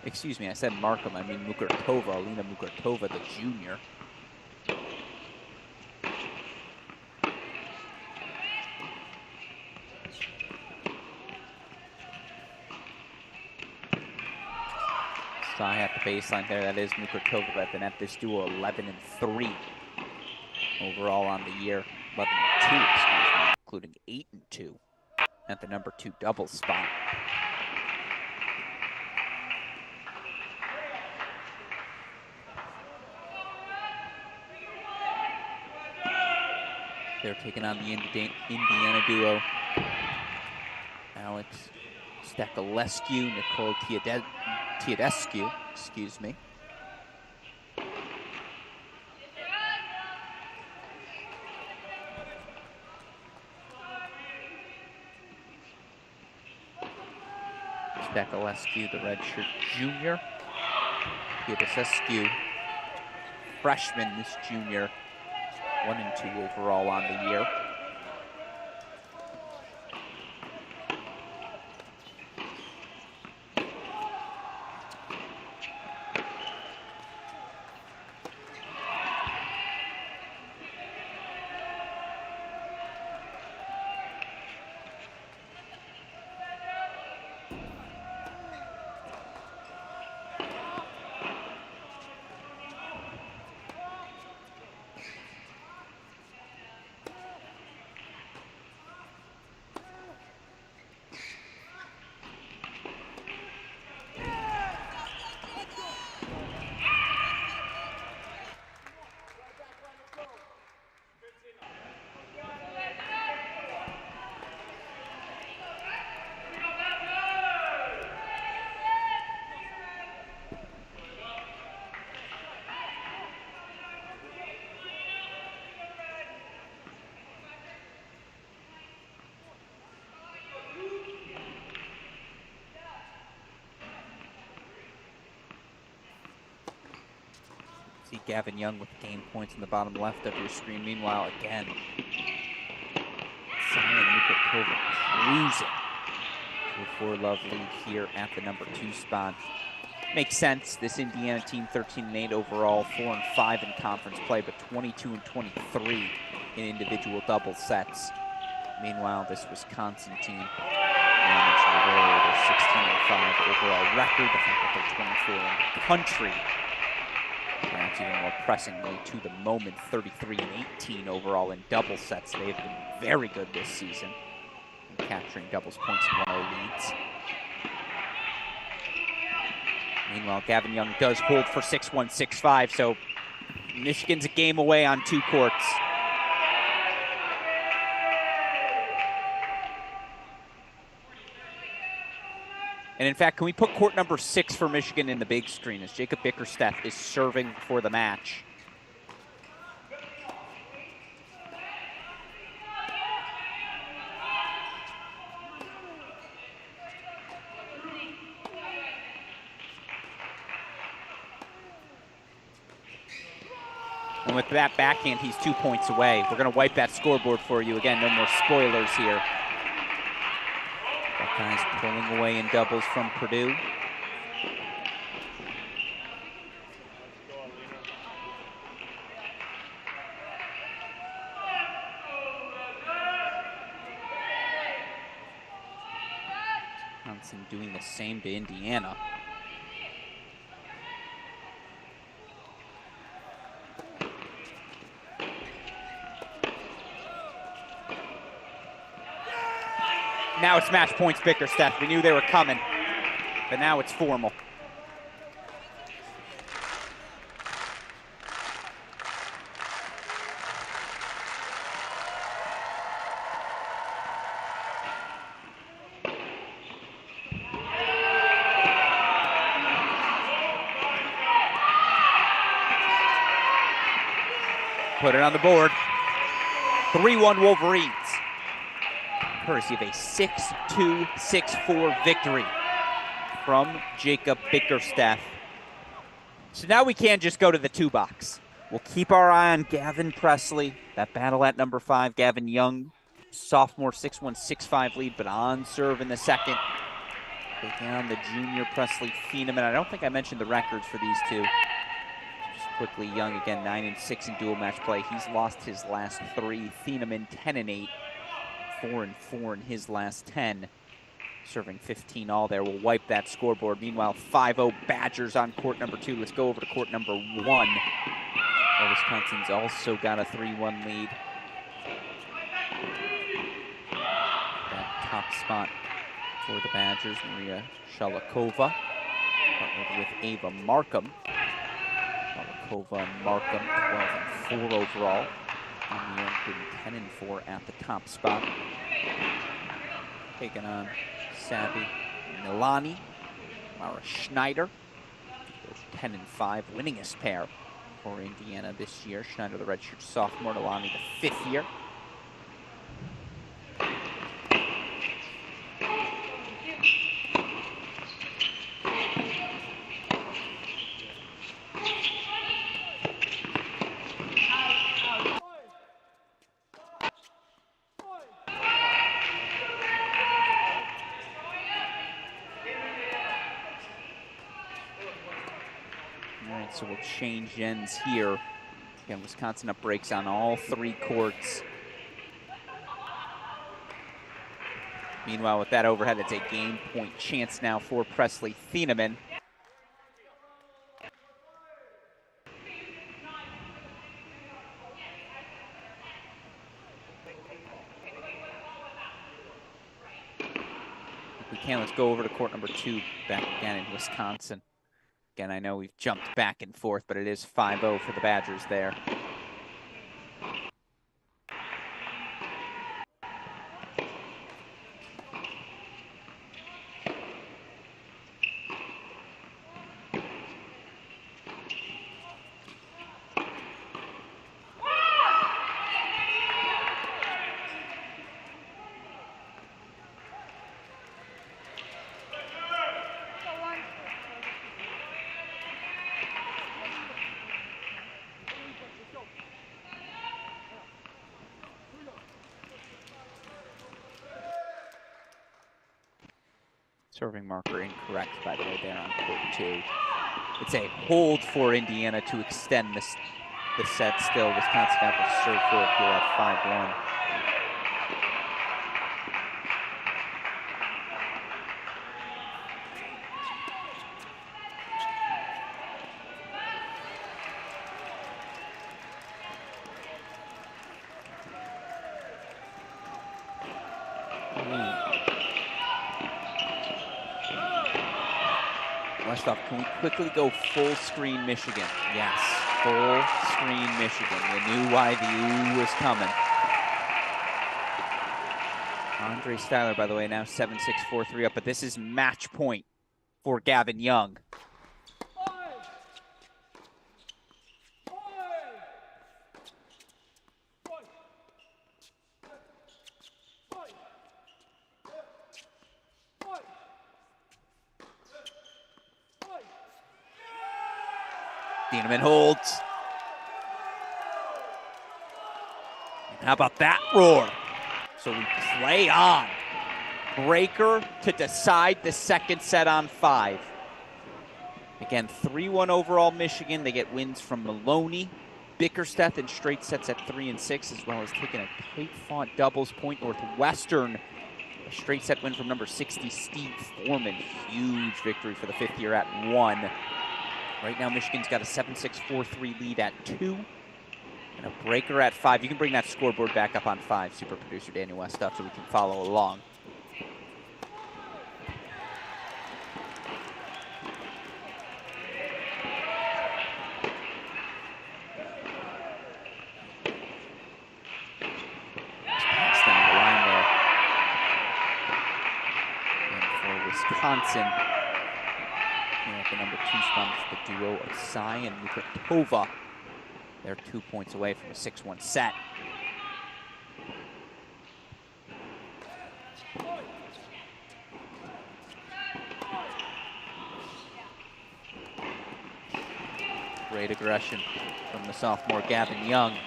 Excuse me, I said Markham. I mean Mukurtova, Alina Mukurtova, the junior. Shy at the baseline there. That is Mukurtova at the net. This duo 11-3 overall on the year. 11-2, excuse me, including 8-2 at the number 2 doubles spot. They're taking on the Indiana duo. Alex Stekulescu, Nicole Teodescu, excuse me. Stekulescu, the redshirt junior. Teodescu, freshman, this junior. 1-2 overall on the year. See Gavin Young with game points in the bottom left of your screen. Meanwhile, again, Simon Mukurtova cruising to a 4-love lead here at the number 2 spot. Makes sense. This Indiana team 13-8 overall, 4-5 in conference play, but 22-23 in individual double sets. Meanwhile, this Wisconsin team, I mentioned it earlier, they're 16-5 overall record. The fact that they're 24 in the country. Perhaps even more pressingly to the moment, 33-18 overall in double sets. They've been very good this season in capturing doubles points and 1-0 leads. Meanwhile, Gavin Young does hold for 6-1, 6-5, so Michigan's a game away on 2 courts. And in fact, can we put court number 6 for Michigan in the big screen as Jacob Bickerstaff is serving for the match? And with that backhand, he's 2 points away. We're going to wipe that scoreboard for you. Again, no more spoilers here. Buckeyes pulling away in doubles from Purdue. Wisconsin doing the same to Indiana. Now it's match points, Bickerstaff. We knew they were coming, but now it's formal. Put it on the board. 3-1 Wolverines. Courtesy of a 6-2, 6-4 victory from Jacob Bickerstaff. So now we can just go to the 2 box. We'll keep our eye on Gavin Presley, that battle at number 5. Gavin Young, sophomore 6-1, 6-5 lead, but on serve in the second. Taking on the junior Presley Thieneman. I don't think I mentioned the records for these two. Just quickly, Young again 9-6 in dual match play. He's lost his last 3. Thieneman 10-8, 4-4 in his last 10. Serving 15 all there. We'll wipe that scoreboard. Meanwhile, 5-0 Badgers on court number 2. Let's go over to court number 1. Well, Wisconsin's also got a 3-1 lead. That top spot for the Badgers, Maria Shalikova, partnered with Ava Markham. Shalikova and Markham, 12-4 overall on the year, including 10-4 at the top spot. Taking on Sabi Milani, Mara Schneider, 10-5, winningest pair for Indiana this year. Schneider, the redshirt sophomore, Milani, the 5th year. So we'll change ends here. Again, Wisconsin up breaks on all 3 courts. Meanwhile, with that overhead, it's a game point chance now for Presley Thieneman. If we can, let's go over to court number 2 back again in Wisconsin. Again, I know we've jumped back and forth, but it is 5-0 for the Badgers there. Serving marker incorrect, by the way, there on court 2. It's a hold for Indiana to extend the set still. Wisconsin have to serve for it here at 5-1. Westhoff, can we quickly go full screen Michigan? Yes, full screen Michigan. You knew why the ooh was coming. Andre Styler, by the way, now 7-6, 4-3 up, but this is match point for Gavin Young. Thieneman holds. And how about that roar? So we play on. Breaker to decide the second set on 5. Again, 3-1 overall Michigan. They get wins from Maloney, Bickerstaff in straight sets at 3 and 6, as well as taking a tight-fought doubles point. Northwestern, a straight set win from number 60, Steve Foreman. Huge victory for the 5th year at 1. Right now, Michigan's got a 7-6, 4-3 lead at 2. And a breaker at 5. You can bring that scoreboard back up on 5, super producer Daniel Westhoff, so we can follow along. Pass down the line there. And for Wisconsin, at the number 2 spot, the duo of Sai and Lukatova. They're 2 points away from a 6-1 set. Great aggression from the sophomore Gavin Young.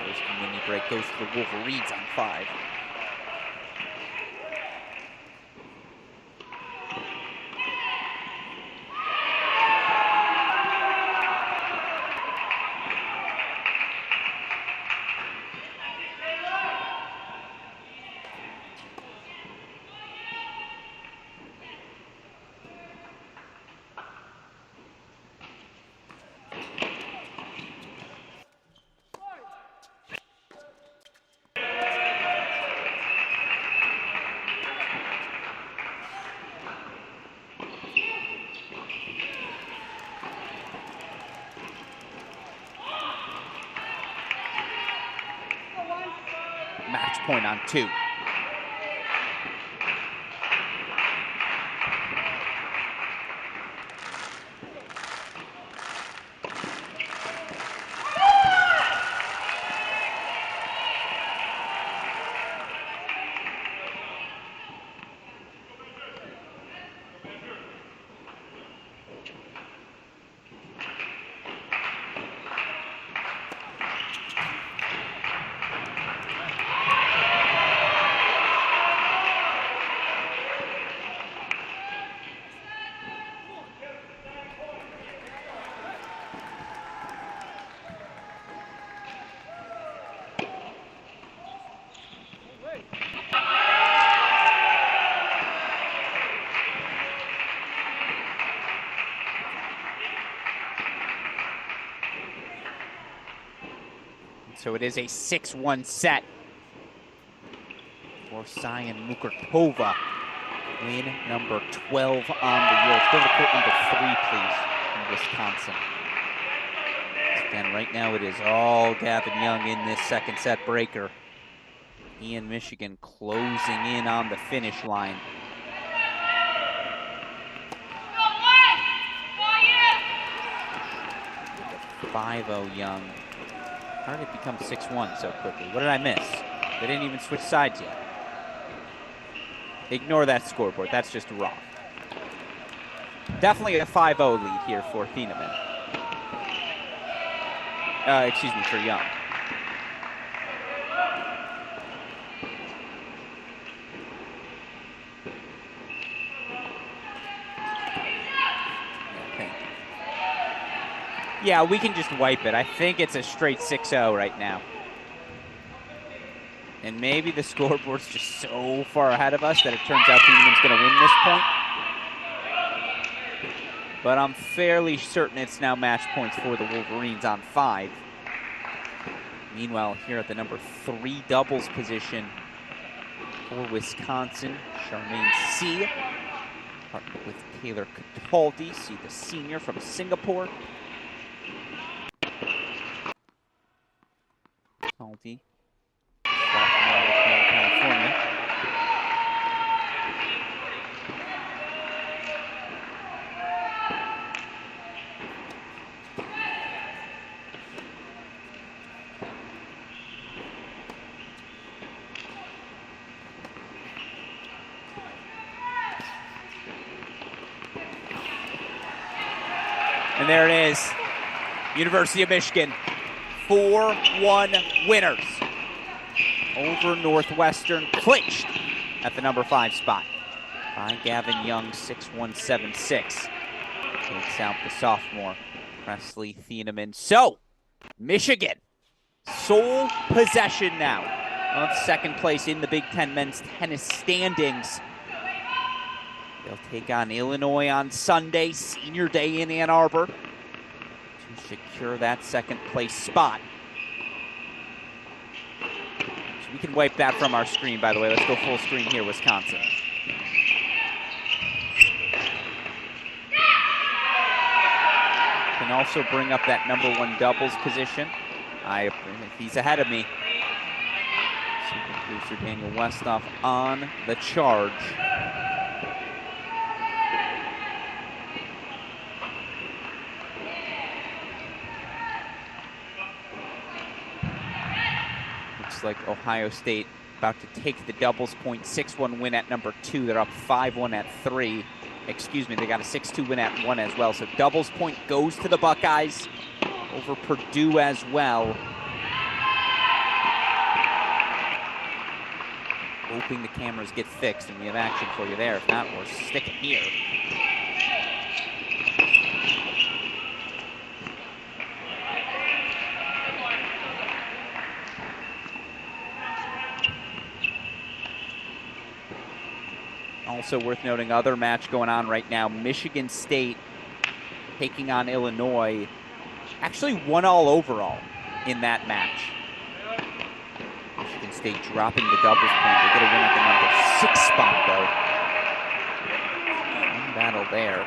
There's the mini break, goes to the Wolverines on 5. point on 2. So it is a 6-1 set for Cyan Mukurtova. Win number 12 on the year. Let's go to court number 3, please, in Wisconsin. Again, right now it is all Gavin Young in this second set breaker. He and Michigan closing in on the finish line. With a 5-0 Young. How did it become 6-1 so quickly? What did I miss? They didn't even switch sides yet. Ignore that scoreboard. That's just wrong. Definitely a 5-0 lead here for Thieneman. Excuse me, for Young. Yeah, we can just wipe it. I think it's a straight 6-0 right now. And maybe the scoreboard's just so far ahead of us that it turns out Thieneman's going to win this point. But I'm fairly certain it's now match points for the Wolverines on 5. Meanwhile, here at the number 3 doubles position for Wisconsin, Charmaine C. partnered with Taylor Cataldi, see the senior from Singapore. Cataldi, sophomore from California. And there it is, University of Michigan, 4-1 winners over Northwestern, clinched at the number 5 spot by Gavin Young, 6-1-7-6. Takes out the sophomore, Presley Thieneman. So, Michigan, sole possession now of second place in the Big Ten men's tennis standings. They'll take on Illinois on Sunday, senior day in Ann Arbor, to secure that second place spot. So we can wipe that from our screen, by the way. Let's go full screen here, Wisconsin. Can also bring up that number 1 doubles position. He's ahead of me. Super producer Daniel Westoff on the charge. Like Ohio State about to take the doubles point, 6-1 win at number 2. They're up 5-1 at 3. Excuse me, they got a 6-2 win at 1 as well. So doubles point goes to the Buckeyes over Purdue as well. Hoping the cameras get fixed and we have action for you there. If not, we're sticking here. Also worth noting, other match going on right now, Michigan State taking on Illinois. Actually 1-all overall in that match. Michigan State dropping the doubles point. They get a win at the number 6 spot though. Fun battle there.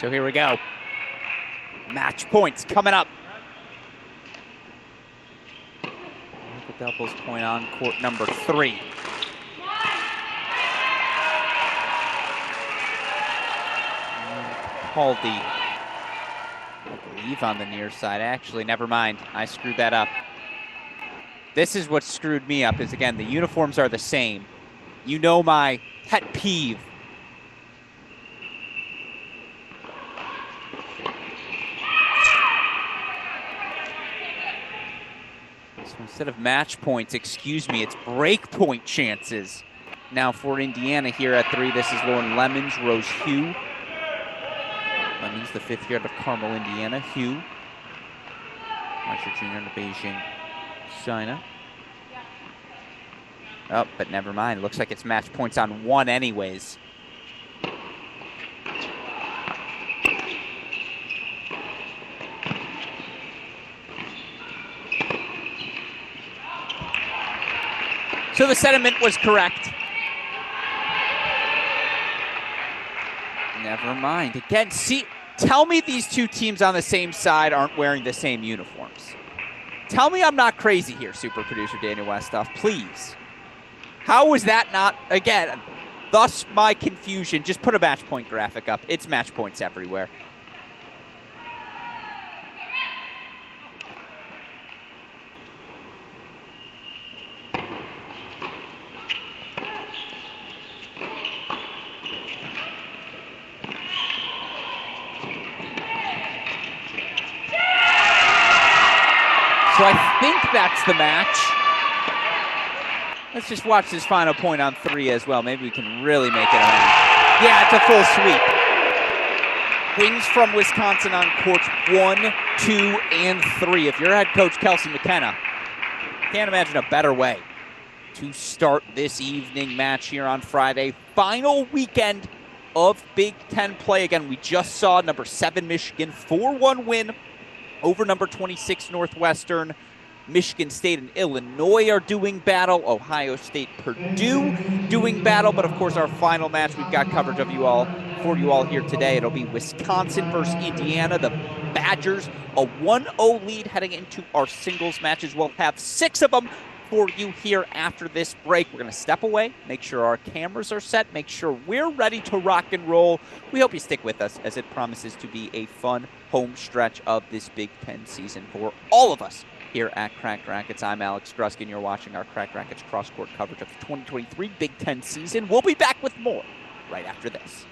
So here we go. Match points coming up. The doubles point on court number 3. Capaldi, I believe, on the near side. Actually, never mind. I screwed that up. This is what screwed me up, is, again, the uniforms are the same. You know my pet peeve. So instead of match points, excuse me, it's break point chances. Now for Indiana here at 3, this is Lauren Lemons, Rose Hugh. Lemons, the 5th year out of Carmel, Indiana. Hugh, Marshall Jr. to Beijing, China. Oh, but never mind. Looks like it's match points on 1 anyways. So the sentiment was correct. Never mind. Again, see, tell me these two teams on the same side aren't wearing the same uniforms. Tell me I'm not crazy here, super producer Daniel Westoff, please. How was that not, again, thus my confusion. Just put a match point graphic up. It's match points everywhere. So I think that's the match. Let's just watch this final point on 3 as well. Maybe we can really make it a match. Yeah, it's a full sweep. Wings from Wisconsin on courts 1, 2, and 3. If you're head coach Kelsey McKenna, can't imagine a better way to start this evening match here on Friday. Final weekend of Big Ten play. Again, we just saw number 7 Michigan 4-1 win over number 26 Northwestern. Michigan State and Illinois are doing battle. Ohio State, Purdue doing battle. But of course, our final match we've got coverage of for you all here today. It'll be Wisconsin versus Indiana. The Badgers, a 1-0 lead heading into our singles matches. We'll have 6 of them for you here after this break. We're going to step away, make sure our cameras are set, make sure we're ready to rock and roll. We hope you stick with us, as it promises to be a fun home stretch of this Big Ten season for all of us here at Cracked Racquets. I'm Alex Gruskin. You're watching our Cracked Racquets CrossCourt coverage of the 2023 Big Ten season. We'll be back with more right after this.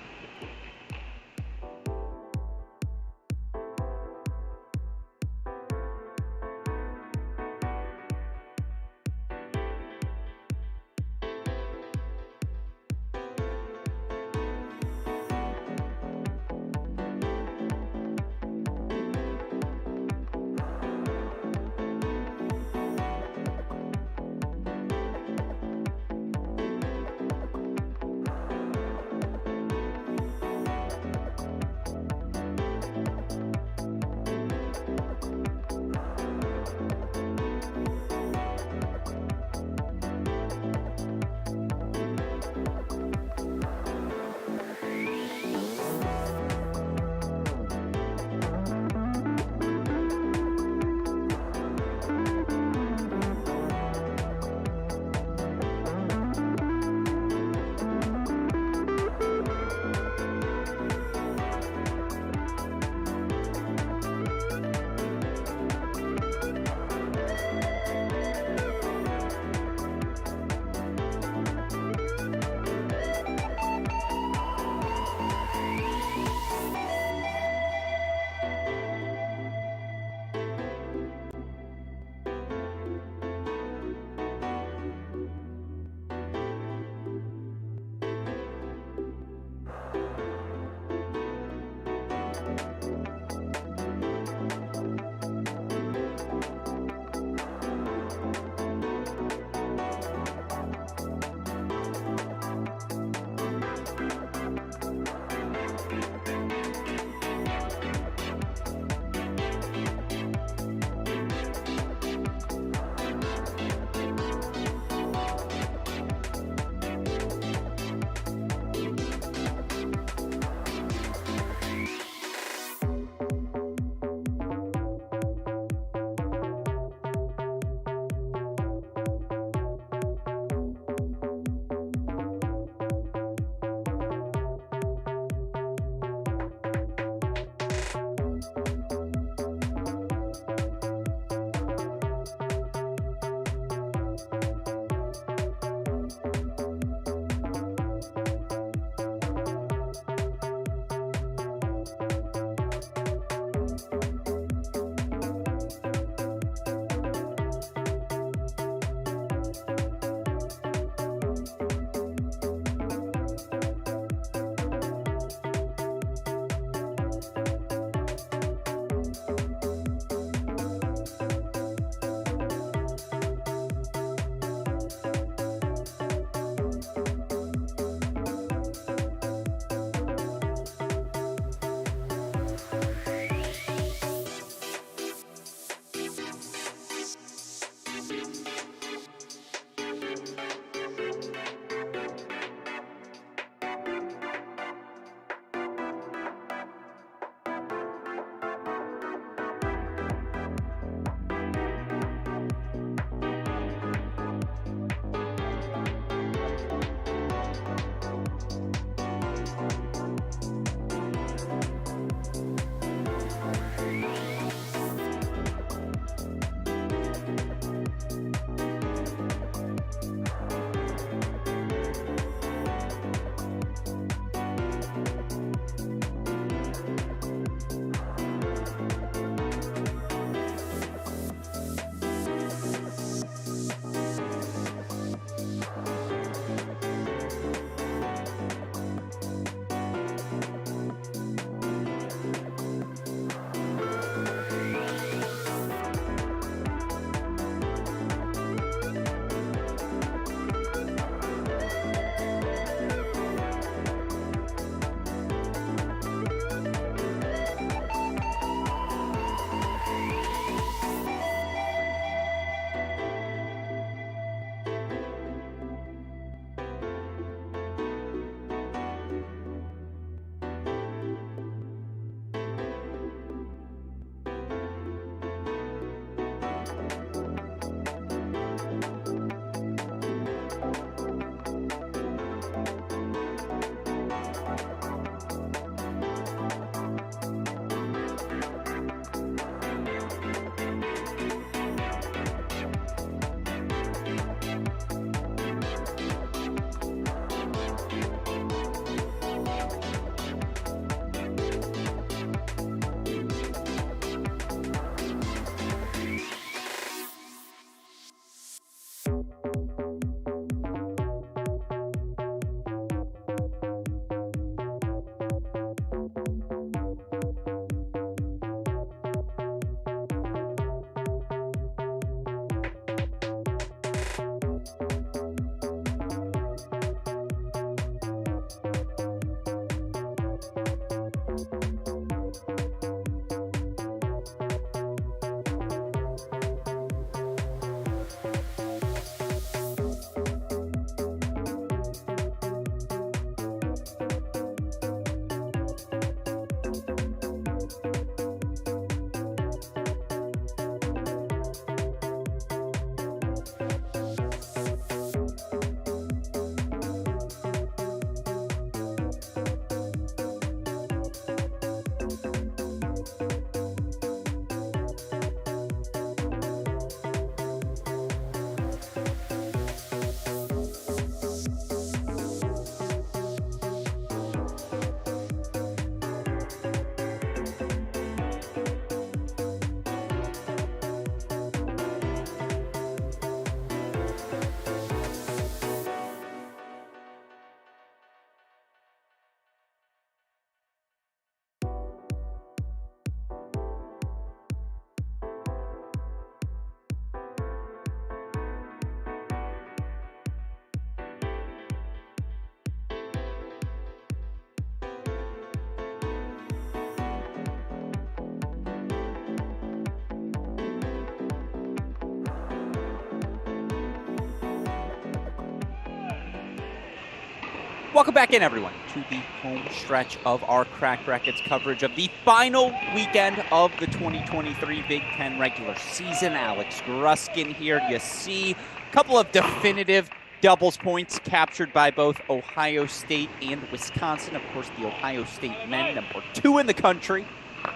Welcome back in, everyone, to the home stretch of our Cracked Racquets coverage of the final weekend of the 2023 Big Ten regular season. Alex Gruskin here. You see a couple of definitive doubles points captured by both Ohio State and Wisconsin. Of course, the Ohio State men, number 2 in the country.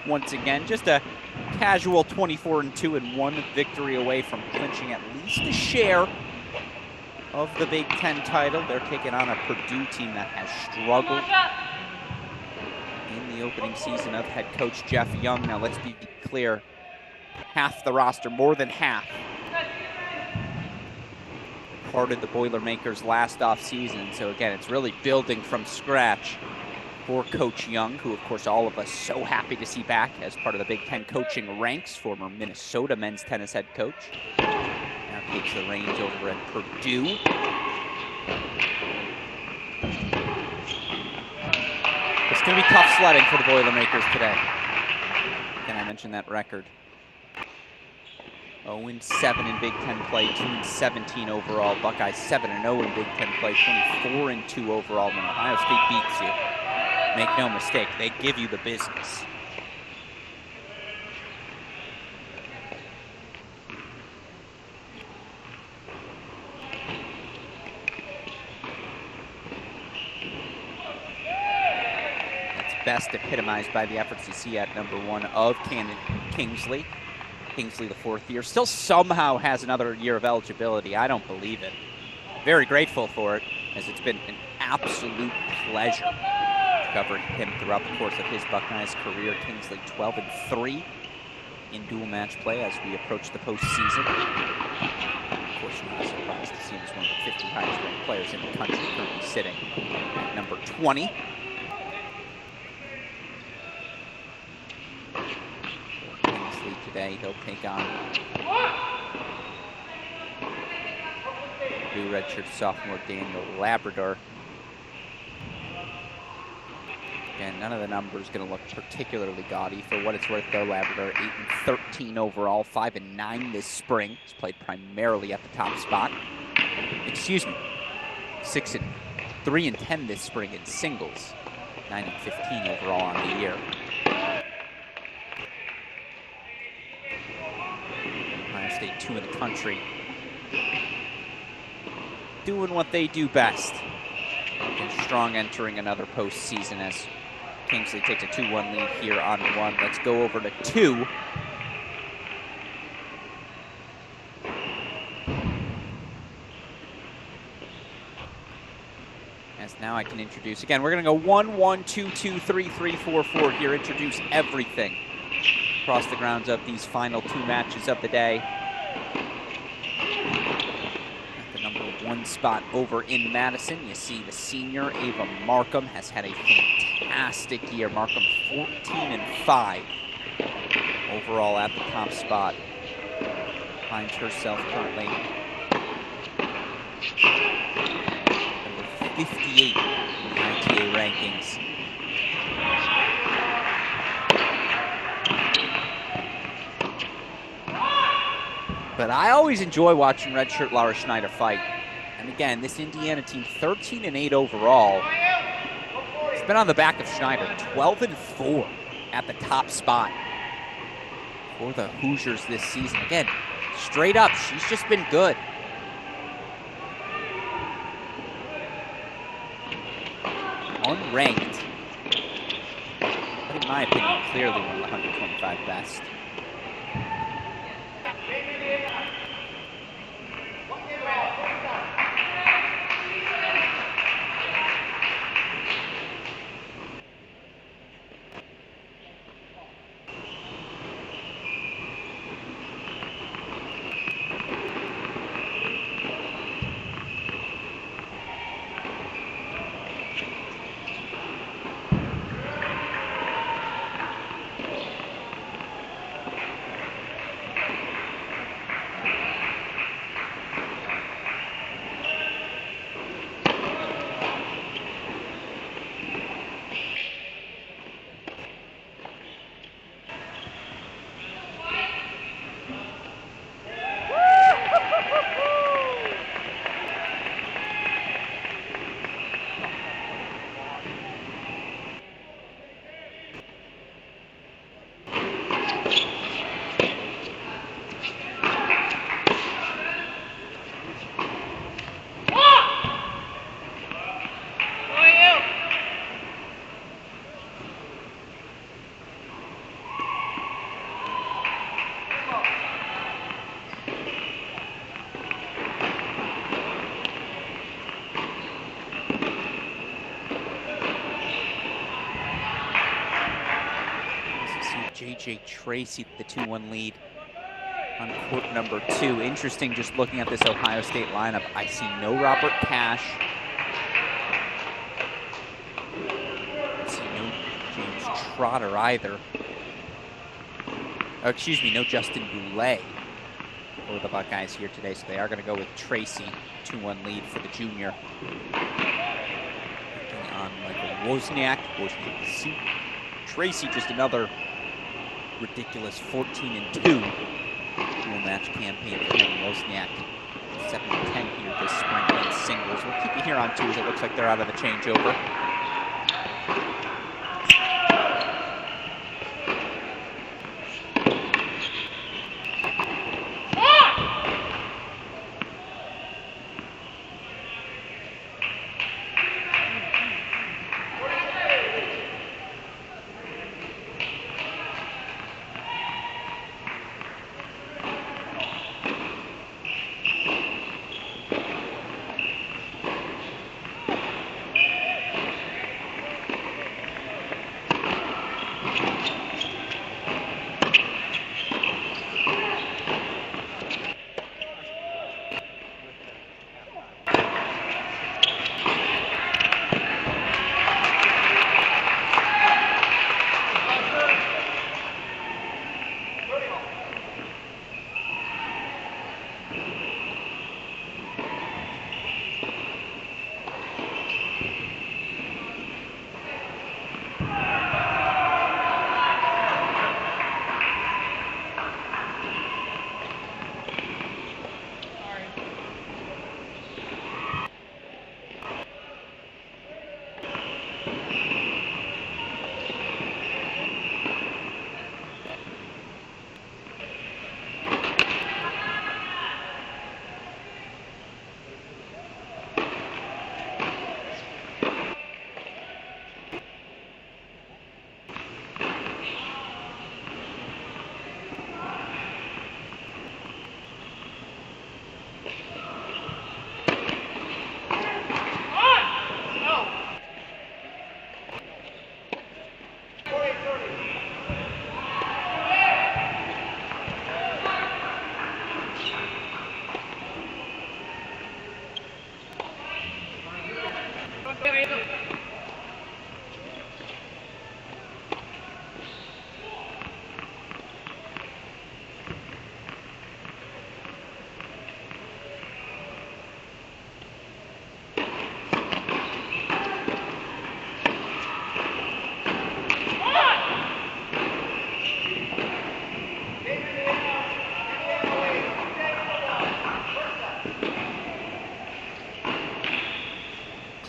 Once again, just a casual 24-2-1 victory away from clinching at least a share of the Big Ten title. They're taking on a Purdue team that has struggled in the opening season of head coach Jeff Young. Now, let's be clear, half the roster, more than half, departed the Boilermakers last offseason. So again, it's really building from scratch for Coach Young, who of course all of us so happy to see back as part of the Big Ten coaching ranks, former Minnesota men's tennis head coach. Now takes the reins over at Purdue. It's going to be tough sledding for the Boilermakers today. Again, I mentioned that record. 0-7 in Big Ten play, 2-17 overall. Buckeyes 7-0 in Big Ten play, 24-2 overall. When Ohio State beats you, make no mistake, they give you the business. Best epitomized by the efforts you see at number 1 of Kingsley. Kingsley, the 4th year, still somehow has another year of eligibility. I don't believe it. Very grateful for it, as it's been an absolute pleasure to cover him throughout the course of his Buckeyes career. Kingsley 12-3 in dual match play as we approach the postseason. Of course, you're not surprised to see him as one of the 50 highest ranked players in the country, currently sitting at number 20. Today, he'll take on new redshirt sophomore Daniel Labrador. Again, none of the numbers going to look particularly gaudy. For what it's worth, though, Labrador 8-13 overall, 5-9 this spring. He's played primarily at the top spot. Excuse me, 3-10 this spring in singles, 9-15 overall on the year. State 2 in the country, doing what they do best. And strong entering another postseason as Kingsley takes a 2-1 lead here on 1. Let's go over to 2. As now I can introduce, again, we're going to go 1-1, 2-2, 3-3, 4-4 here. Introduce everything across the grounds of these final 2 matches of the day. At the number 1 spot over in Madison, you see the senior Ava Markham has had a fantastic year. Markham 14-5 overall at the top spot. Finds herself currently number 58 in the ITA rankings. But I always enjoy watching redshirt Laura Schneider fight. And again, this Indiana team, 13-8 overall. It's been on the back of Schneider, 12-4 at the top spot for the Hoosiers this season. Again, straight up, she's just been good. Unranked, but in my opinion, clearly one of the 125 best. J.J. Tracy, the 2-1 lead on court number 2. Interesting, just looking at this Ohio State lineup. I see no Robert Cash. I see no James Trotter either. Oh, excuse me, no Justin Goulet for the Buckeyes here today. So they are going to go with Tracy, 2-1 lead for the junior. Working on Michael Wozniak. Tracy, just another ridiculous 14-2 dual match campaign for him. Wozniak 7-10 here this spring in singles. We'll keep you here on twos. It looks like they're out of the changeover.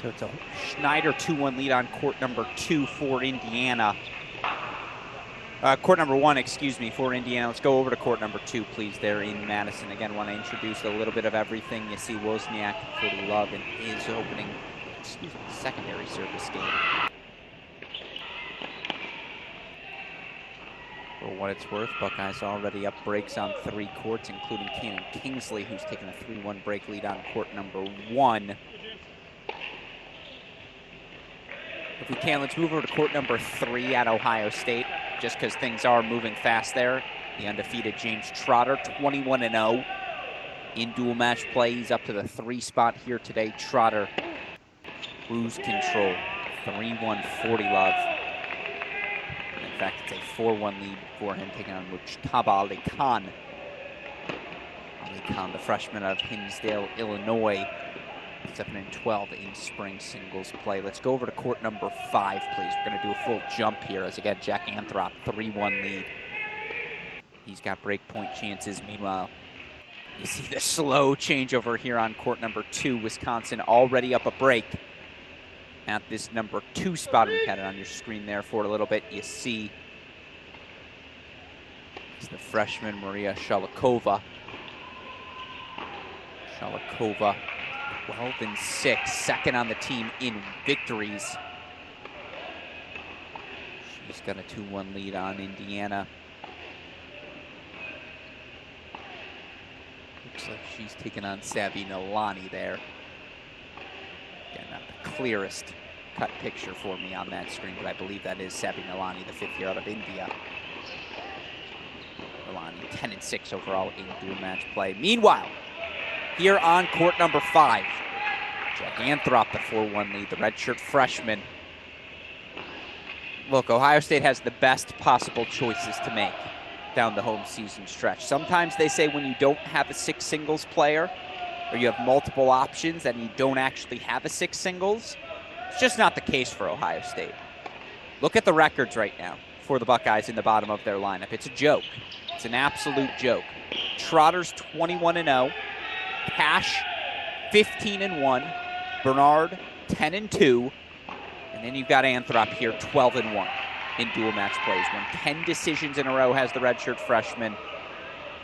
So it's a Schneider 2-1 lead on court number 2 for Indiana. Court number 1, excuse me, for Indiana. Let's go over to court number 2, please, there in Madison. Again, want to introduce a little bit of everything. You see Wozniak, Cody Love, in his opening, secondary service game. For what it's worth, Buckeyes already up breaks on 3 courts, including Cannon Kingsley, who's taken a 3-1 break lead on court number 1. If we can, let's move over to court number 3 at Ohio State, just because things are moving fast there. The undefeated James Trotter, 21-0 in dual match play. He's up to the 3 spot here today. Trotter, cruise control, 3-1 40 love. In fact, it's a 4-1 lead for him, taking on Mujtaba Ali Khan. Ali Khan, the freshman out of Hinsdale, Illinois. 7-12 in spring singles play. Let's go over to court number 5, please. We're going to do a full jump here as, again, Jack Anthrop, 3-1 lead. He's got break point chances. Meanwhile, you see the slow changeover here on court number 2. Wisconsin already up a break at this number 2 spot. We've had it on your screen there for a little bit. You see it's the freshman Maria Shalikova. 12-6, second on the team in victories. She's got a 2-1 lead on Indiana. Looks like she's taking on Sabina Lani there. Again, not the clearest cut picture for me on that screen, but I believe that is Sabina Lani, the 5th year out of India. Milani, 10-6 overall in dual match play. Meanwhile, here on court number 5, Jack Anthrop, the 4-1 lead, the redshirt freshman. Look, Ohio State has the best possible choices to make down the home season stretch. Sometimes they say when you don't have a 6 singles player, or you have multiple options and you don't actually have a 6 singles, it's just not the case for Ohio State. Look at the records right now for the Buckeyes in the bottom of their lineup. It's a joke. It's an absolute joke. Trotter's 21-0. Cash, 15-1. Bernard, 10-2. And then you've got Anthrop here, 12-1 in dual match plays. Won 10 decisions in a row, has the redshirt freshman.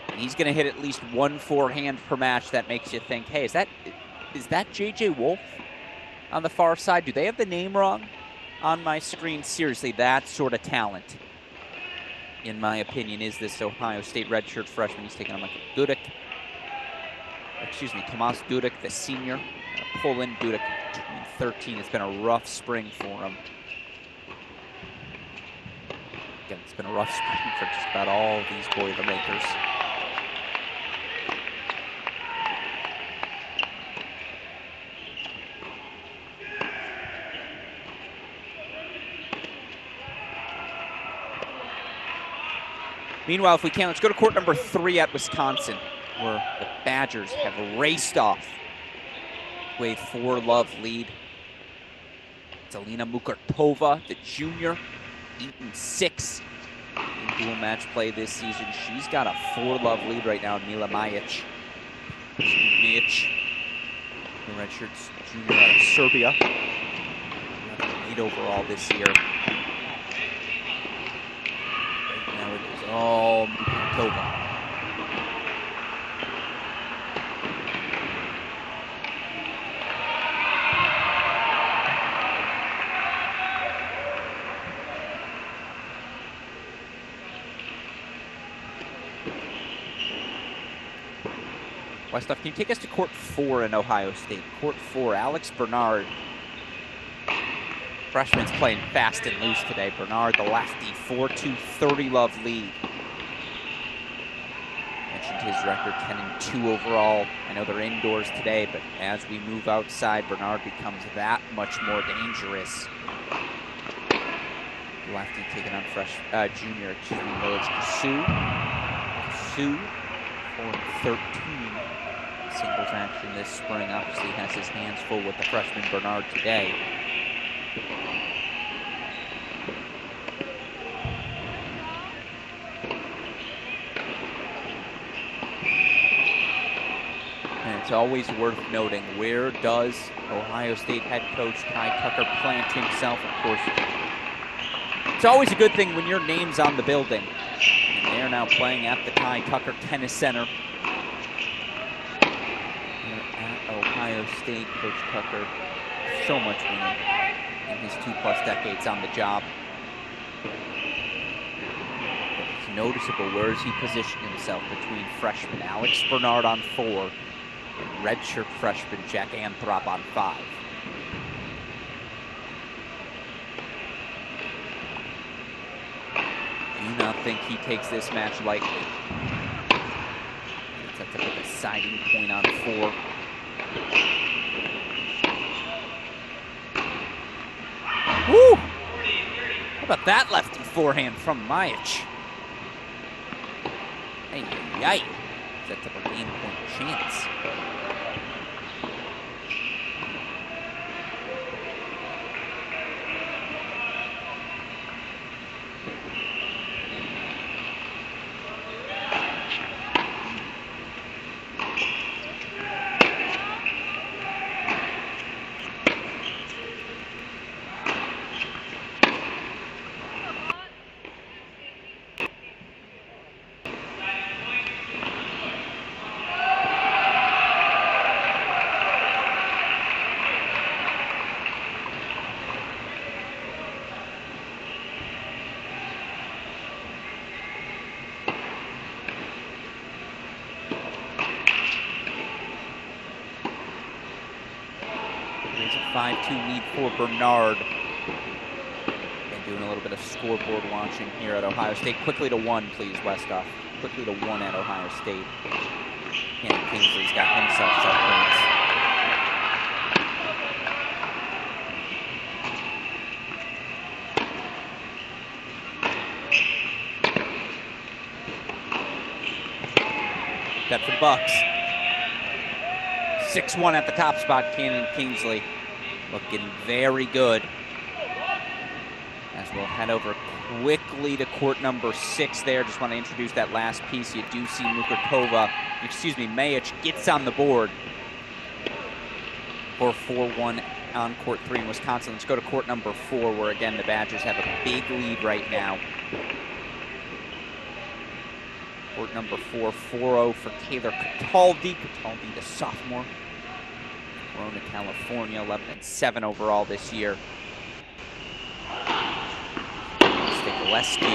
And he's going to hit at least one forehand per match. That makes you think, hey, is that J.J. Wolf on the far side? Do they have the name wrong on my screen? Seriously, that sort of talent, in my opinion, is this Ohio State redshirt freshman. He's taking on like Tomas Dudek, the senior. Pull in Dudek, 13. It's been a rough spring for him. Again, it's been a rough spring for just about all of these Boilermakers. Meanwhile, if we can, let's go to court number 3 at Wisconsin, where the Badgers have raced off with a 4-love lead. Zelina Mukartova, the junior, 8-6 in dual match play this season. She's got a 4-love lead right now in Mila Majic. Majic, the redshirt junior out of Serbia. Another lead overall this year. Right now it is all Mukartova. Westhoff, can you take us to court 4 in Ohio State? Court 4, Alex Bernard. Freshman's playing fast and loose today. Bernard, the lefty, 4-2, 30-love lead. Mentioned his record, 10-2 overall. I know they're indoors today, but as we move outside, Bernard becomes that much more dangerous. Lefty taking on junior, Village Kasu. Kasu, 4-13. Singles action this spring. Obviously has his hands full with the freshman Bernard today. And it's always worth noting, where does Ohio State head coach Ty Tucker plant himself? Of course, it's always a good thing when your name's on the building. And they're now playing at the Ty Tucker Tennis Center. Ohio State, Coach Tucker, so much winning in his 2+ decades on the job. But it's noticeable, where has he positioned himself between freshman Alex Bernard on 4 and redshirt freshman Jack Anthrop on 5. Do not think he takes this match lightly. That's a deciding point on 4. Woo! How about that lefty forehand from Majic? Hey, yay! Sets up a game point chance. There's a 5-2 lead for Bernard. And Doing a little bit of scoreboard watching here at Ohio State. Quickly to 1, please, Westhoff. Quickly to 1 at Ohio State. Cannon Kingsley's got himself some points. That for the Bucks. 6-1 at the top spot, Cannon Kingsley. Looking very good. As we'll head over quickly to court number 6 there. Just want to introduce that last piece. You do see Majic gets on the board for 4-1 on court 3 in Wisconsin. Let's go to court number 4, where again the Badgers have a big lead right now. Court number 4, 4-0 for Taylor Cataldi. Cataldi, the sophomore. Corona, California, 11-7 overall this year. Stikalescu.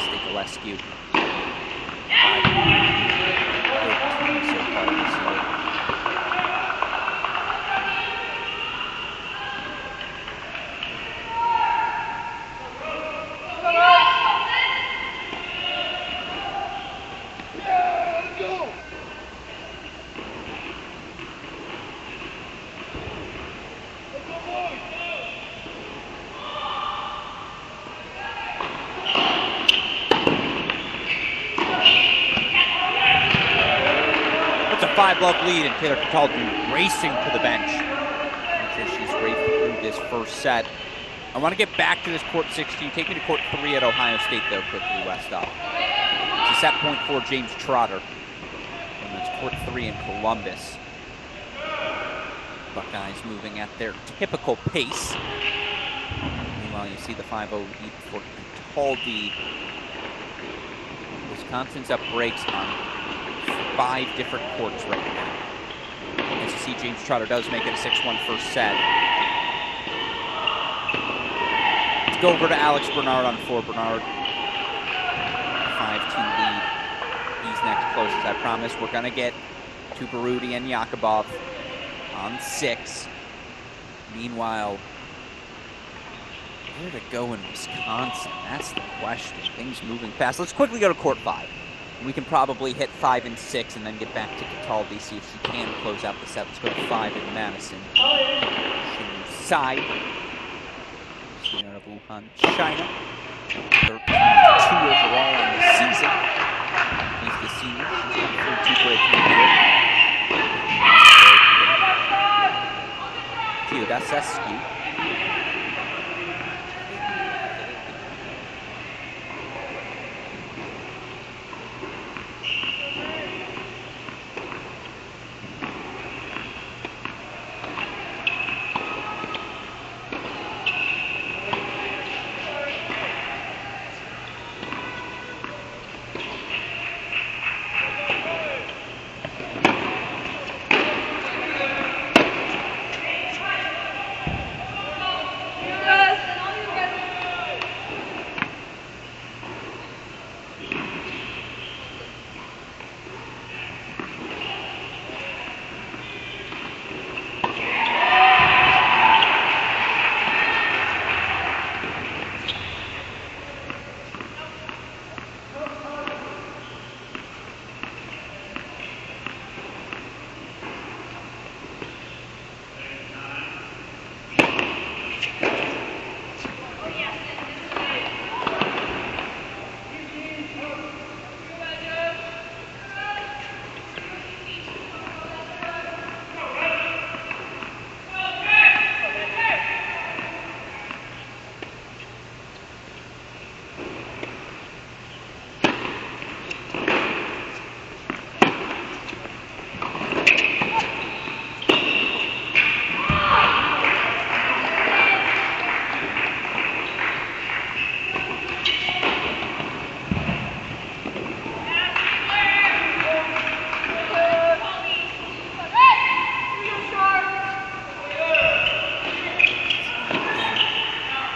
Stikalescu. 5-13 so far this year. It's a 5-love lead, and Taylor Cataldi racing to the bench after she's raced through this first set. I want to get back to this court 16. Take me to court 3 at Ohio State, though, quickly, Westhoff. It's a set point for James Trotter. And that's court 3 in Columbus. Buckeyes moving at their typical pace. Meanwhile, you see the 5-0 lead for Cataldi. Wisconsin's up breaks on 5 different courts right now. As you see, James Trotter does make it a 6-1 first set. Let's go over to Alex Bernard on 4. Bernard, 5-2 lead. He's next closest, I promise. We're going to get to Barudi and Yakubov on 6. Meanwhile, where to go in Wisconsin? That's the question. Things moving fast. Let's quickly go to court 5. We can probably hit 5 and 6 and then get back to Cataldi, see if she can close out the set. Let's go to 5 in Madison. Side. She's out of Wuhan, China. 13-2 overall on the season. He's the senior. She's got a 4-2 break here. Teodosescu.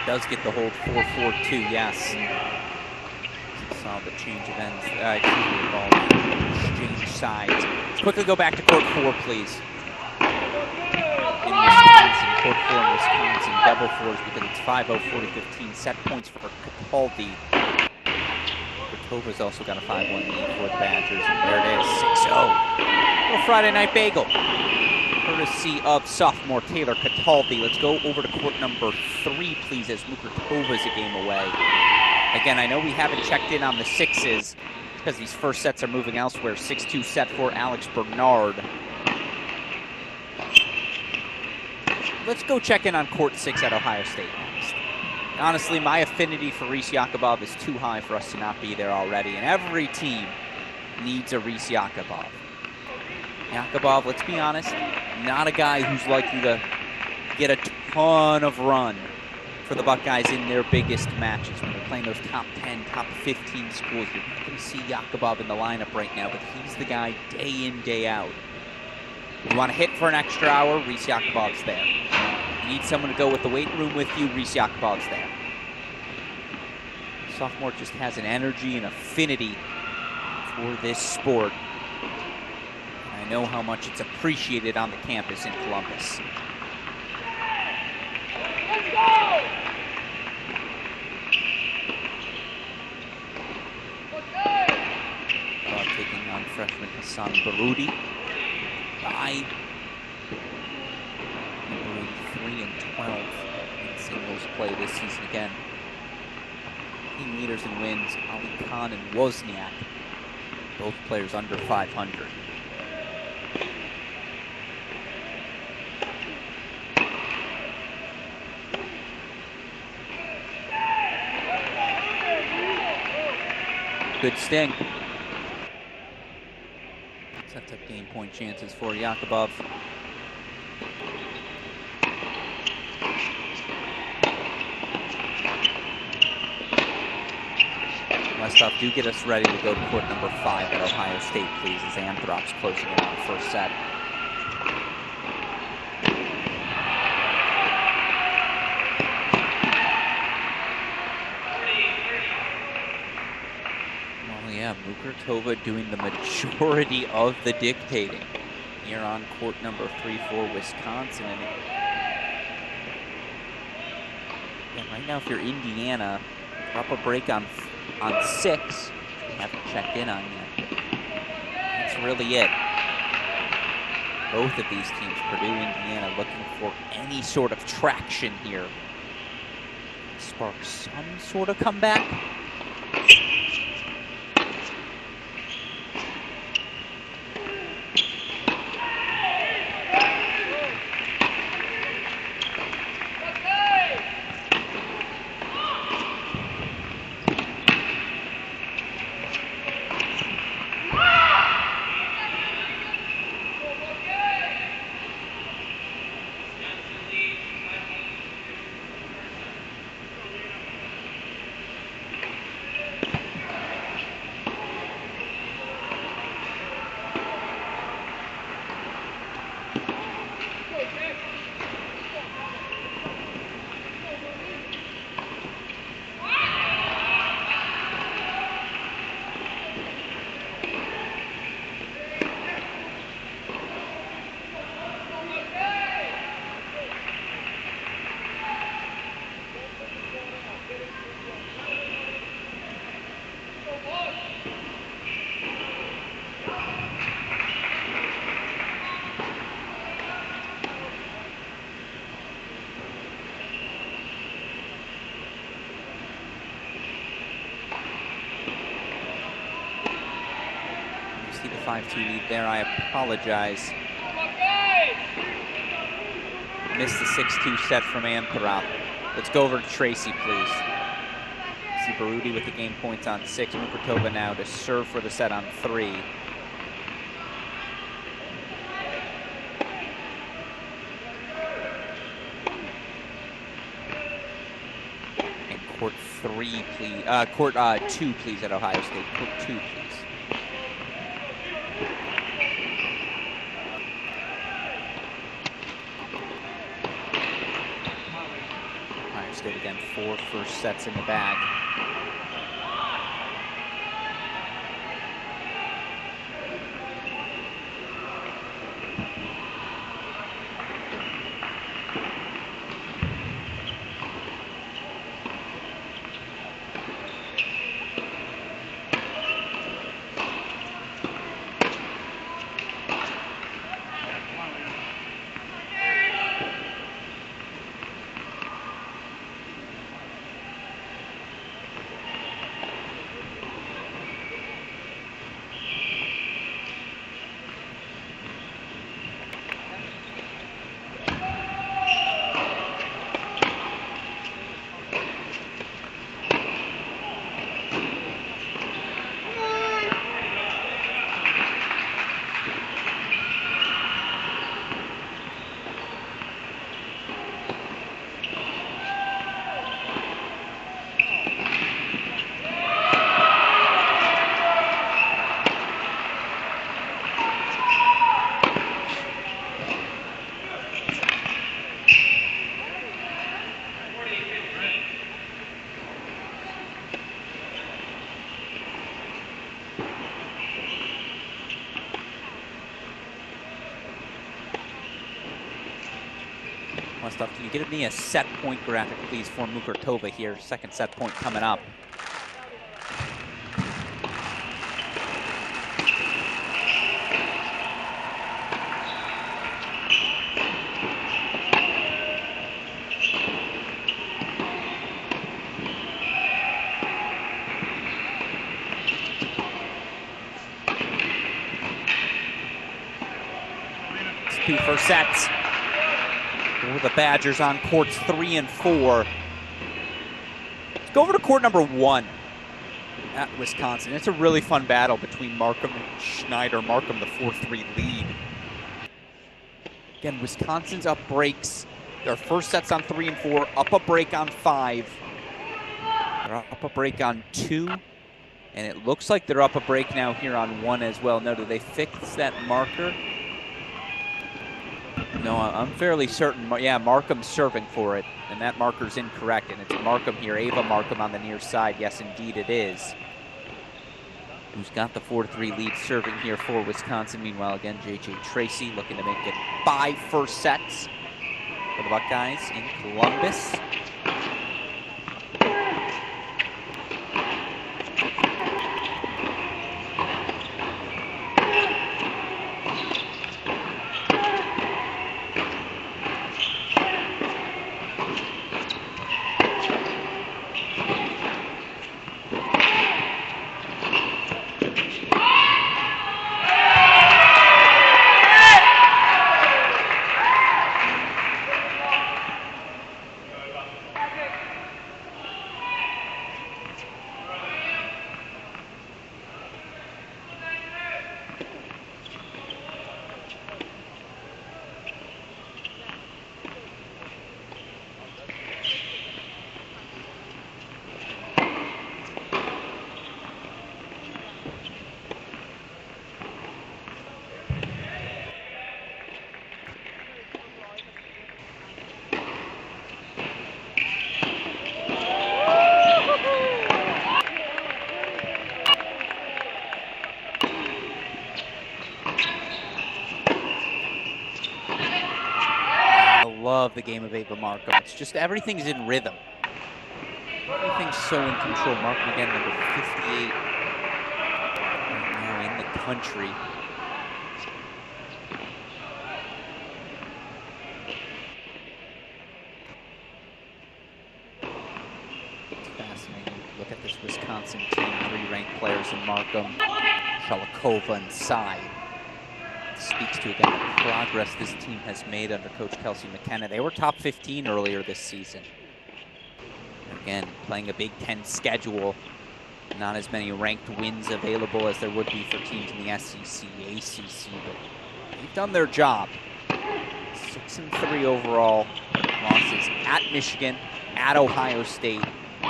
Does get the hold 4-4-2, yes. Saw the change of ends, ball exchange sides. Let's quickly go back to court 4, please. In Wisconsin. court four in Wisconsin, double fours because it's 5-0, 40-15. Set points for Cataldi. Kotova's also got a 5-1 lead for the Badgers, and there it is, 6-0. Little Friday Night Bagel, courtesy of sophomore Taylor Cataldi. Let's go over to court number 3, please, as Mukurtova's a game away. Again, I know we haven't checked in on the sixes because these first sets are moving elsewhere. 6-2 set for Alex Bernard. Let's go check in on court 6 at Ohio State next. Honestly, my affinity for Reese Yakubov is too high for us to not be there already, and every team needs a Reese Yakubov. Yakubov, let's be honest, not a guy who's likely to get a ton of run for the Buckeyes in their biggest matches. When they're playing those top 10, top 15 schools, you're not going to see Yakubov in the lineup right now, but he's the guy day in, day out. You want to hit for an extra hour, Reese Yakubov's there. You need someone to go with the weight room with you, Reese Yakubov's there. Sophomore just has an energy and affinity for this sport. And I know how much it's appreciated on the campus in Columbus. Let's go! Taking on freshman Hassan Baroudi. By 3-12 in singles play this season again. Team leaders in wins, Ali Khan and Wozniak, both players under 500. Good sting. Sets up game point chances for Yakubov. Westhoff, do get us ready to go to court number 5 at Ohio State, please, as Anthrop's closing in on the first set. Well, yeah, Mukurtova doing the majority of the dictating here on court number 3 for Wisconsin. And yeah, right now, if you're Indiana, drop a break on 6. We haven't checked in on yet. That's really it. Both of these teams, Purdue, Indiana, looking for any sort of traction here. Spark some sort of comeback. The 5-2 lead there. I apologize. Missed the 6-2 set from Anthrop. Let's go over to Tracy, please. See Baroudi with the game points on 6. Mukurtova now to serve for the set on 3. And court 3, please. Court 2, please, at Ohio State. Court 2, please. Again, 4 first sets in the bag. Westhoff, can you get me a set point graphic, please, for Mukurtova here? Second set point coming up. It's 2 first sets. For the Badgers on courts 3 and 4. Let's go over to court number 1 at Wisconsin. It's a really fun battle between Markham and Schneider. Markham the 4-3 lead. Again, Wisconsin's up breaks. Their first set's on 3 and 4, up a break on 5. They're up a break on 2. And it looks like they're up a break now here on 1 as well. No, did they fix that marker? No, I'm fairly certain. Yeah, Markham's serving for it, and that marker's incorrect, and it's Markham here. Ava Markham on the near side. Yes, indeed it is. Who's got the 4-3 lead serving here for Wisconsin. Meanwhile, again, JJ Tracy looking to make it 5 first sets for the Buckeyes in Columbus. Love the game of Ava Markham. It's just everything's in rhythm. Everything's so in control. Markham again, number 58 right now in the country. It's fascinating. Look at this Wisconsin team. 3 ranked players in Markham, Shalikova and Tsai. Speaks to, again, the progress this team has made under Coach Kelsey McKenna. They were top 15 earlier this season. Again, playing a Big Ten schedule. Not as many ranked wins available as there would be for teams in the SEC, ACC, but they've done their job. 6-3 overall losses at Michigan, at Ohio State, and the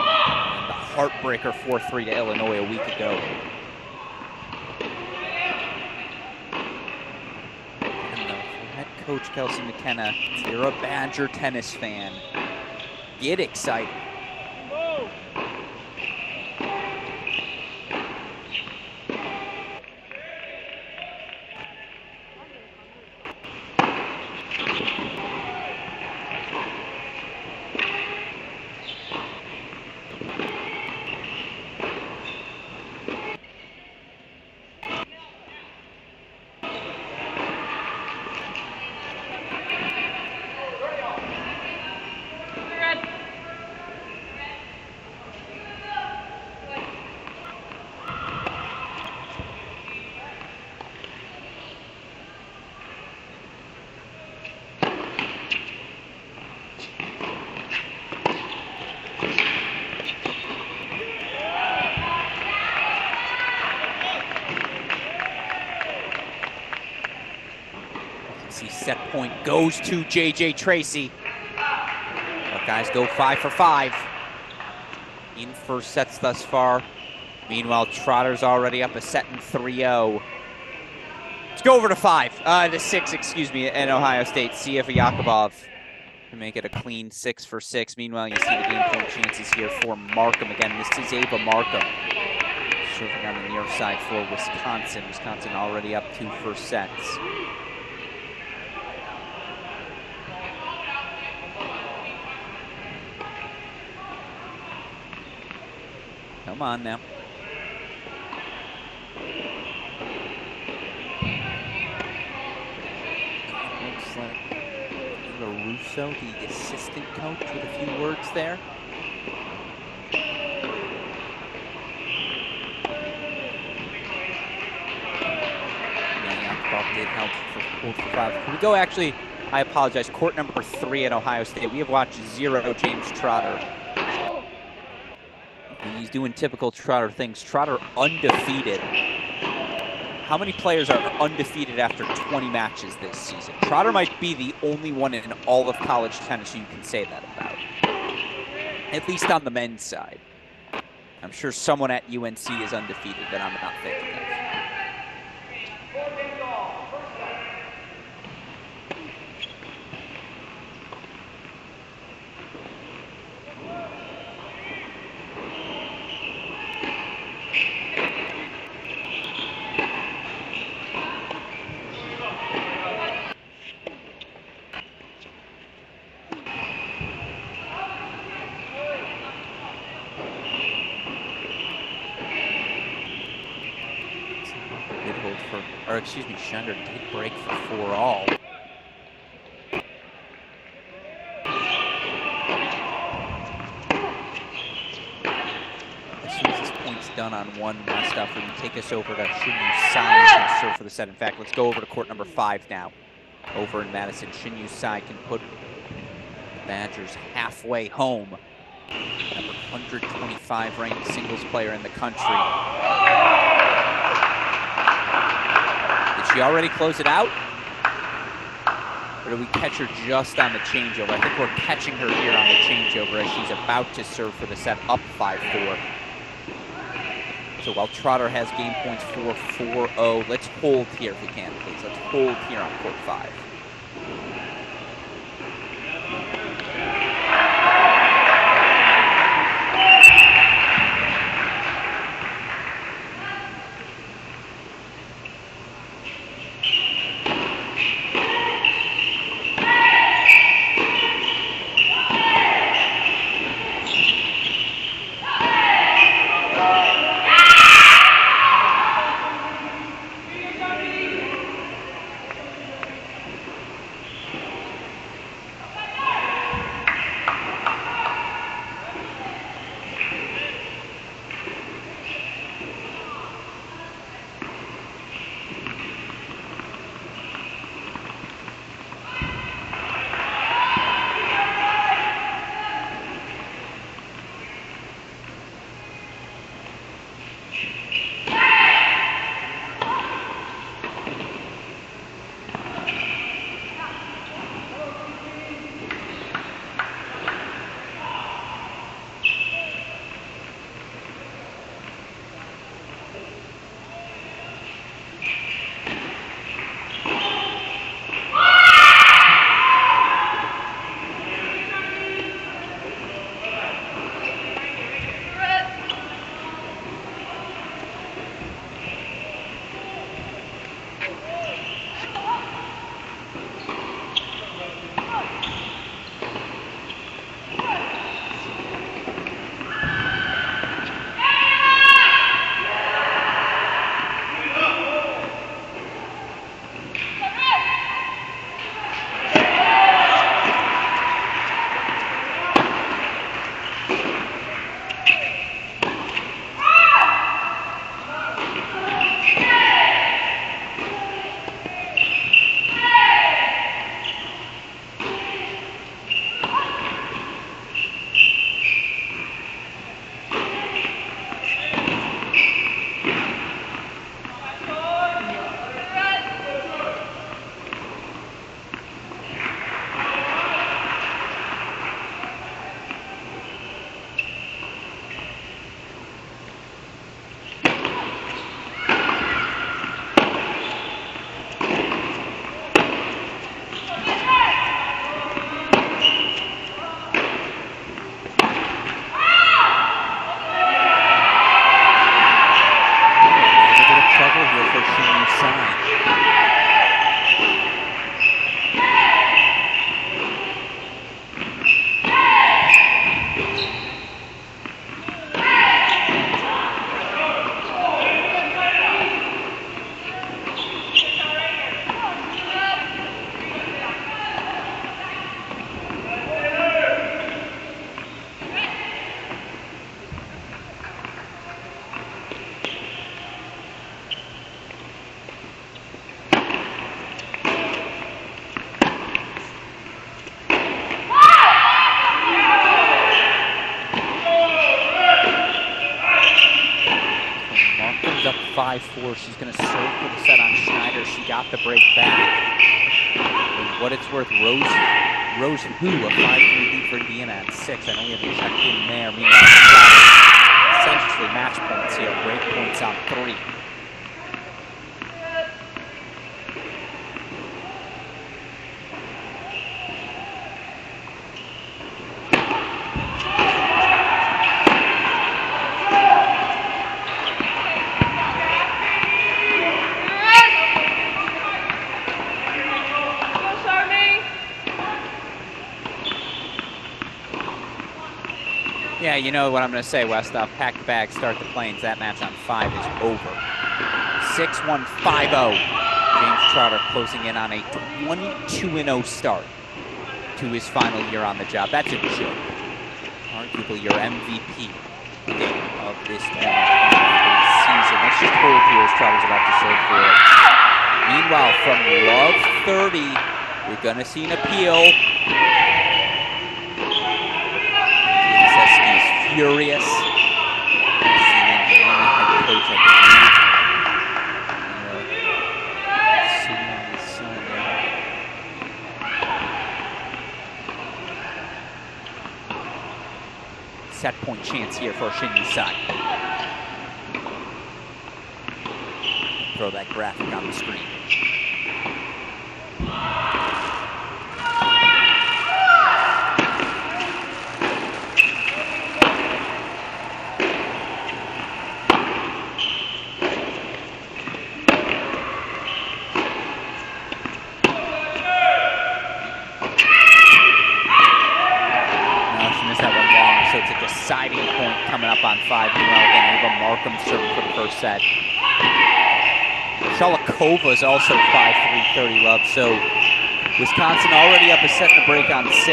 heartbreaker 4-3 to Illinois a week ago. Coach Kelsey McKenna, if you're a Badger tennis fan, get excited. Set point goes to JJ Tracy. Buckeyes go 5 for 5 in first sets thus far. Meanwhile, Trotter's already up a set in 3-0. Let's go over to 6, excuse me, at Ohio State. Sieva Yakubov to make it a clean 6 for 6. Meanwhile, you see the game point chances here for Markham. Again, this is Ava Markham serving on the near side for Wisconsin. Wisconsin already up 2 first sets. Come on now. Looks like Russo, the assistant coach, with a few words there. Did help for 5. Can we go, actually, I apologize, court number 3 at Ohio State. We have watched 0 James Trotter. And he's doing typical Trotter things. Trotter undefeated. How many players are undefeated after 20 matches this season? Trotter might be the only one in all of college tennis you can say that about. At least on the men's side. I'm sure someone at UNC is undefeated that I'm not thinking of. Schender did break for 4-all. As soon as this point's done on one last up, we take us over to Shinyu Sai can serve for the set. In fact, let's go over to court number 5 now. Over in Madison, Shinyu Sai can put the Badgers halfway home. Number 125 ranked singles player in the country. She already close it out? Or do we catch her just on the changeover? I think we're catching her here on the changeover as she's about to serve for the set, up 5-4. So while Trotter has game points for 4-0, let's hold here if we can, please. Let's hold here on court 5. 5-4. She's going to serve for the set on Schneider. She got the break back. For what it's worth, Rose Hu, a 5-3 lead for Deanna at 6. I know we haven't checked in there. Meanwhile, essentially match points here. Break points on 3. Yeah, you know what I'm going to say, Westoff. Pack the bag, start the planes. That match on 5 is over. 6-1, 5-0. James Trotter closing in on a 22-0 start to his final year on the job. That's a joke. Arguably your MVP of this 2023 season. Let's just hold here as Trotter's about to serve for it. Meanwhile, from Love 30, we're going to see an appeal. Furious. Head coach, set point chance here for Shinyu side. Throw that graphic on the screen. Deciding point coming up on 5. Meanwhile, again, Ava Markham serving for the first set. Shalikova is also 5-3, 30 love. So Wisconsin already up a set and a break on 6.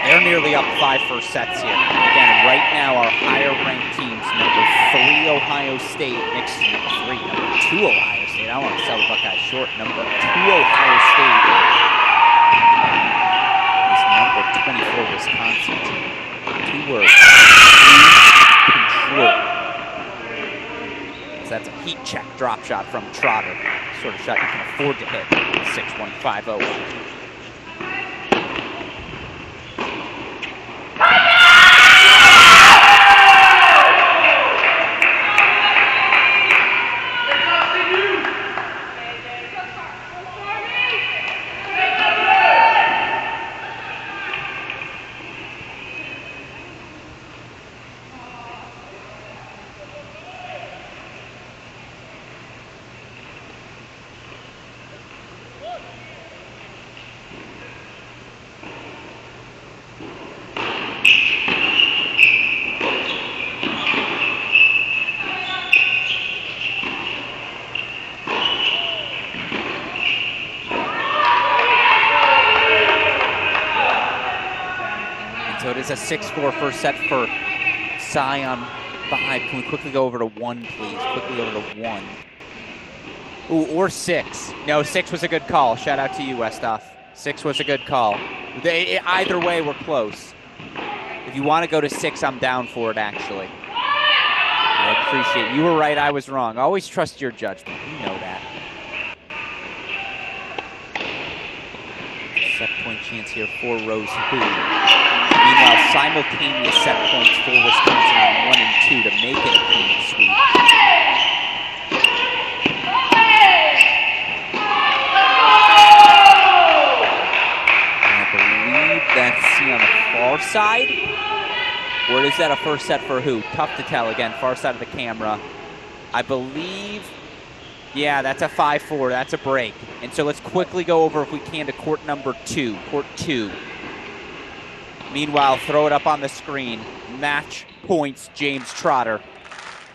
They're nearly up 5 first sets here. Again, right now our higher ranked teams, number 3 Ohio State, next to number 3, number 2 Ohio State. I don't want to sell the Buckeyes short. Number 2 Ohio State is number 24 Wisconsin team. 2 words. Control. So that's a heat check drop shot from Trotter. Sort of shot you can afford to hit. 6-1, 5-0. So it is a 6-4 first set for Cy on 5. Can we quickly go over to 1, please? Quickly over to 1. Ooh, or 6. No, 6 was a good call. Shout out to you, Westoff. 6 was a good call. Either way, we're close. If you want to go to 6, I'm down for it, actually. I appreciate it. You were right, I was wrong. Always trust your judgment. You know that. Set point chance here for Rose Hu. Meanwhile, simultaneous set points for Wisconsin on 1 and 2 to make it a clean sweep. And I believe that's on the far side. Or is that a first set for who? Tough to tell. Again, far side of the camera. I believe, yeah, that's a 5-4. That's a break. And so let's quickly go over, if we can, to court number 2. Court 2. Meanwhile, throw it up on the screen. Match points James Trotter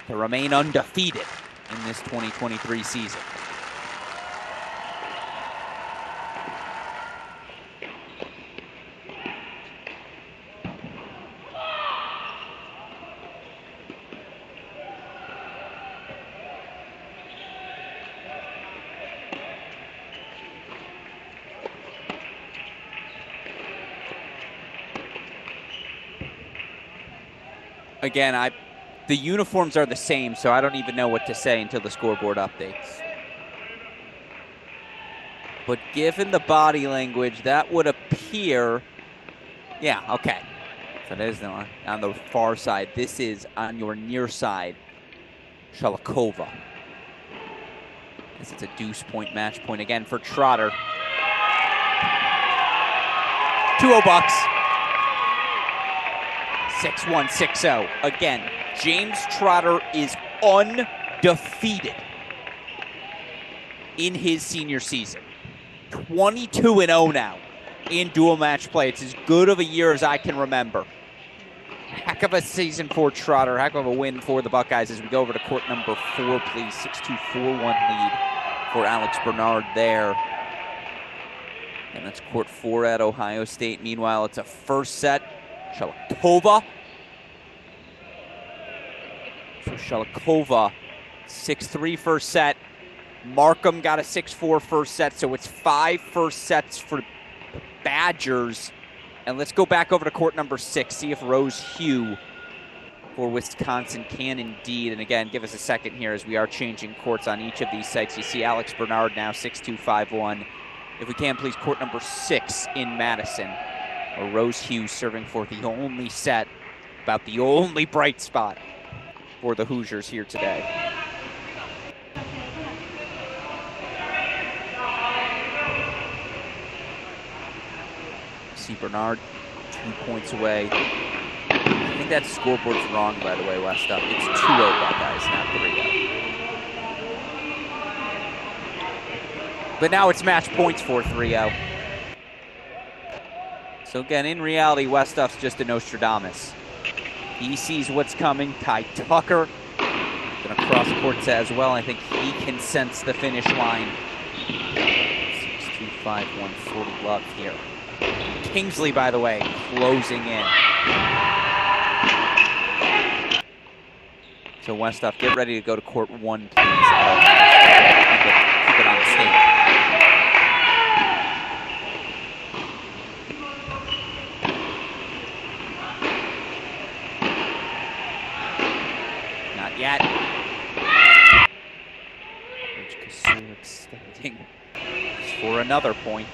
to remain undefeated in this 2023 season. Again, The uniforms are the same, so I don't even know what to say until the scoreboard updates. But given the body language, that would appear, yeah, okay. So that is on the far side. This is on your near side, Shalikova. This is a deuce point, match point again for Trotter. 2-0 Bucks. 6-1, 6-0. Again, James Trotter is undefeated in his senior season. 22-0 now in dual match play. It's as good of a year as I can remember. Heck of a season for Trotter. Heck of a win for the Buckeyes as we go over to court number 4, please. 6-2, 4-1 lead for Alex Bernard there. And that's court 4 at Ohio State. Meanwhile, it's a first set. Shalikova. So Shalikova, 6-3 first set. Markham got a 6-4 first set, so it's 5 first sets for the Badgers. And let's go back over to court number 6, see if Rose Hugh for Wisconsin can indeed. And again, give us a second here as we are changing courts on each of these sites. You see Alex Bernard now 6-2, 5-1. If we can, please, court number 6 in Madison. Or Rose Hugh serving for the only set, about the only bright spot for the Hoosiers here today. See Bernard 2 points away. I think that scoreboard's wrong, by the way, West Up. It's 2-0 Buckeyes, not 3-0. But now it's match points for 3-0. So again, in reality, West Up's just a Nostradamus. He sees what's coming. Ty Tucker gonna cross courts as well. I think he can sense the finish line. 6-2, 5-1, 40 love here. Kingsley, by the way, closing in. So West Up, get ready to go to court 1, please. Keep it on stage. Not yet. Rich Kasur extending for another point.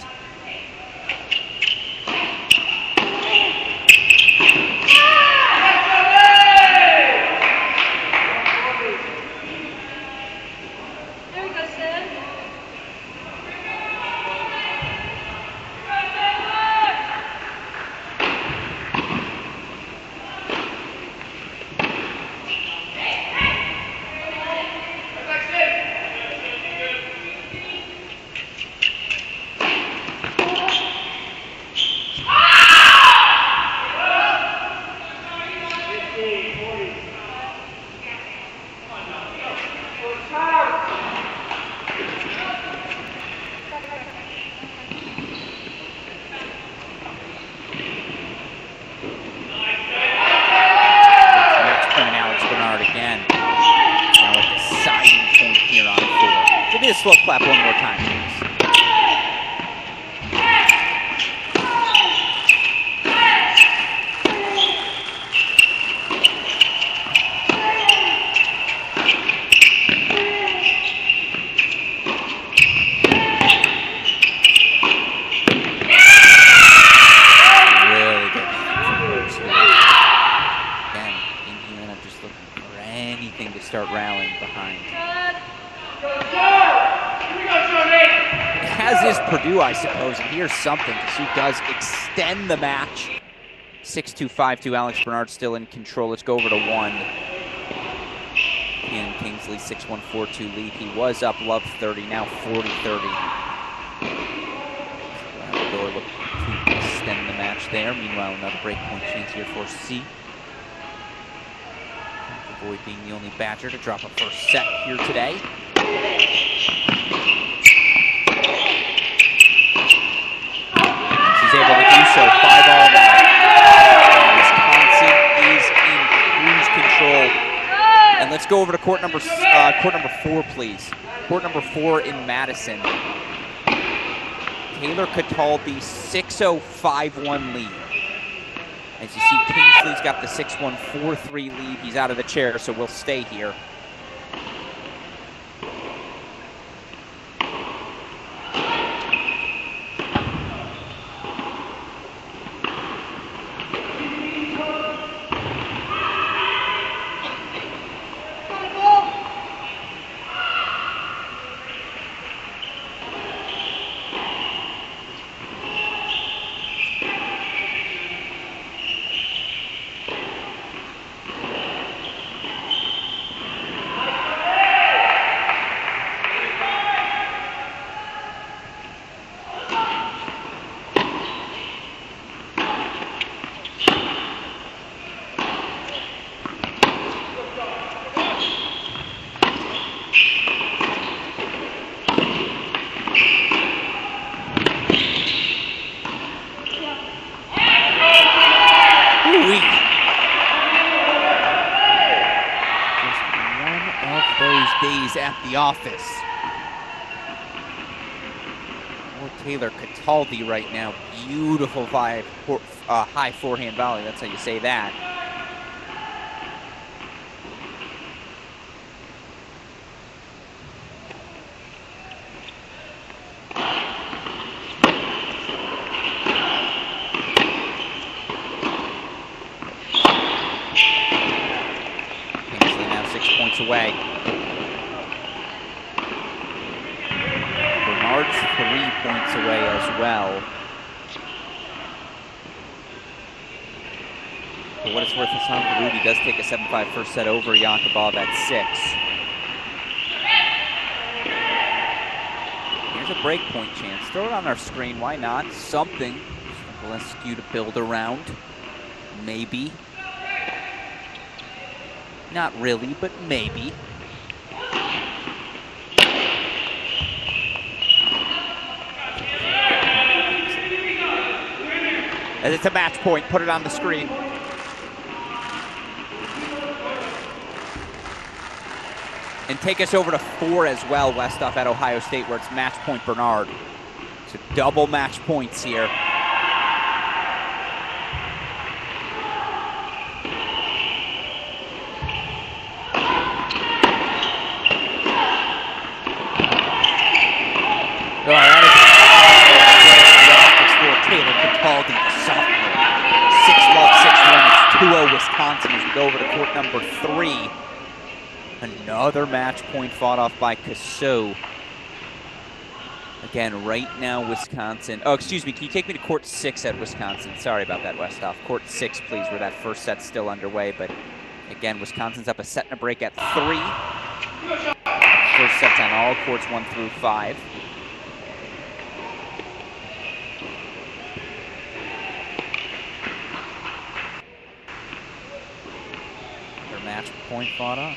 Slow clap one more time, please. Really good. Again, Indiana just looking for anything to start rallying behind. As is Purdue, I suppose, and here's something. Who does extend the match. 6-2, 5-2. Alex Bernard still in control. Let's go over to 1. Ken Kingsley, 6-1, 4-2 lead. He was up love 30, now 40-30. Labrador looking to extend the match there. Meanwhile, another breakpoint chance here for C. Avoid being the only Badger to drop a first set here today. She's able to do so. 5-all now. Wisconsin is in cruise control. And let's go over to court number 4, please. Court number 4 in Madison. Taylor Cataldi, 6-0, 5-1 lead. As you see, Kingsley's got the 6-1, 4-3 lead. He's out of the chair, so we'll stay here. At the office. Or Taylor Cataldi right now. Beautiful high forehand volley. That's how you say that. Kingsley now 6 points away. 3 points away as well. For what it's worth, Hassan Baroudi does take a 7-5 first set over Yakubov at 6. Here's a break point chance. Throw it on our screen. Why not? Something. Valescu to build around. Maybe. Not really, but maybe. As it's a match point, put it on the screen. And take us over to 4 as well, Westhoff at Ohio State, where it's match point Bernard. So double match points here. Taylor Cataldi, the sophomore. 6-love, 6-1. It's 2-0 Wisconsin as we go over to court number 3. Another match point fought off by Cassot. Again, right now, Wisconsin. Oh, excuse me. Can you take me to court 6 at Wisconsin? Sorry about that, Westhoff. Court 6, please, where that first set's still underway. But again, Wisconsin's up a set and a break at 3. First set's on all courts 1 through 5. Match point fought off.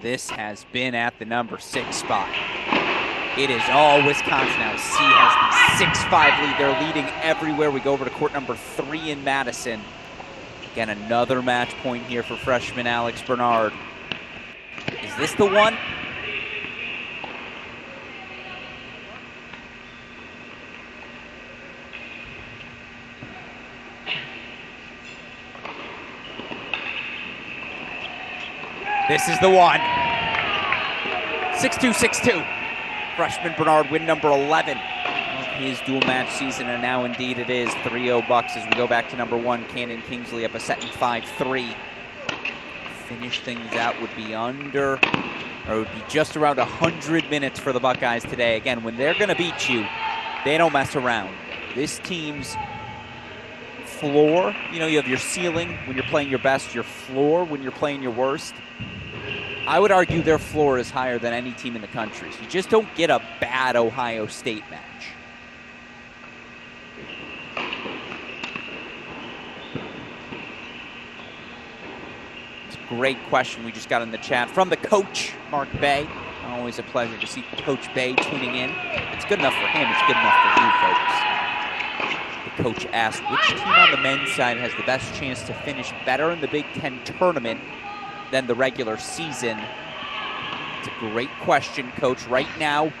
This has been at the number 6 spot. It is all Wisconsin now. C has the 6-5 lead. They're leading everywhere. We go over to court number 3 in Madison. Again, another match point here for freshman Alex Bernard. Is this the one? This is the one. 6-2, 6-2. Freshman Bernard, win number 11 of his dual match season, and now indeed it is 3-0 Bucks as we go back to number 1. Cannon Kingsley up a set in 5-3. Finish things out would be under, or would be just around 100 minutes for the Buckeyes today. Again, when they're going to beat you, they don't mess around. This team's floor, you know, you have your ceiling when you're playing your best, your floor when you're playing your worst. I would argue their floor is higher than any team in the country. So you just don't get a bad Ohio State match. It's a great question we just got in the chat from the coach, Mark Bay. Always a pleasure to see Coach Bay tuning in. It's good enough for him. It's good enough for you, folks. The coach asked, which team on the men's side has the best chance to finish better in the Big Ten tournament than the regular season? It's a great question, Coach. Right now,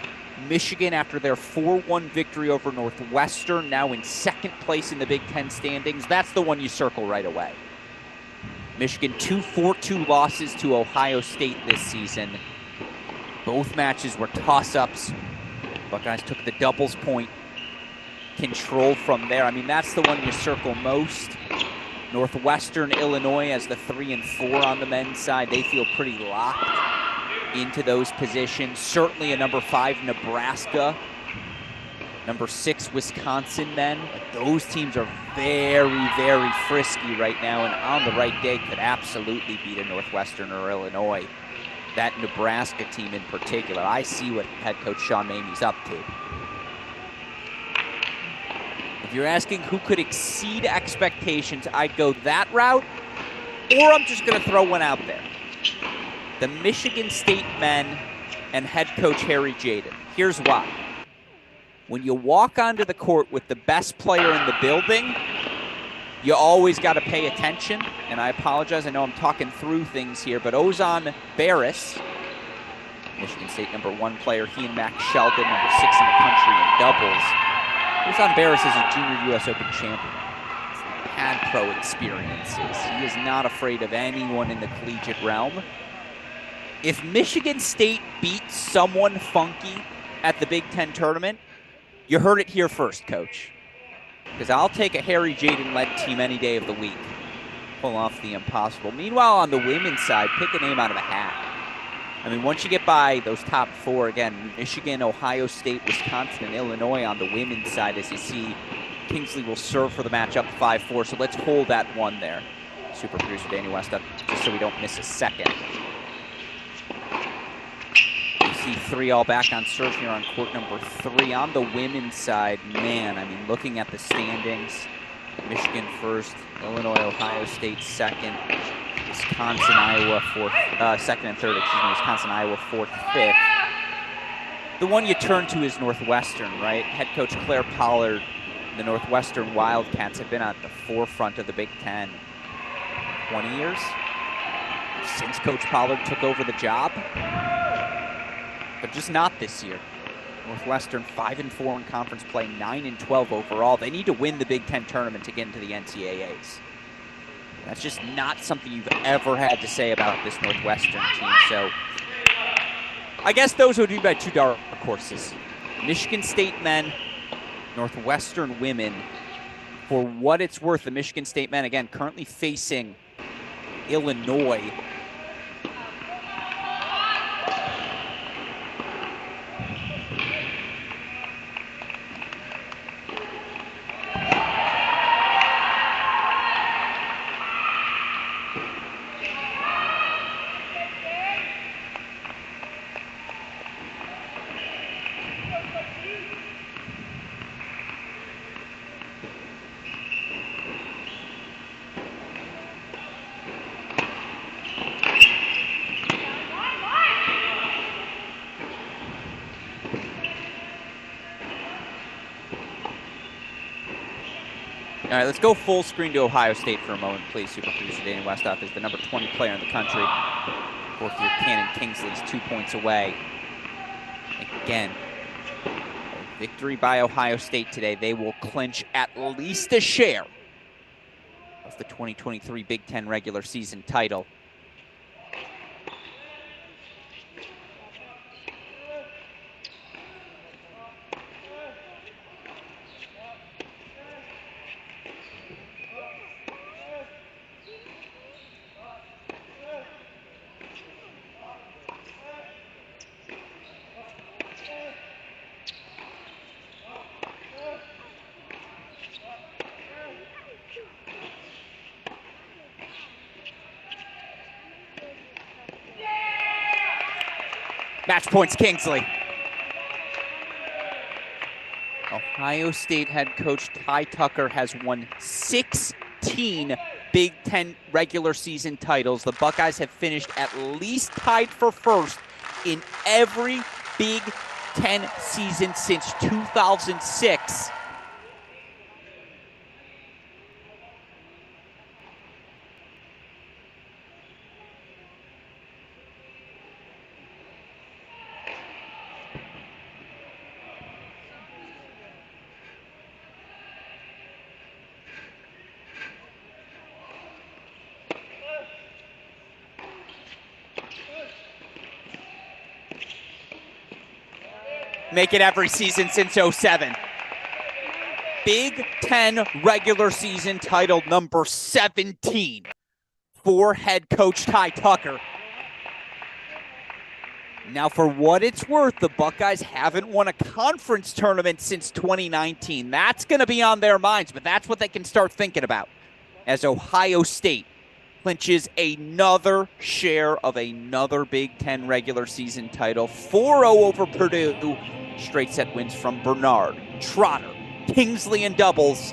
Michigan, after their 4-1 victory over Northwestern, now in second place in the Big Ten standings. That's the one you circle right away. Michigan 2-4-2 losses to Ohio State this season. Both matches were toss-ups. Buckeyes took the doubles point control from there. I mean, that's the one you circle most. Northwestern, Illinois as the 3 and 4 on the men's side. They feel pretty locked into those positions. Certainly a number 5 Nebraska, number 6 Wisconsin men. But those teams are very, very frisky right now, and on the right day could absolutely beat a Northwestern or Illinois. That Nebraska team in particular, I see what head coach Sean Mamie's up to. If you're asking who could exceed expectations, I'd go that route, or I'm just going to throw one out there. The Michigan State men and head coach Harry Jaden. Here's why. When you walk onto the court with the best player in the building, you always got to pay attention. And I apologize, I know I'm talking through things here, but Ozan Barris, Michigan State number 1 player, he and Max Sheldon, number 6 in the country in doubles. Ozan Barris is a junior U.S. Open champion. Had pro experiences. He is not afraid of anyone in the collegiate realm. If Michigan State beats someone funky at the Big Ten tournament, you heard it here first, Coach. Because I'll take a Harry Jaden-led team any day of the week. Pull off the impossible. Meanwhile, on the women's side, pick a name out of a hat. I mean, once you get by those top 4, again, Michigan, Ohio State, Wisconsin, and Illinois on the women's side, as you see, Kingsley will serve for the matchup 5-4, so let's hold that one there. Super producer Danny West, just so we don't miss a second. You see 3 all back on serve here on court number 3. On the women's side, man, I mean, looking at the standings, Michigan first, Illinois, Ohio State second, Wisconsin, Iowa fourth, second and third, Wisconsin, Iowa fourth, fifth. The one you turn to is Northwestern, right? Head coach Claire Pollard, the Northwestern Wildcats have been at the forefront of the Big Ten 20 years since Coach Pollard took over the job, but just not this year. Northwestern 5-4 in conference play, 9-12 overall. They need to win the Big Ten tournament to get into the NCAAs. That's just not something you've ever had to say about this Northwestern team. So I guess those would be my 2 dark horses. Michigan State men, Northwestern women. For what it's worth, the Michigan State men, again, currently facing Illinois. All right, let's go full screen to Ohio State for a moment, please. Super producer Danny Westoff is the number 20 player in the country. Fourth-year Cannon Kingsley's 2 points away. Again, a victory by Ohio State today. They will clinch at least a share of the 2023 Big Ten regular season title. Match points, Kingsley. Ohio State head coach Ty Tucker has won 16 Big Ten regular season titles. The Buckeyes have finished at least tied for first in every Big Ten season since 2006. Make it every season since 07. Big Ten regular season title number 17 for head coach Ty Tucker. Now, for what it's worth, the Buckeyes haven't won a conference tournament since 2019. That's going to be on their minds, but that's what they can start thinking about as Ohio State clinches another share of another Big Ten regular season title. 4-0 over Purdue. Straight set wins from Bernard, Trotter, Kingsley, and doubles.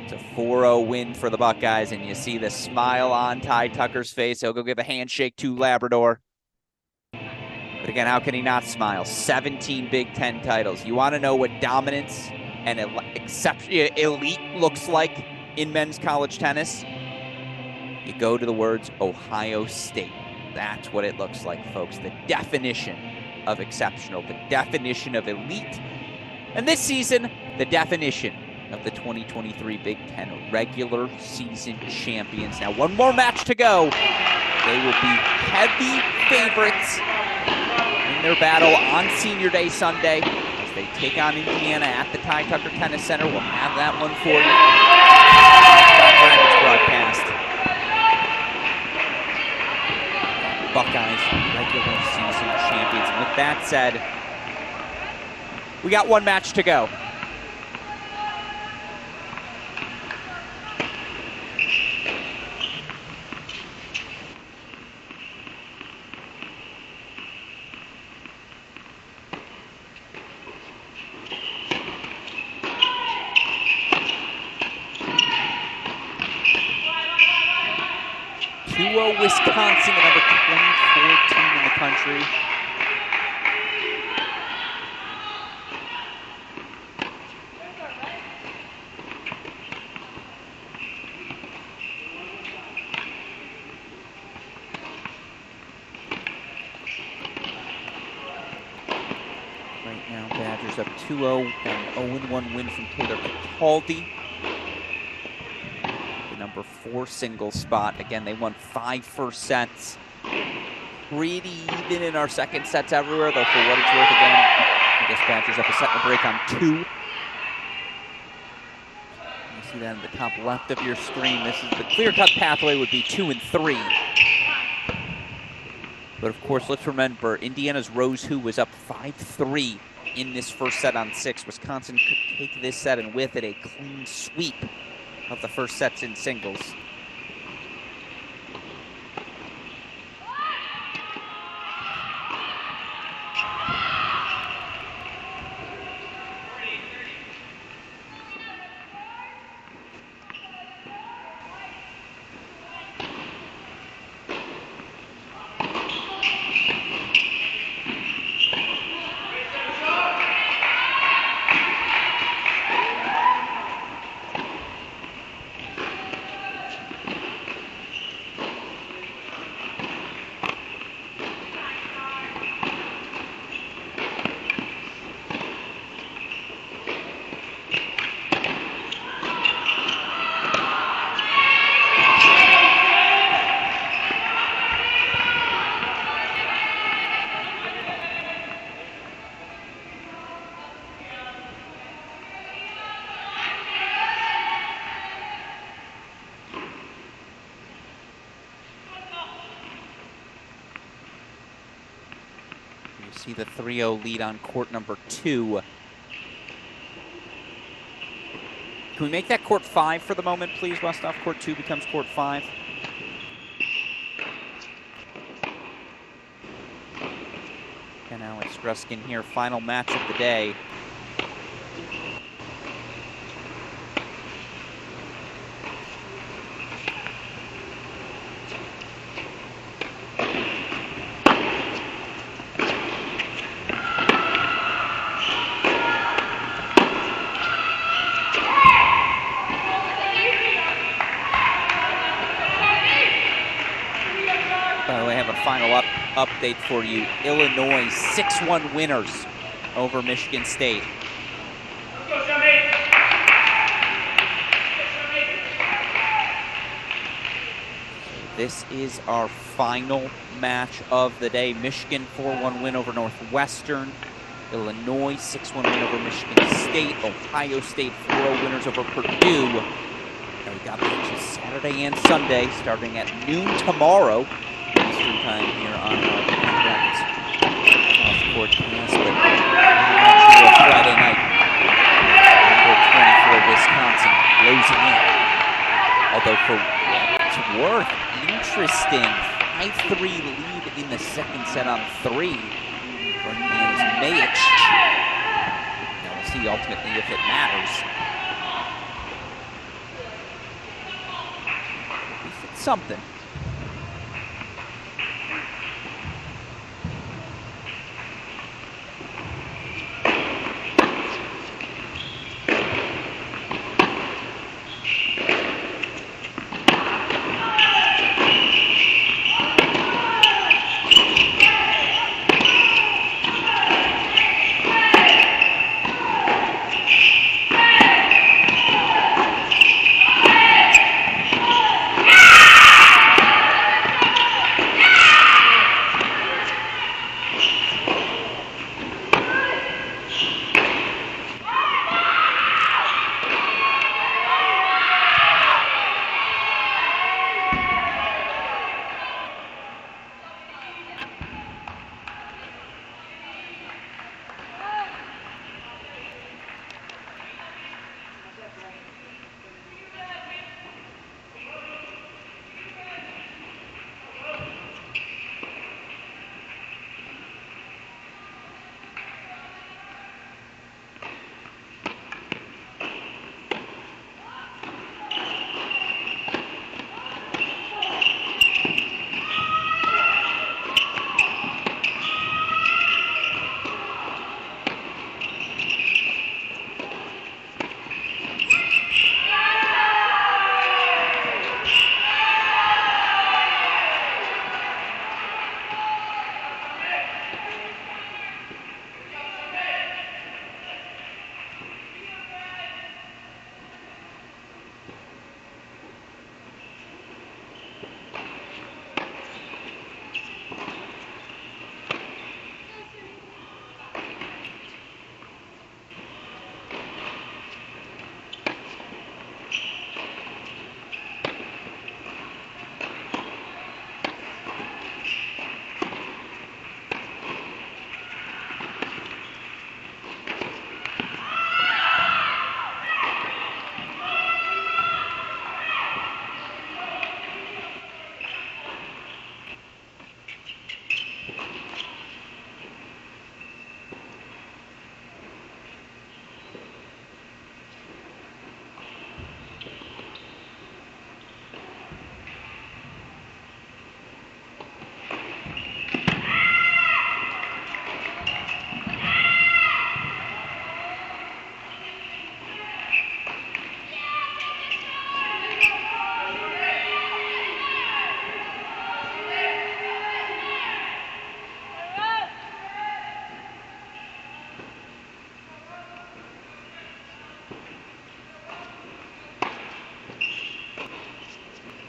It's a 4-0 win for the Buckeyes, and you see the smile on Ty Tucker's face. He'll go give a handshake to Labrador. But again, how can he not smile? 17 Big Ten titles. You want to know what dominance and elite looks like in men's college tennis? You go to the words Ohio State. That's what it looks like, folks. The definition of exceptional, the definition of elite. And this season, the definition of the 2023 Big Ten regular season champions. Now, one more match to go. They will be heavy favorites in their battle on Senior Day Sunday as they take on Indiana at the Ty Tucker Tennis Center. We'll have that one for you. Racquets broadcast. Buckeyes regular season champions. And with that said, we got one match to go. Wisconsin, the number 24 team in the country. Right now, Badgers up 2-0, and 0-1 win from Taylor Cataldi. Number 4 singles spot. Again, they won 5 first sets. Pretty even in our second sets everywhere, though for what it's worth, again, I guess Badgers up a set and a break on 2. You see that in the top left of your screen. This is the clear-cut pathway would be 2 and 3. But of course, let's remember, Indiana's Rose Hu was up 5-3 in this first set on 6. Wisconsin could take this set and with it a clean sweep of the first sets in singles. See the 3-0 lead on court number 2. Can we make that court 5 for the moment, please, Westhoff? Court 2 becomes court 5. Gruskin here, final match of the day. By the way, I have a final update for you. Illinois 6-1 winners over Michigan State. This is our final match of the day. Michigan 4-1 win over Northwestern. Illinois 6-1 win over Michigan State. Ohio State 4-0 winners over Purdue. And we got matches Saturday and Sunday starting at noon tomorrow. Eastern time here on Racquets CrossCourt cast, but Friday night, number 24 Wisconsin closing in. Although for what it's worth, interesting 5-3 lead in the second set on 3 for Indiana's Mayich. Now we'll see ultimately if it matters. At least it's something.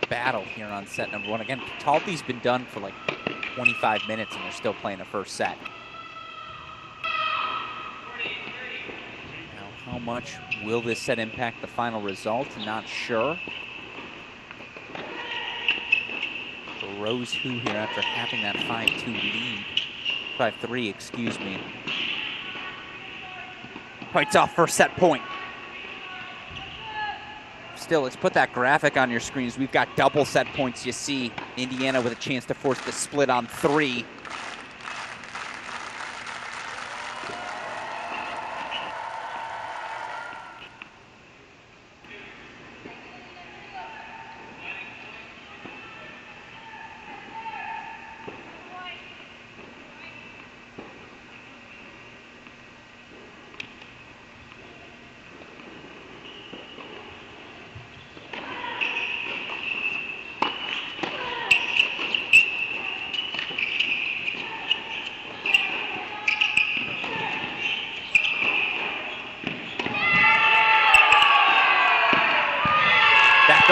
Battle here on set number 1. Again, Talby's been done for like 25 minutes and they're still playing the first set. Now, how much will this set impact the final result? Not sure. Rose Who here after having that 5-2 lead. 5-3, excuse me. Fights off first set point. Still, let's put that graphic on your screens. We've got double set points. You see Indiana with a chance to force the split on 3.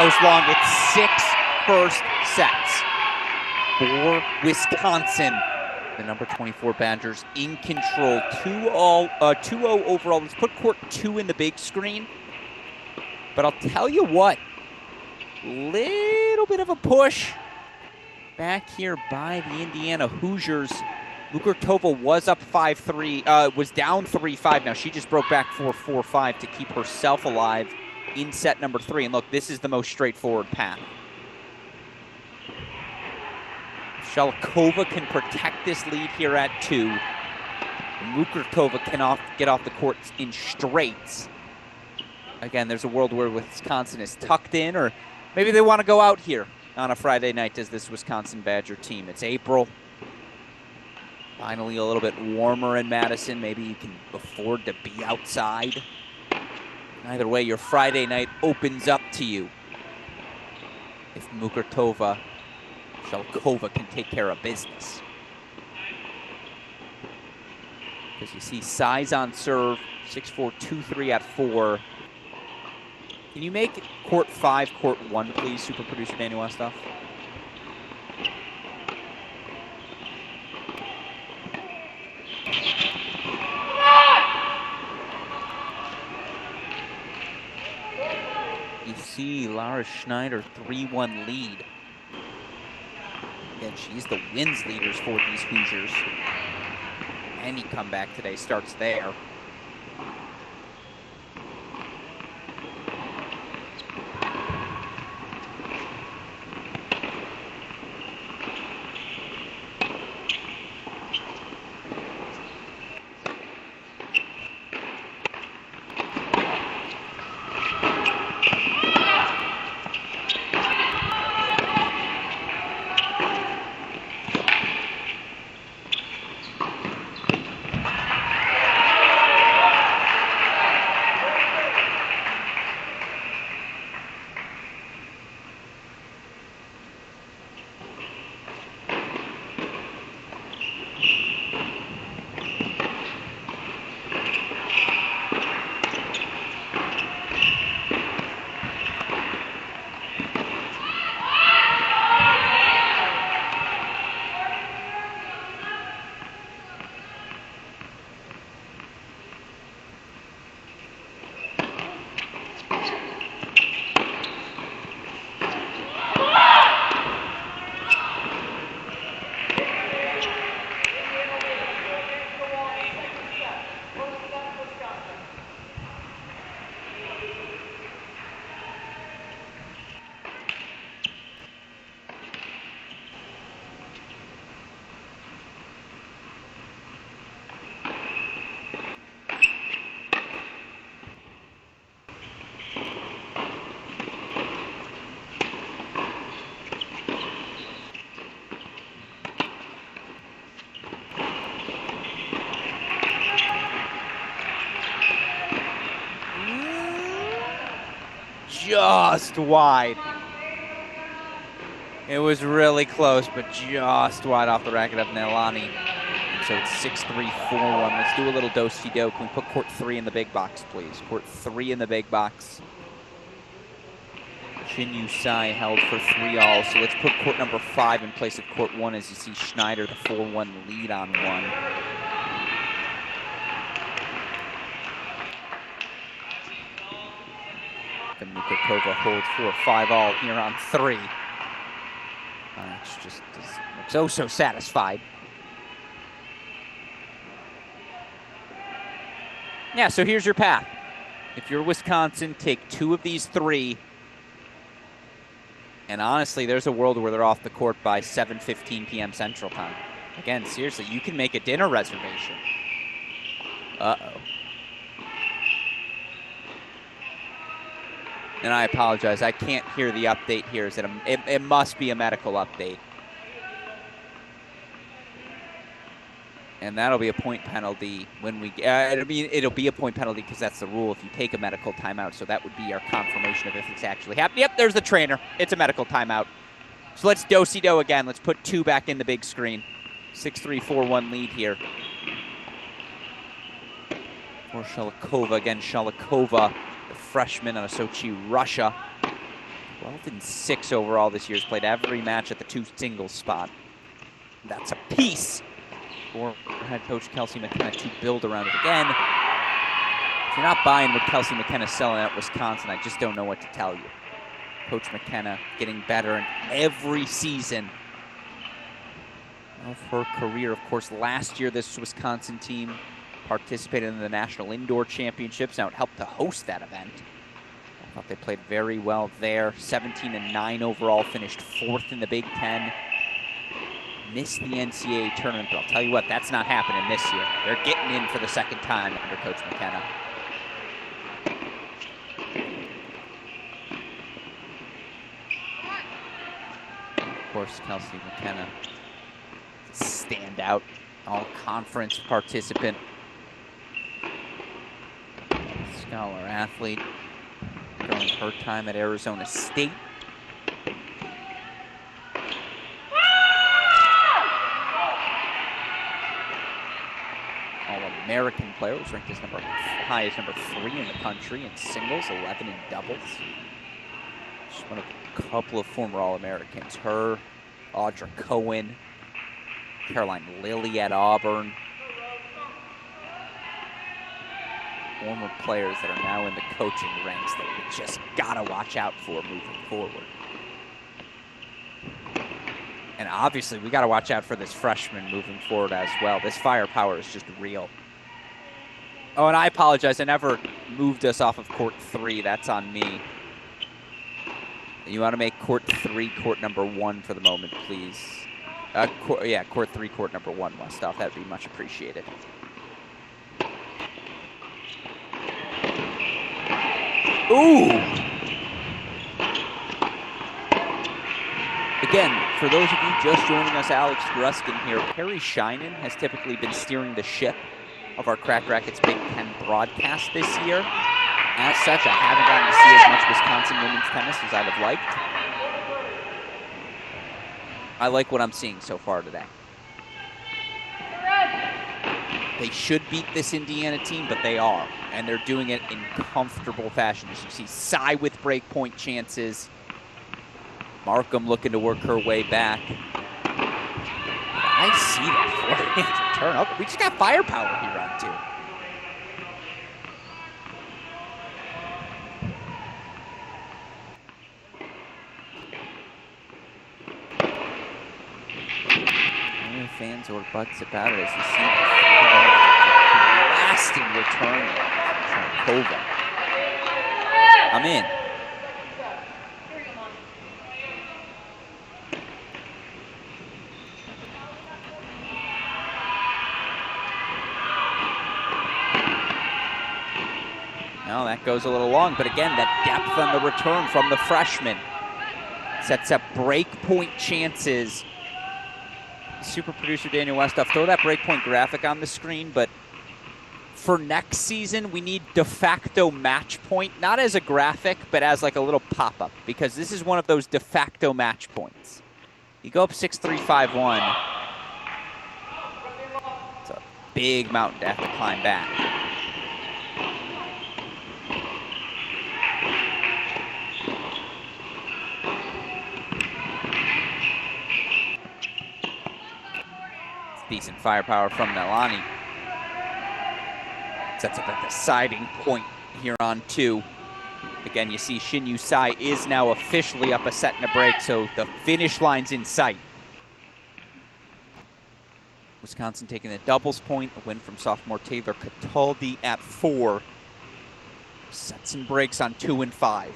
goes long. It's 6 first sets for Wisconsin. The number 24 Badgers in control. 2-0 overall. Let's put court 2 in the big screen. But I'll tell you what, little bit of a push back here by the Indiana Hoosiers. Mukurtova was up 5-3, was down 3-5. Now she just broke back 4-4-5 to keep herself alive in set number 3. And look, this is the most straightforward path. Shalikova can protect this lead here at 2. Mukurtova can get off the court in straights. Again, there's a world where Wisconsin is tucked in, or maybe they want to go out here on a Friday night as this Wisconsin Badger team. It's April. Finally a little bit warmer in Madison. Maybe you can afford to be outside. Either way, your Friday night opens up to you if Shalikova can take care of business. Because you see size on serve, 6'4", 2-3 at 4. Can you make court 5, court 1, please, super producer Daniel Westoff? You see Lara Schneider 3-1 lead. Again, she's the wins leaders for these Hoosiers. Any comeback today starts there. Just wide. It was really close, but just wide off the racket of Nelani. And so it's 6-3, 4-1. Let's do a little do-si-do. Can we put court 3 in the big box, please? Court 3 in the big box. Shin Yusai held for 3-all. So let's put court number 5 in place of court 1 as you see Schneider, the 4-1 lead on 1. Mukurtova holds for a 5-all here on 3. It's just looks so satisfied. Yeah, so here's your path. If you're Wisconsin, take 2 of these 3. And honestly, there's a world where they're off the court by 7:15 p.m. Central Time. Again, seriously, you can make a dinner reservation. Uh-oh. And I apologize, I can't hear the update here. It must be a medical update. And that'll be a point penalty when we, it'll be a point penalty because that's the rule if you take a medical timeout. So that would be our confirmation of if it's actually happening. Yep, there's the trainer. It's a medical timeout. So let's do-si-do again. Let's put 2 back in the big screen. 6-3, 4-1 lead here. For Shalikova. Again, Shalikova, the freshman out of Sochi, Russia. 12-6 overall this year. Has played every match at the 2 singles spot. That's a piece for head coach Kelsey McKenna to build around it again. If you're not buying what Kelsey McKenna's selling at Wisconsin, I just don't know what to tell you. Coach McKenna getting better in every season of her career. Of course, last year this Wisconsin team participated in the National Indoor Championships. Now it helped to host that event. I thought they played very well there. 17-9 overall, finished 4th in the Big Ten. Missed the NCAA tournament, but I'll tell you what, that's not happening this year. They're getting in for the 2nd time under Coach McKenna. Of course, Kelsey McKenna, standout, all-conference participant, scholar athlete, during her time at Arizona State. All-American player, was ranked as high as number 3 in the country in singles, 11 in doubles. She's one of a couple of former All-Americans. Her, Audra Cohen, Caroline Lilly at Auburn. Former players that are now in the coaching ranks that we just gotta watch out for moving forward. And obviously, we gotta watch out for this freshman moving forward as well. This firepower is just real. Oh, and I apologize. I never moved us off of court 3. That's on me. You want to make court 3 court number 1 for the moment, please. Court 3 court number 1, Westhoff. That would be much appreciated. Ooh! Again, for those of you just joining us, Alex Gruskin here. Perry Sheinin has typically been steering the ship of our Crack Rackets Big Ten broadcast this year. As such, I haven't gotten to see as much Wisconsin women's tennis as I'd have liked. I like what I'm seeing so far today. They should beat this Indiana team, but they are. And they're doing it in comfortable fashion. As you see, Sy with breakpoint chances. Markham looking to work her way back. I see that forehand turn up. We just got firepower here on 2. Fans or butts about it as you see blasting return from Kova. I'm in. Now that goes a little long, but again, that depth on the return from the freshman sets up break-point chances. Super producer Daniel Westhoff, throw that breakpoint graphic on the screen, but for next season, we need de facto match point, not as a graphic, but as like a little pop-up, because this is one of those de facto match points. You go up 6-3, 5-1. It's a big mountain to have to climb back. Decent firepower from Nelani. Sets up a deciding point here on 2. Again, you see Shinyu Sy is now officially up a set and a break, so the finish line's in sight. Wisconsin taking the doubles point, a win from sophomore Taylor Cataldi at 4. Sets and breaks on 2 and 5.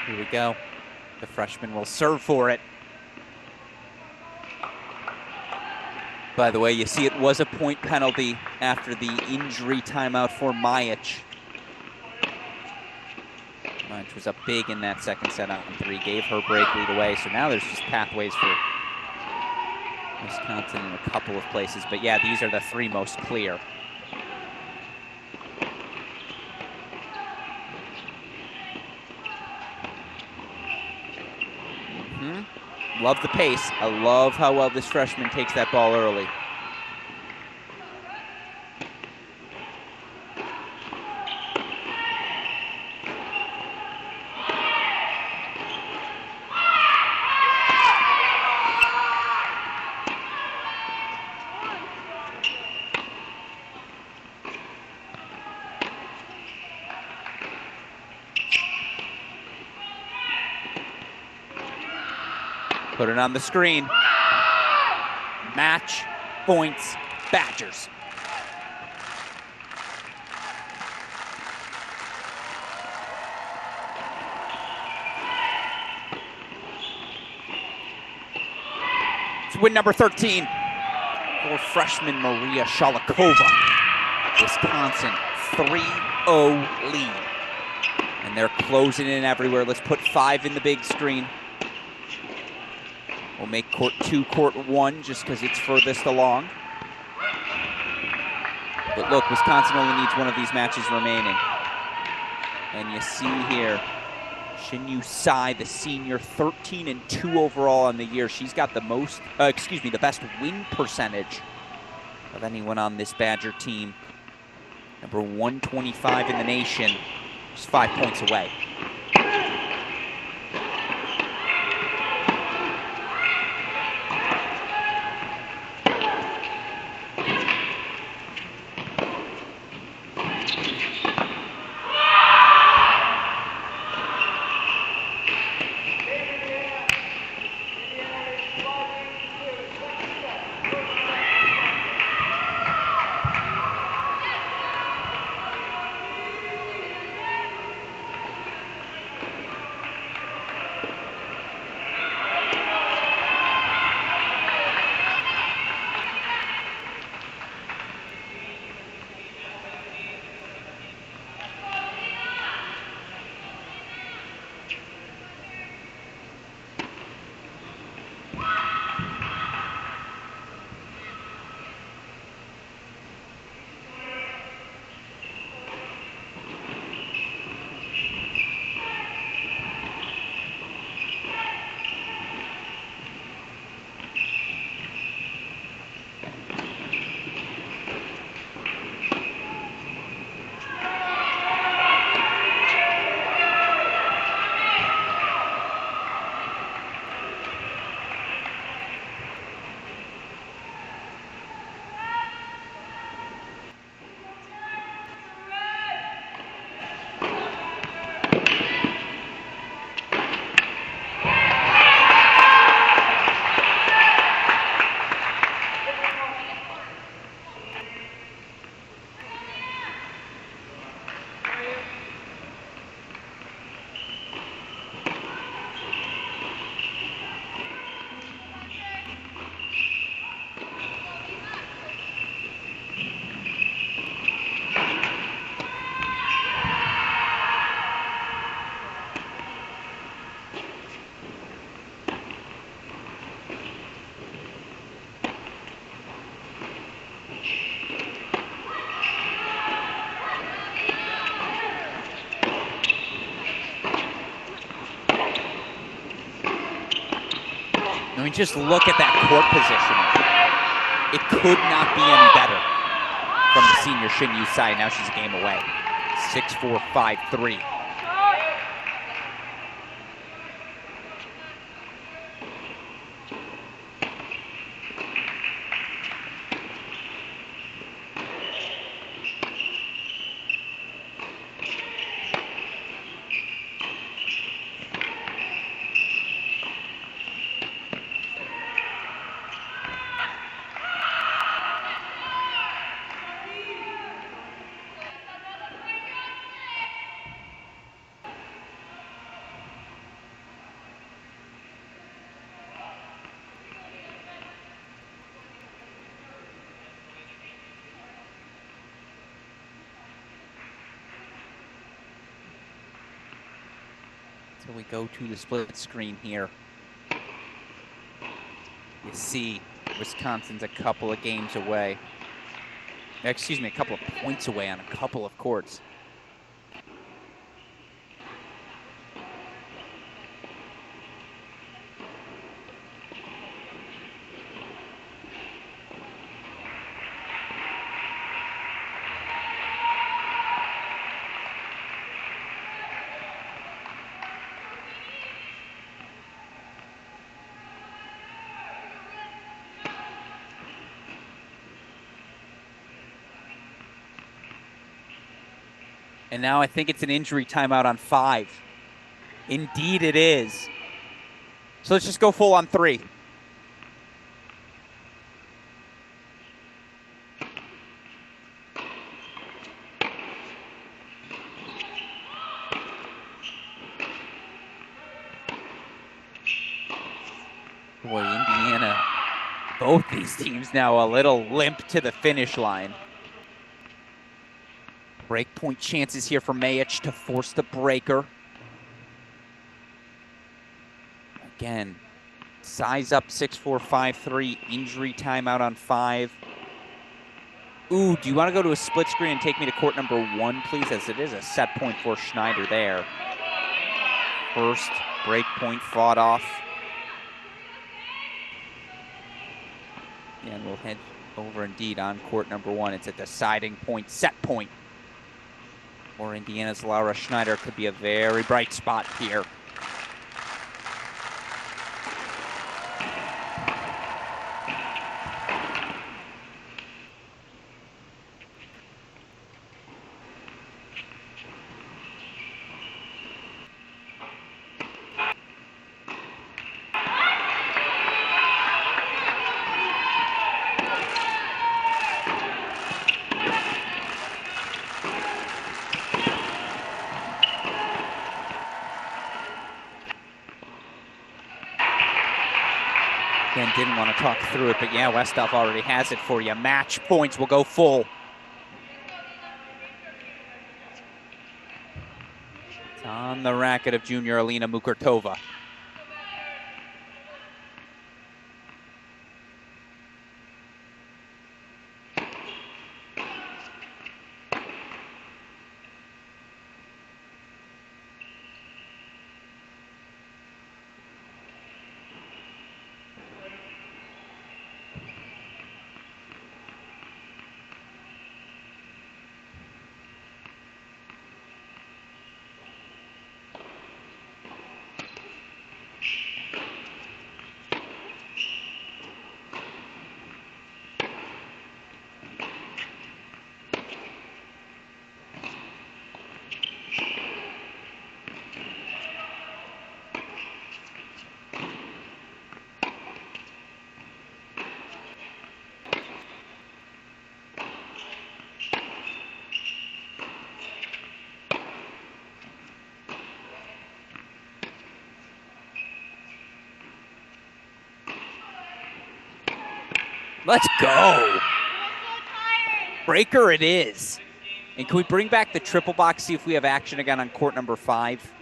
Here we go. The freshman will serve for it. By the way, you see it was a point penalty after the injury timeout for Majic. Majic was up big in that second set on 3, gave her break lead away. So now there's just pathways for Wisconsin in a couple of places. But yeah, these are the 3 most clear. Love the pace. I love how well this freshman takes that ball early. Put it on the screen. Match points, Badgers. It's win number 13 for freshman Maria Shalikova. Wisconsin 3-0 lead. And they're closing in everywhere. Let's put 5 in the big screen. We'll make court 2, court 1, just because it's furthest along. But look, Wisconsin only needs one of these matches remaining. And you see here, Shinyu Sai, the senior, 13-2 overall on the year. She's got the most, the best win percentage of anyone on this Badger team. Number 125 in the nation, just 5 points away. I mean, just look at that court positioning. It could not be any better from the senior Shinyu Sai. Now she's a game away. 6-4, 5-3. Until we go to the split screen here. You see Wisconsin's a couple of games away. Excuse me, a couple of points away on a couple of courts. And now I think it's an injury timeout on 5. Indeed it is. So let's just go full on 3. Boy, Indiana, both these teams now a little limp to the finish line. Breakpoint chances here for Mayich to force the breaker. Again, size up 6'4", 5'3", injury timeout on 5. Ooh, do you want to go to a split screen and take me to court number 1, please? As it is a set point for Schneider there. First breakpoint fought off. And we'll head over indeed on court number 1. It's a deciding point, set point. For Indiana's Laura Schneider could be a very bright spot here. Again, didn't want to talk through it, but yeah, Westhoff already has it for you. Match points will go full. It's on the racket of junior Alina Mukurtova. Let's go. Breaker it is. And can we bring back the triple box, see if we have action again on court number 5?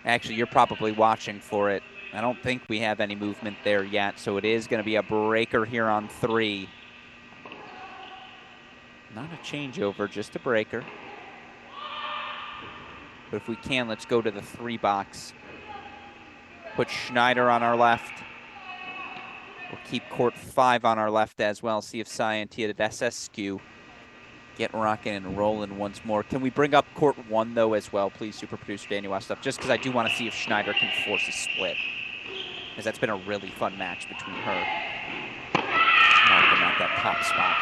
Actually, you're probably watching for it. I don't think we have any movement there yet, so it is going to be a breaker here on 3. Not a changeover, just a breaker. But if we can, let's go to the 3 box. Put Schneider on our left. We'll keep court 5 on our left as well. See if Scientia Desescu get rocking and rolling once more. Can we bring up court 1, though, as well, please, super producer Daniel Westhoff, just because I do want to see if Schneider can force a split, because that's been a really fun match between her. Marking out that top spot.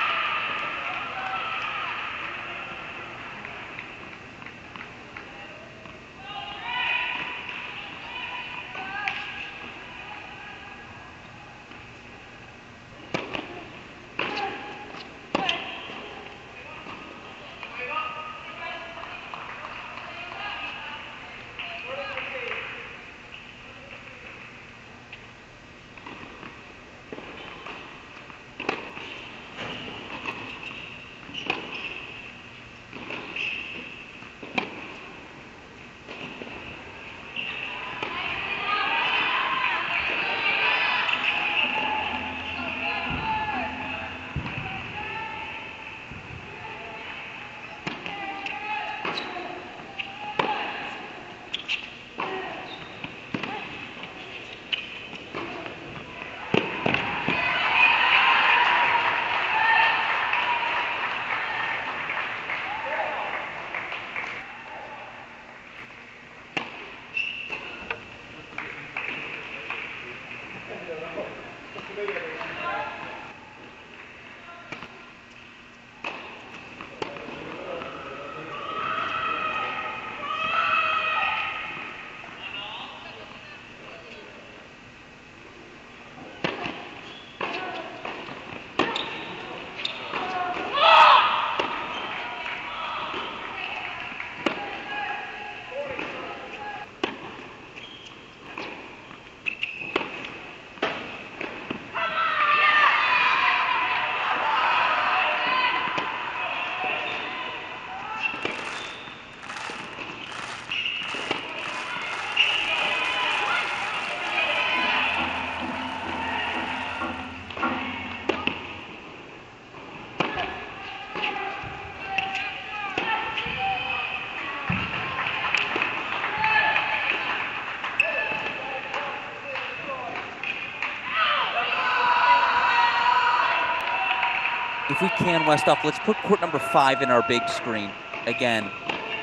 If we can, Westhoff, let's put court number 5 in our big screen. Again,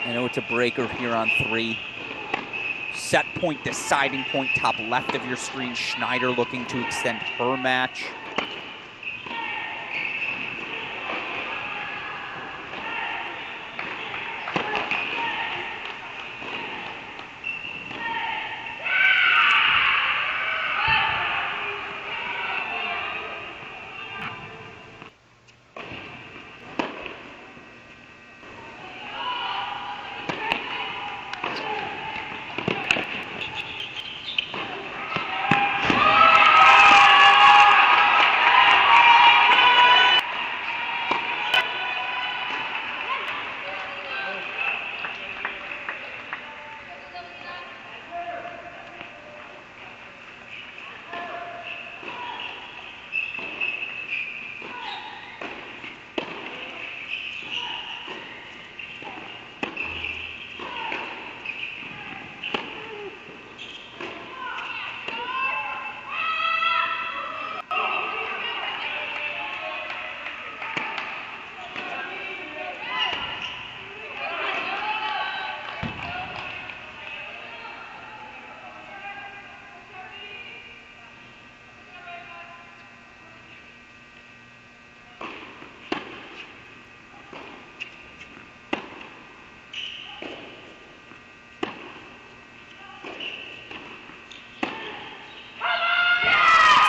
I know it's a breaker here on 3. Set point, deciding point, top left of your screen. Schneider looking to extend her match.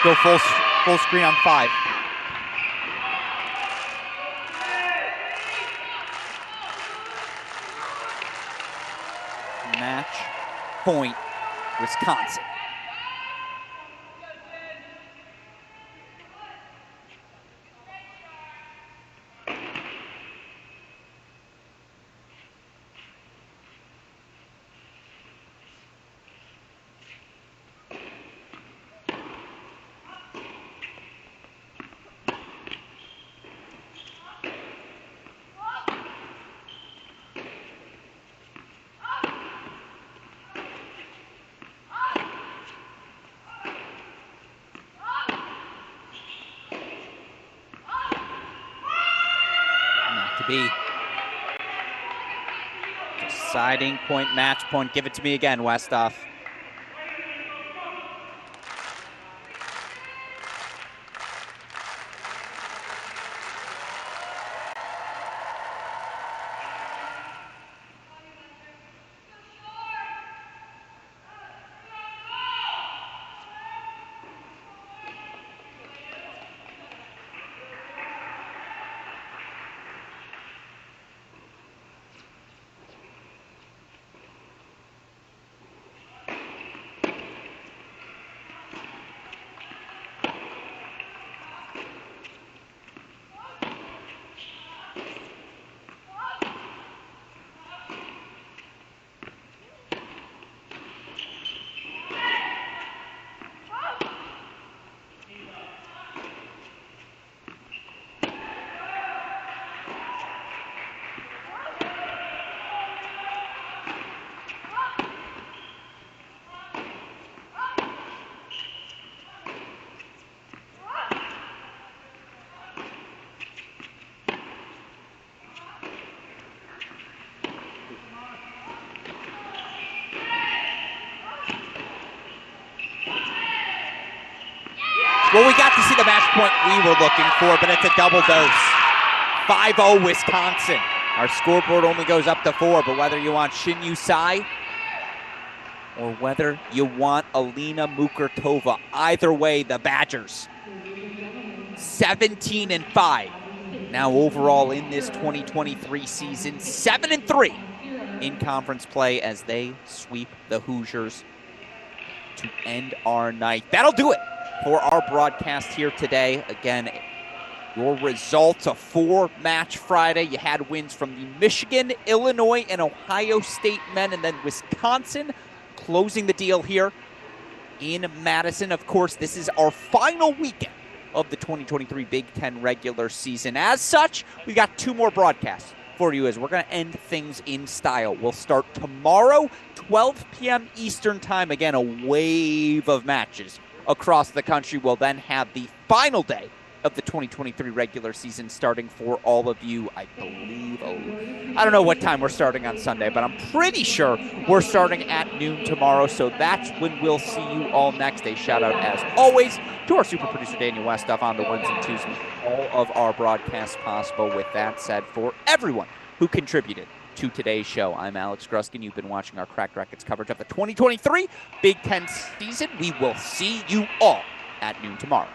Go full screen on 5. Match point, Wisconsin. To be. Deciding point, match point. Give it to me again, Westhoff. Well, we got to see the match point we were looking for, but it's a double dose. 5-0 Wisconsin. Our scoreboard only goes up to 4, but whether you want Shin Yusai or whether you want Alina Mukurtova, either way, the Badgers 17-5. Now overall in this 2023 season, 7-3 in conference play as they sweep the Hoosiers to end our night. That'll do it for our broadcast here today. Again, your results, a 4-match Friday. You had wins from the Michigan, Illinois, and Ohio State men, and then Wisconsin closing the deal here in Madison. Of course, this is our final weekend of the 2023 Big Ten regular season. As such, we got 2 more broadcasts for you as we're going to end things in style. We'll start tomorrow, 12 p.m. Eastern time. Again, a wave of matches across the country. We'll then have the final day of the 2023 regular season starting for all of you, I believe. I don't know what time we're starting on Sunday, but I'm pretty sure we're starting at noon tomorrow. So that's when we'll see you all next. A shout out, as always, to our super producer, Daniel Westoff, on the ones and twos, all of our broadcasts possible. With that said, for everyone who contributed to today's show, I'm Alex Gruskin. You've been watching our Cracked Racquets coverage of the 2023 Big Ten season. We will see you all at noon tomorrow.